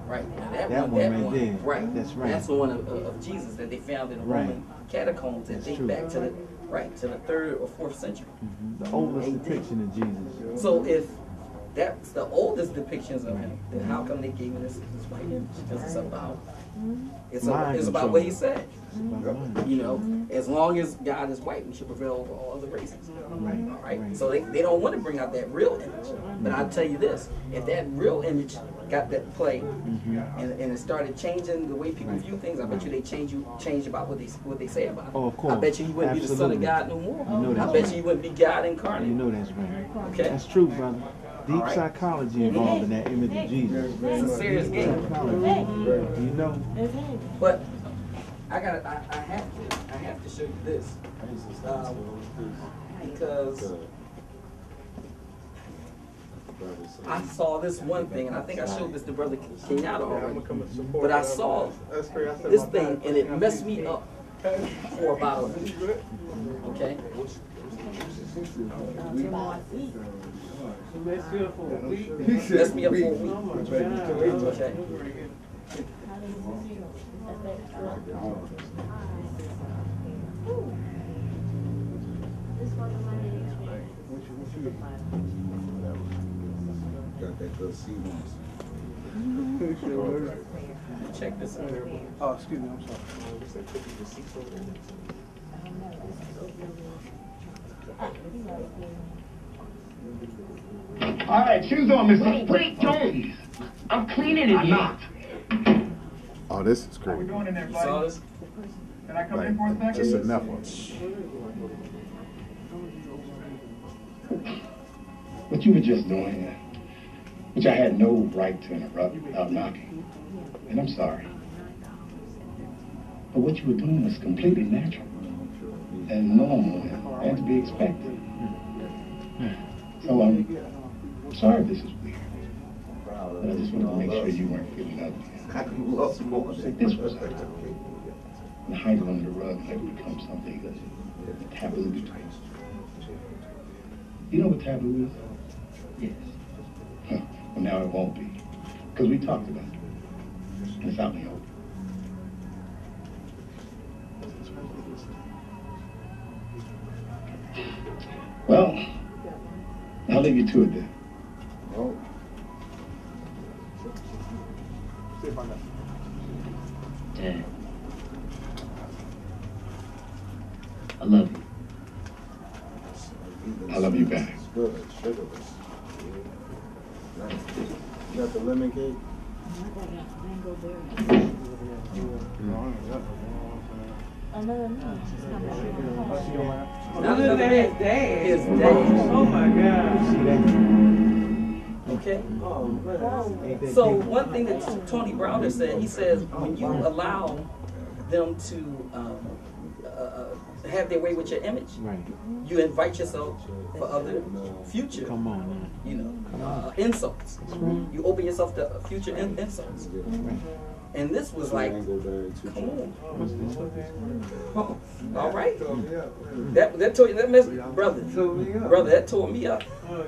Speaker 3: Right. Now
Speaker 6: that one right there.
Speaker 3: Right.
Speaker 6: That's right.
Speaker 3: That's the one of Jesus that they found in the Roman catacombs that date back to the 3rd or 4th century.
Speaker 6: The oldest depiction of Jesus.
Speaker 3: So if that's the oldest depictions of him. Then how come they gave him this white image? Because it's about what he said. You know, as long as God is white, we should prevail over all other races. Right? So they don't want to bring out that real image. But I'll tell you this, if that real image got that play and it started changing the way people view things, I bet you they change about what they say about it.
Speaker 6: Oh, of course.
Speaker 3: I bet you wouldn't be the son of God no more. I bet you wouldn't be God incarnate.
Speaker 6: You know that's right.
Speaker 3: Okay.
Speaker 6: That's true, brother. Deep psychology involved in that image of Jesus.
Speaker 3: It's a serious game.
Speaker 6: You know.
Speaker 3: But I have to show you this because I saw this one thing, and I think I showed this to Brother Kenyatta already. But I saw this thing, and it messed me up for about a week. Okay.
Speaker 14: Messed me up for a week.
Speaker 3: Messed me up for a week. Okay.
Speaker 19: Got that good seed on.
Speaker 3: Check this out.
Speaker 23: Oh, excuse me, I'm sorry.
Speaker 11: All right, shoes on, Mr. Wait, Jones. I'm cleaning it not.
Speaker 19: Oh, this is crazy.
Speaker 11: You
Speaker 3: saw this?
Speaker 11: Can I come in for a second?
Speaker 19: Just enough of it.
Speaker 11: What you were just doing, which I had no right to interrupt without knocking, and I'm sorry. But what you were doing was completely natural and normal and to be expected. So I'm sorry if this is weird, but I just wanted to make sure you weren't feeling ugly. This was and hide it under the rug never becomes something taboo between us. You know what taboo is? Yes. Well, now it won't be, because we talked about it, and it's out in the open. Well, I'll leave you to it then.
Speaker 19: Oh.
Speaker 11: Dad, I love you. I love you back.
Speaker 19: Good, sugarless. You got the lemon cake?
Speaker 14: Other than his dad.
Speaker 3: His dad.
Speaker 14: Oh my God.
Speaker 3: Okay. So one thing that Tony Browder said, he says when you allow them to have their way with your image, you invite yourself for other future, insults. You open yourself to future insults. And this was like, come on. All right. That tore that messed, brother, that tore me up.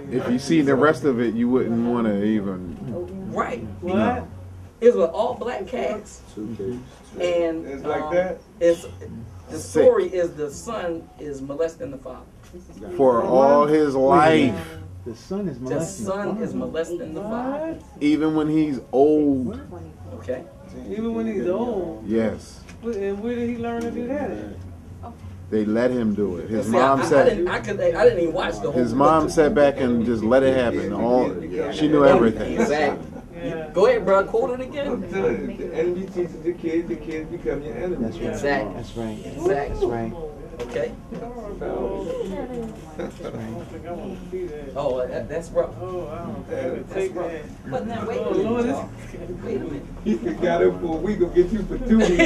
Speaker 19: If you see the rest of it, you wouldn't want to even.
Speaker 3: Right.
Speaker 14: What?
Speaker 3: It was all black cats. And
Speaker 13: it's like that.
Speaker 3: The story is the son is molesting the father.
Speaker 19: For all his life.
Speaker 6: The son is molesting
Speaker 3: the son is molesting the father.
Speaker 19: Even when he's old.
Speaker 3: Okay.
Speaker 14: Even when he's old.
Speaker 19: Yes.
Speaker 14: And where did he learn to do that at?
Speaker 19: They let him do it. His mom said.
Speaker 3: I didn't even watch the whole.
Speaker 19: His mom sat back and just let it happen. She knew everything.
Speaker 3: Exactly. Go ahead, bro. Quote it again.
Speaker 13: I'm telling you, the enemy teaches the kids become your enemy.
Speaker 6: That's right.
Speaker 3: Exactly.
Speaker 6: That's right.
Speaker 3: Exactly.
Speaker 6: That's right.
Speaker 3: Okay.
Speaker 6: That's right.
Speaker 3: Oh, that's rough.
Speaker 14: Take that.
Speaker 3: But now wait a minute.
Speaker 13: He got it for a week, will get you for 2 weeks.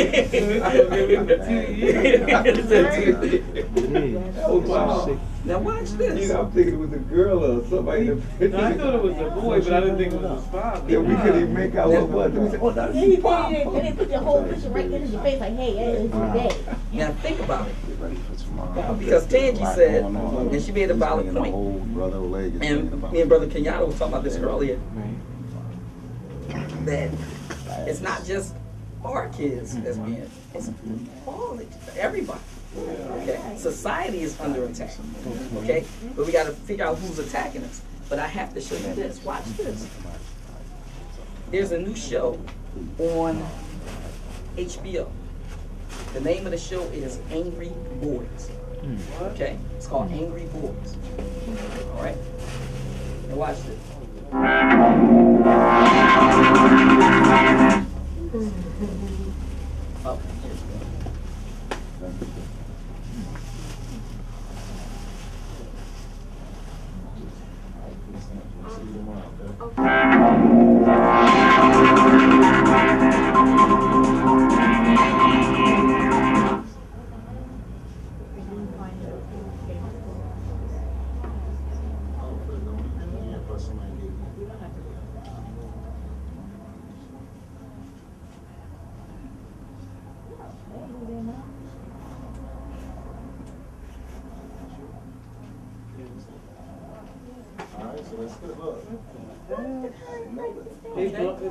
Speaker 13: That was wild.
Speaker 3: Now watch this.
Speaker 13: You know, I'm thinking it was a girl or somebody.
Speaker 14: I thought it was a boy, but I didn't think it was his father.
Speaker 13: Yeah, we couldn't even make out what it was. We said, oh, that's his father.
Speaker 10: And they put the whole picture right there in your face, like, hey, it's your dad.
Speaker 3: Now think about it. Because Tangi said, and she made a valid point, and me and Brother Kenyatta was talking about this earlier, that it's not just our kids that's being, it's all everybody. Okay, society is under attack. Okay, but we got to figure out who's attacking us. But I have to show you this. Watch this. There's a new show on HBO. The name of the show is Angry Boys. Okay? It's called Angry Boys. All right? And watch this. Oh.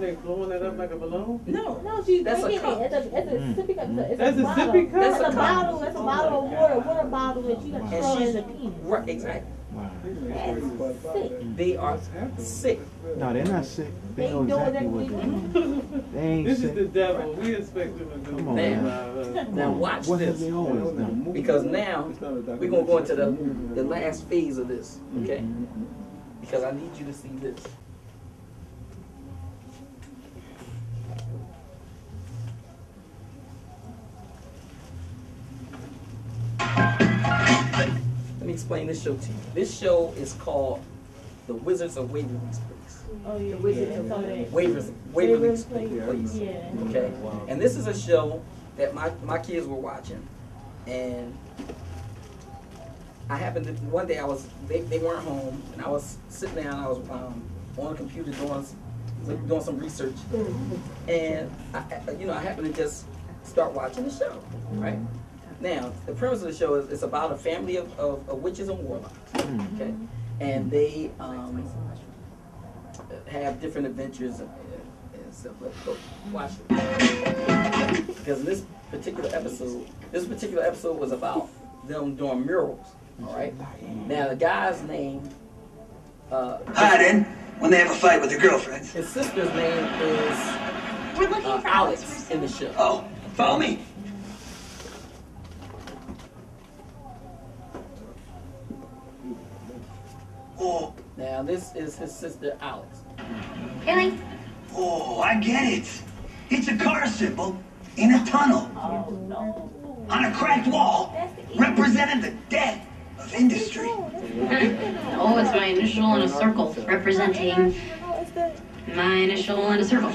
Speaker 14: They blowing it up like a balloon?
Speaker 3: No.
Speaker 10: No, she's
Speaker 3: That's
Speaker 10: drinking
Speaker 3: a cup.
Speaker 10: it. It's a sippy cup.
Speaker 14: That's a sippy cup?
Speaker 10: That's a
Speaker 3: That's a
Speaker 10: bottle.
Speaker 3: cup.
Speaker 10: That's a bottle of water bottle that you got to throw in the penis.
Speaker 3: Right, exactly.
Speaker 10: That's sick.
Speaker 3: They are sick.
Speaker 6: No, they're not sick. They know
Speaker 10: know
Speaker 6: exactly what they're doing. They ain't
Speaker 14: This
Speaker 6: sick.
Speaker 14: is the devil. We expect them to do.
Speaker 6: Come on, man.
Speaker 3: Now watch
Speaker 6: What
Speaker 3: this.
Speaker 6: have they always done?
Speaker 3: Because now we're gonna go into the last phase of this, okay? Because I need you to see this. Let me explain this show to you. This show is called The Wizards of Waverly's Place.
Speaker 10: Oh, yeah. Waverly's
Speaker 3: Place.
Speaker 10: Yeah.
Speaker 3: Okay? And this is a show that my kids were watching. And I happened to, one day they weren't home, and I was sitting down, I was on the computer doing some research. And I happened to just start watching the show, right? Now, the premise of the show is it's about a family of witches and warlocks, okay? And they have different adventures and stuff. But watch it. Because this particular episode was about them doing murals, all right? Now, the guy's name...
Speaker 12: hiding when they have a fight with their girlfriends.
Speaker 3: His sister's name is Alex in the show.
Speaker 12: Oh, follow me.
Speaker 3: Oh. Now this is his sister Alex.
Speaker 12: Really? Oh, I get it. It's a car symbol in a tunnel.
Speaker 10: Oh, no.
Speaker 12: On a cracked wall, representing the death of industry.
Speaker 15: Oh, it's my initial in a circle, representing my initial in a circle.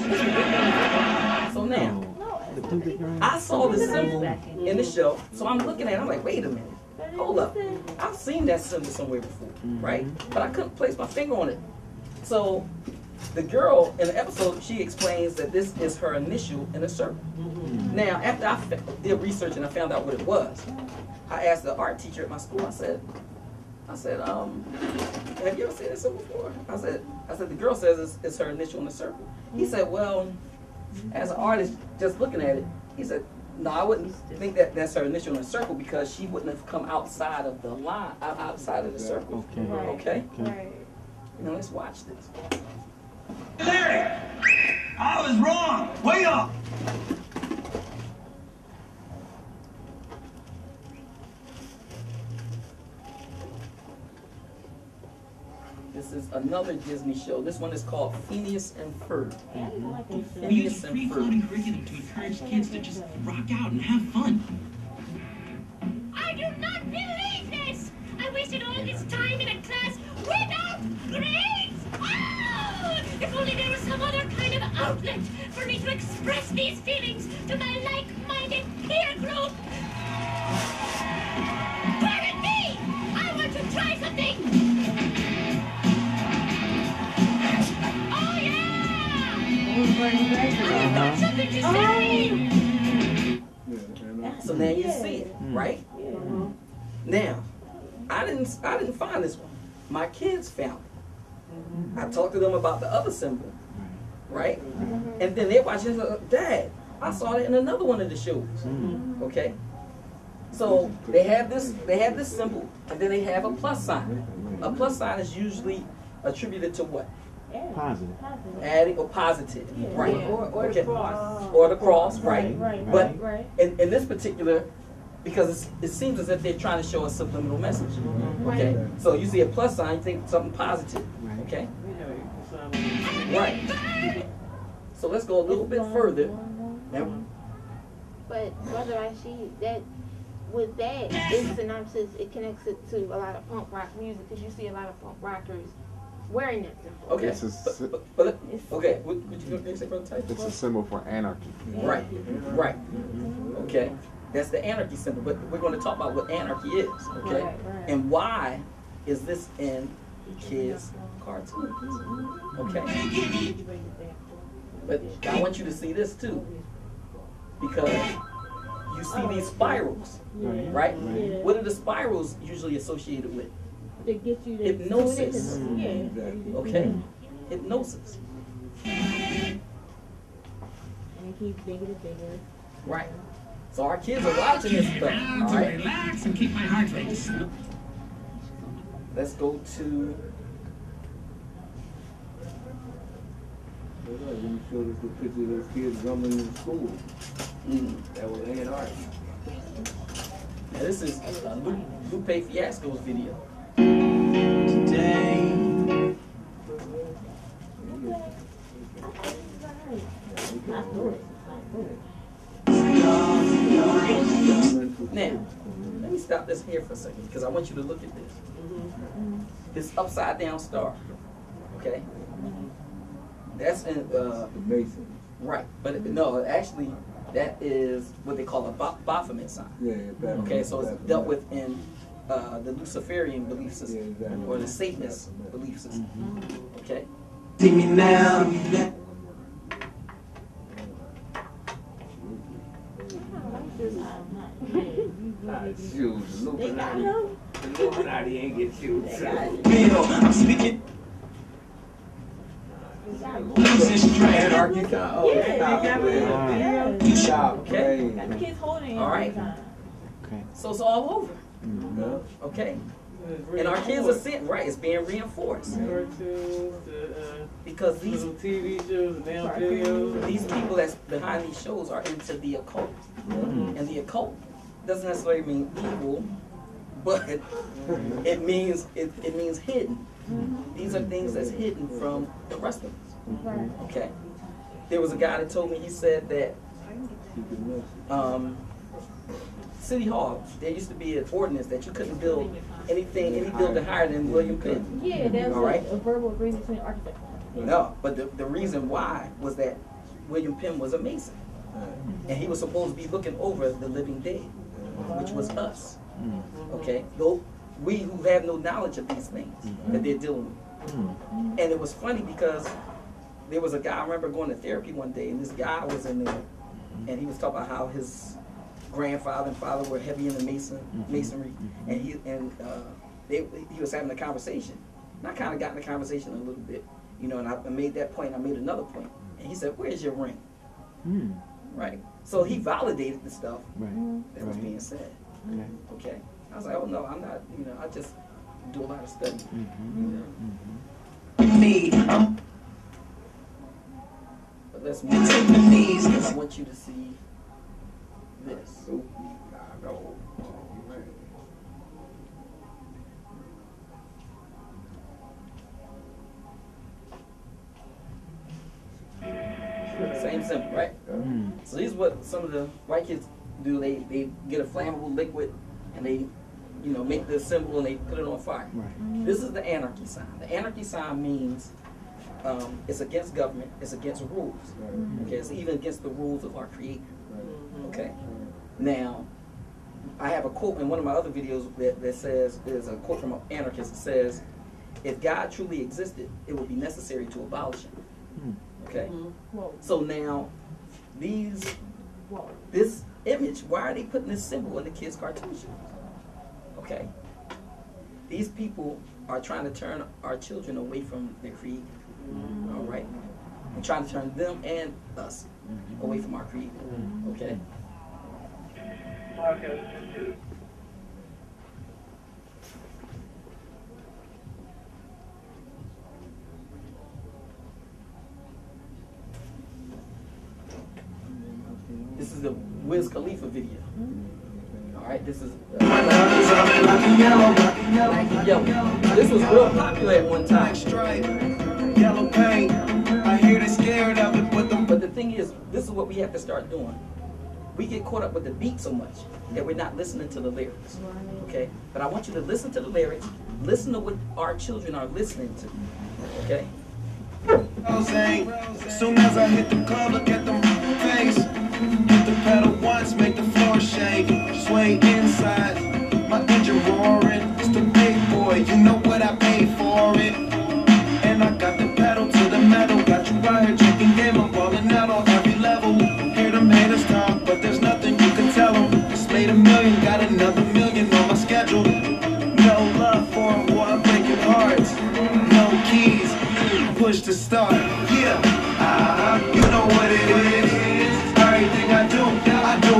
Speaker 3: So now, I saw the symbol in the show, so I'm looking at it, I'm like, wait a minute. Hold up. I've seen that symbol somewhere before, right? But I couldn't place my finger on it. So the girl in the episode, she explains that this is her initial in a circle. Now, after I did research and I found out what it was, I asked the art teacher at my school, I said, have you ever seen this symbol before? I said, the girl says it's her initial in a circle. He said, well, as an artist, just looking at it, he said, no, I wouldn't think that that's her initial in a circle because she wouldn't have come outside of the line, outside of the circle. Okay?
Speaker 10: Right.
Speaker 3: Now let's watch this.
Speaker 12: Larry, I was wrong. Way up.
Speaker 3: This is another Disney show. This one is called Phineas and Ferb.
Speaker 16: We use free floating curriculum to encourage kids to just rock out and have fun.
Speaker 24: I do not believe this! I wasted all this time in a class without grades! Oh! If only there was some other kind of outlet for me to express these feelings to my like-minded peer group! Pardon me! I want to try something! I've got something to say!
Speaker 3: So now you see it, right? Now, I didn't find this one. My kids found it. I talked to them about the other symbol, right? And then they're watching, Dad, I saw that in another one of the shows. Okay? So they have this symbol, and then they have a plus sign. A plus sign is usually attributed to what?
Speaker 6: Positive.
Speaker 3: Adding or positive,
Speaker 10: Yeah.
Speaker 3: right?
Speaker 10: Yeah, or the cross.
Speaker 3: Or the cross, right?
Speaker 10: Right.
Speaker 3: But
Speaker 10: Right.
Speaker 3: in this particular, because it seems as if they're trying to show a subliminal message. Okay, so you see a plus sign, you think something positive. Okay, right. So let's go a little bit further. Now,
Speaker 8: But Brother Rashid, that with that, it's synopsis. It connects it to a lot of punk rock music because you see a lot of punk rockers wearing that symbol.
Speaker 3: okay, okay. What you going to say, Brother Tyson?
Speaker 19: It's a symbol for anarchy.
Speaker 3: Right, right. Okay, that's the anarchy symbol. But we're going to talk about what anarchy is. Okay,
Speaker 10: Right.
Speaker 3: and why is this in kids' cartoons? Okay, but I want you to see this too, because you see these spirals, right?
Speaker 10: Yeah.
Speaker 3: What are the spirals usually associated with?
Speaker 10: To get you to
Speaker 3: Hypnosis.
Speaker 10: Yeah.
Speaker 3: Okay, hypnosis.
Speaker 10: And it keeps bigger and bigger.
Speaker 3: Right. So our kids are watching this stuff. All right.
Speaker 16: Relax and keep my heart rate slow.
Speaker 3: Let's go to.
Speaker 13: You showed us the picture of those kids drumming in school. That was Anarchy.
Speaker 3: Now this is Lupe Fiasco's video.
Speaker 16: Today.
Speaker 3: Now, let me stop this here for a second because I want you to look at this. This upside down star. Okay? That's in
Speaker 13: the Mason.
Speaker 3: Right. But no, actually that is what they call a Baphomet sign.
Speaker 13: Yeah,
Speaker 3: okay, so it's dealt with in the Luciferian belief system, or the Satanist belief system. Okay?
Speaker 16: See me now.
Speaker 13: Shoes, the Illuminati ain't get shoes.
Speaker 16: I'm speaking.
Speaker 3: Anarchy time. Oh, stop. Okay.
Speaker 10: Got the kids holding it.
Speaker 3: All right.
Speaker 6: Okay.
Speaker 3: So it's all over. Okay. And our kids are sitting right. It's being reinforced. Because these
Speaker 14: TV shows, now videos.
Speaker 3: These people that's behind these shows are into the occult, and the occult doesn't necessarily mean evil, but it means hidden. These are things that's hidden from the rest of us. Okay. There was a guy that told me, he said that City Hall, there used to be an ordinance that you couldn't build any building higher than William Penn.
Speaker 10: Yeah, that's
Speaker 3: all right.
Speaker 10: a verbal agreement between architects.
Speaker 3: No, but the reason why was that William Penn was a Mason, and he was supposed to be looking over the living dead, which was us. Okay, though we who have no knowledge of these things that they're dealing with. And it was funny because there was a guy, I remember going to therapy one day, and this guy was in there, and he was talking about how his grandfather and father were heavy in the masonry, and he was having a conversation. And I kind of got in the conversation a little bit, you know, and I made that point. I made another point, and he said, "Where's your ring?" Right. So he validated the stuff that was being said. Okay. I was like, "Oh no, I'm not. You know, I just do a lot of study." But let's move on. I want you to see this. Same symbol, right? So this is what some of the white kids do. They get a flammable liquid and they, you know, make the symbol and they put it on fire. This is the anarchy sign. The anarchy sign means it's against government, it's against rules. Okay, it's even against the rules of our Creator. Okay. Now, I have a quote in one of my other videos that says, there's a quote from an anarchist that says, "If God truly existed, it would be necessary to abolish him." Okay. So now, this image, why are they putting this symbol in the kids' cartoon shows? Okay. These people are trying to turn our children away from their Creator. All right. And trying to turn them and us away from our Creator. Okay. Wiz Khalifa video. All right, this is This was real popular at one time.
Speaker 9: Yellow paint. I hear they're scared of it,
Speaker 3: but the thing is, this is what we have to start doing. We get caught up with the beat so much that we're not listening to the lyrics. Okay? But I want you to listen to the lyrics, listen to what our children are listening to. Okay?
Speaker 9: As soon as I hit the club, look at them face. Hit the pedal once, make the floor shake. Sway inside, my engine roaring. It's the big boy, you know what I paid for it. And I got the pedal to the metal. Got you right here drinking game, I'm balling out on every level. Hear them haters talk, but there's nothing you can tell them. Just made $1 million, got another $1 million on my schedule. No love for them, boy, I'm breaking hearts. No keys, push to start. Yeah, you know what it is. Everything I do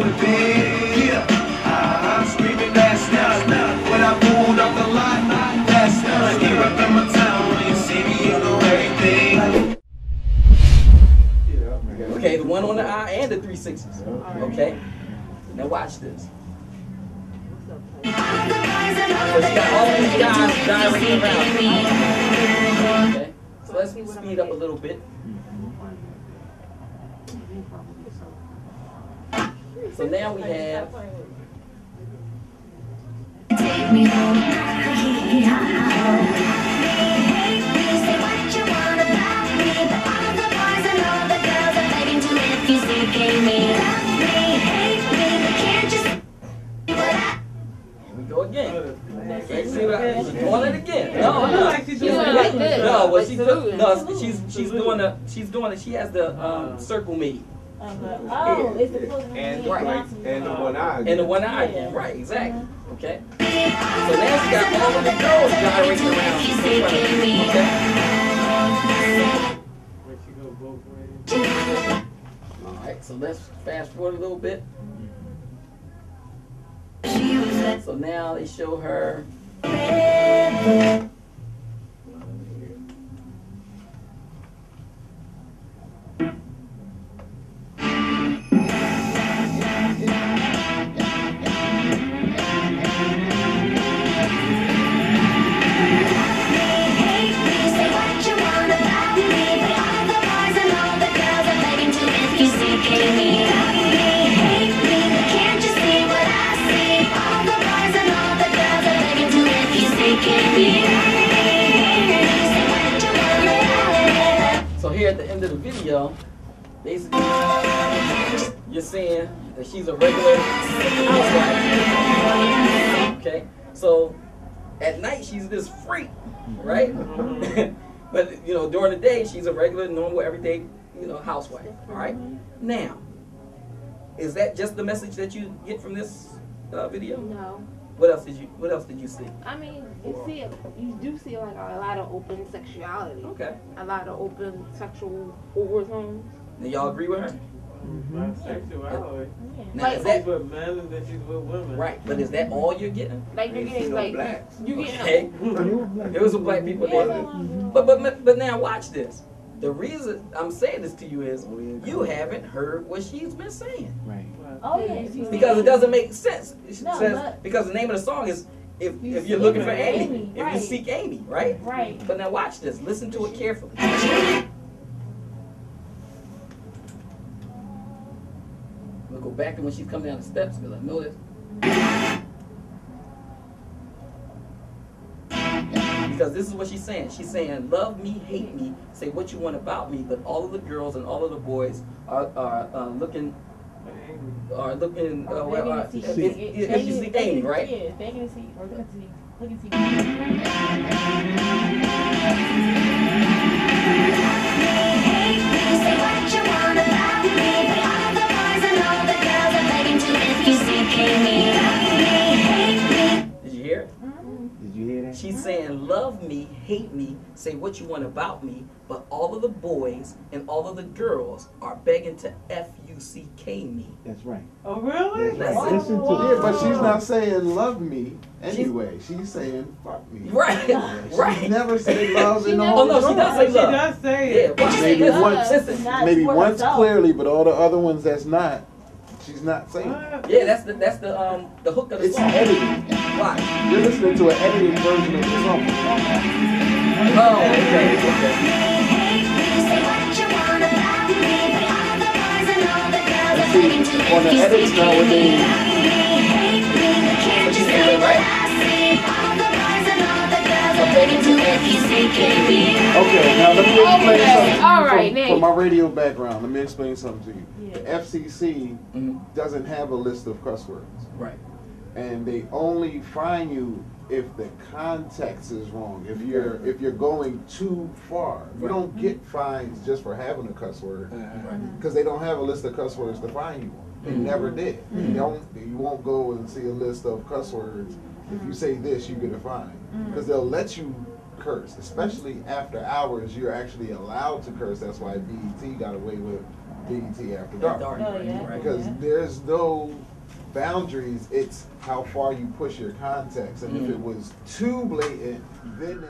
Speaker 9: it big. Yeah, screaming that's not. When I pulled up the lot, that's not. Here up in my town, when you see me, you know everything.
Speaker 3: Okay, the one on the eye and the 360s. Okay, now watch this. So she got all these guys gyrating around. Okay, so let's speed up a little bit. So now we have. Take me home. Go again. Can't see what I'm doing it again. No, she's doing it like this. No, well, she's doing the. She has the circle made.
Speaker 10: Oh, it's the
Speaker 13: and the one eye.
Speaker 3: And the one eye again. Right, exactly. Okay. So now she got all of the girls gyrating around. Okay. All right. So let's fast forward a little bit. So now they show her. So here at the end of the video, basically, you're saying that she's a regular housewife. Okay? So at night, she's this freak, right? But, you know, during the day, she's a regular, normal, everyday, you know, housewife. All right? Now, is that just the message that you get from this video?
Speaker 8: No.
Speaker 3: What else did you see?
Speaker 8: I mean, you do see like a lot of open sexuality.
Speaker 3: Okay.
Speaker 8: A lot of open sexual overtones.
Speaker 3: Now y'all agree with her?
Speaker 14: Sexuality.
Speaker 3: Now, is
Speaker 14: she's
Speaker 3: that
Speaker 14: with men and then she's with women.
Speaker 3: right? But is that all you're getting?
Speaker 8: Like you're getting like you getting.
Speaker 3: Okay. There was some black people there. But now watch this. The reason I'm saying this to you is you haven't heard what she's been saying.
Speaker 10: Right. Oh yeah.
Speaker 3: Because it doesn't make sense. It says because the name of the song is if you're looking for Amy, if you seek Amy, right?
Speaker 10: Right.
Speaker 3: But now watch this. Listen to it carefully. We'll go back to when she's coming down the steps because I know this. Because this is what she's saying. She's saying, love me, hate me, say what you want about me, but all of the girls and all of the boys are looking, if you see Amy, right?
Speaker 10: Yeah, begging to see, or looking to see.
Speaker 24: Say what you want about me, but all the boys and all the girls are begging to if you see me.
Speaker 3: Did you hear it?
Speaker 6: Did you hear that?
Speaker 3: She's saying, love me, hate me, say what you want about me, but all of the boys and all of the girls are begging to F-U-C-K me.
Speaker 6: That's right.
Speaker 14: Oh, really?
Speaker 3: That's it.
Speaker 6: Listen to
Speaker 19: Yeah, but she's not saying love me anyway. She's saying fuck me.
Speaker 3: Right, right.
Speaker 19: She never said love in the
Speaker 3: Oh,
Speaker 19: whole
Speaker 3: no, she does say
Speaker 14: She
Speaker 3: love.
Speaker 14: does say
Speaker 3: Yeah,
Speaker 14: it.
Speaker 3: but
Speaker 19: Maybe
Speaker 3: listen,
Speaker 19: once,
Speaker 3: listen.
Speaker 19: maybe once clearly, but all the other ones that's not. She's not saying.
Speaker 3: Yeah, that's the hook of the
Speaker 19: It's
Speaker 3: song.
Speaker 19: edited.
Speaker 3: Why?
Speaker 19: You're listening to an edited version of the song.
Speaker 3: Oh, okay.
Speaker 19: See, on the edits nowadays, okay, now let me explain something.
Speaker 8: All right,
Speaker 19: from my radio background, let me explain something to you. The FCC doesn't have a list of cuss words.
Speaker 3: Right.
Speaker 19: And they only fine you if the context is wrong. If you're going too far. You don't get fines just for having a cuss word. Because they don't have a list of cuss words to fine you on. They never did. You won't go and see a list of cuss words. If you say this, you get a fine. Because they'll let you curse, especially after hours. You're actually allowed to curse. That's why BET got away with BET After Dark. Because there's no boundaries. It's how far you push your context. And if it was too blatant, then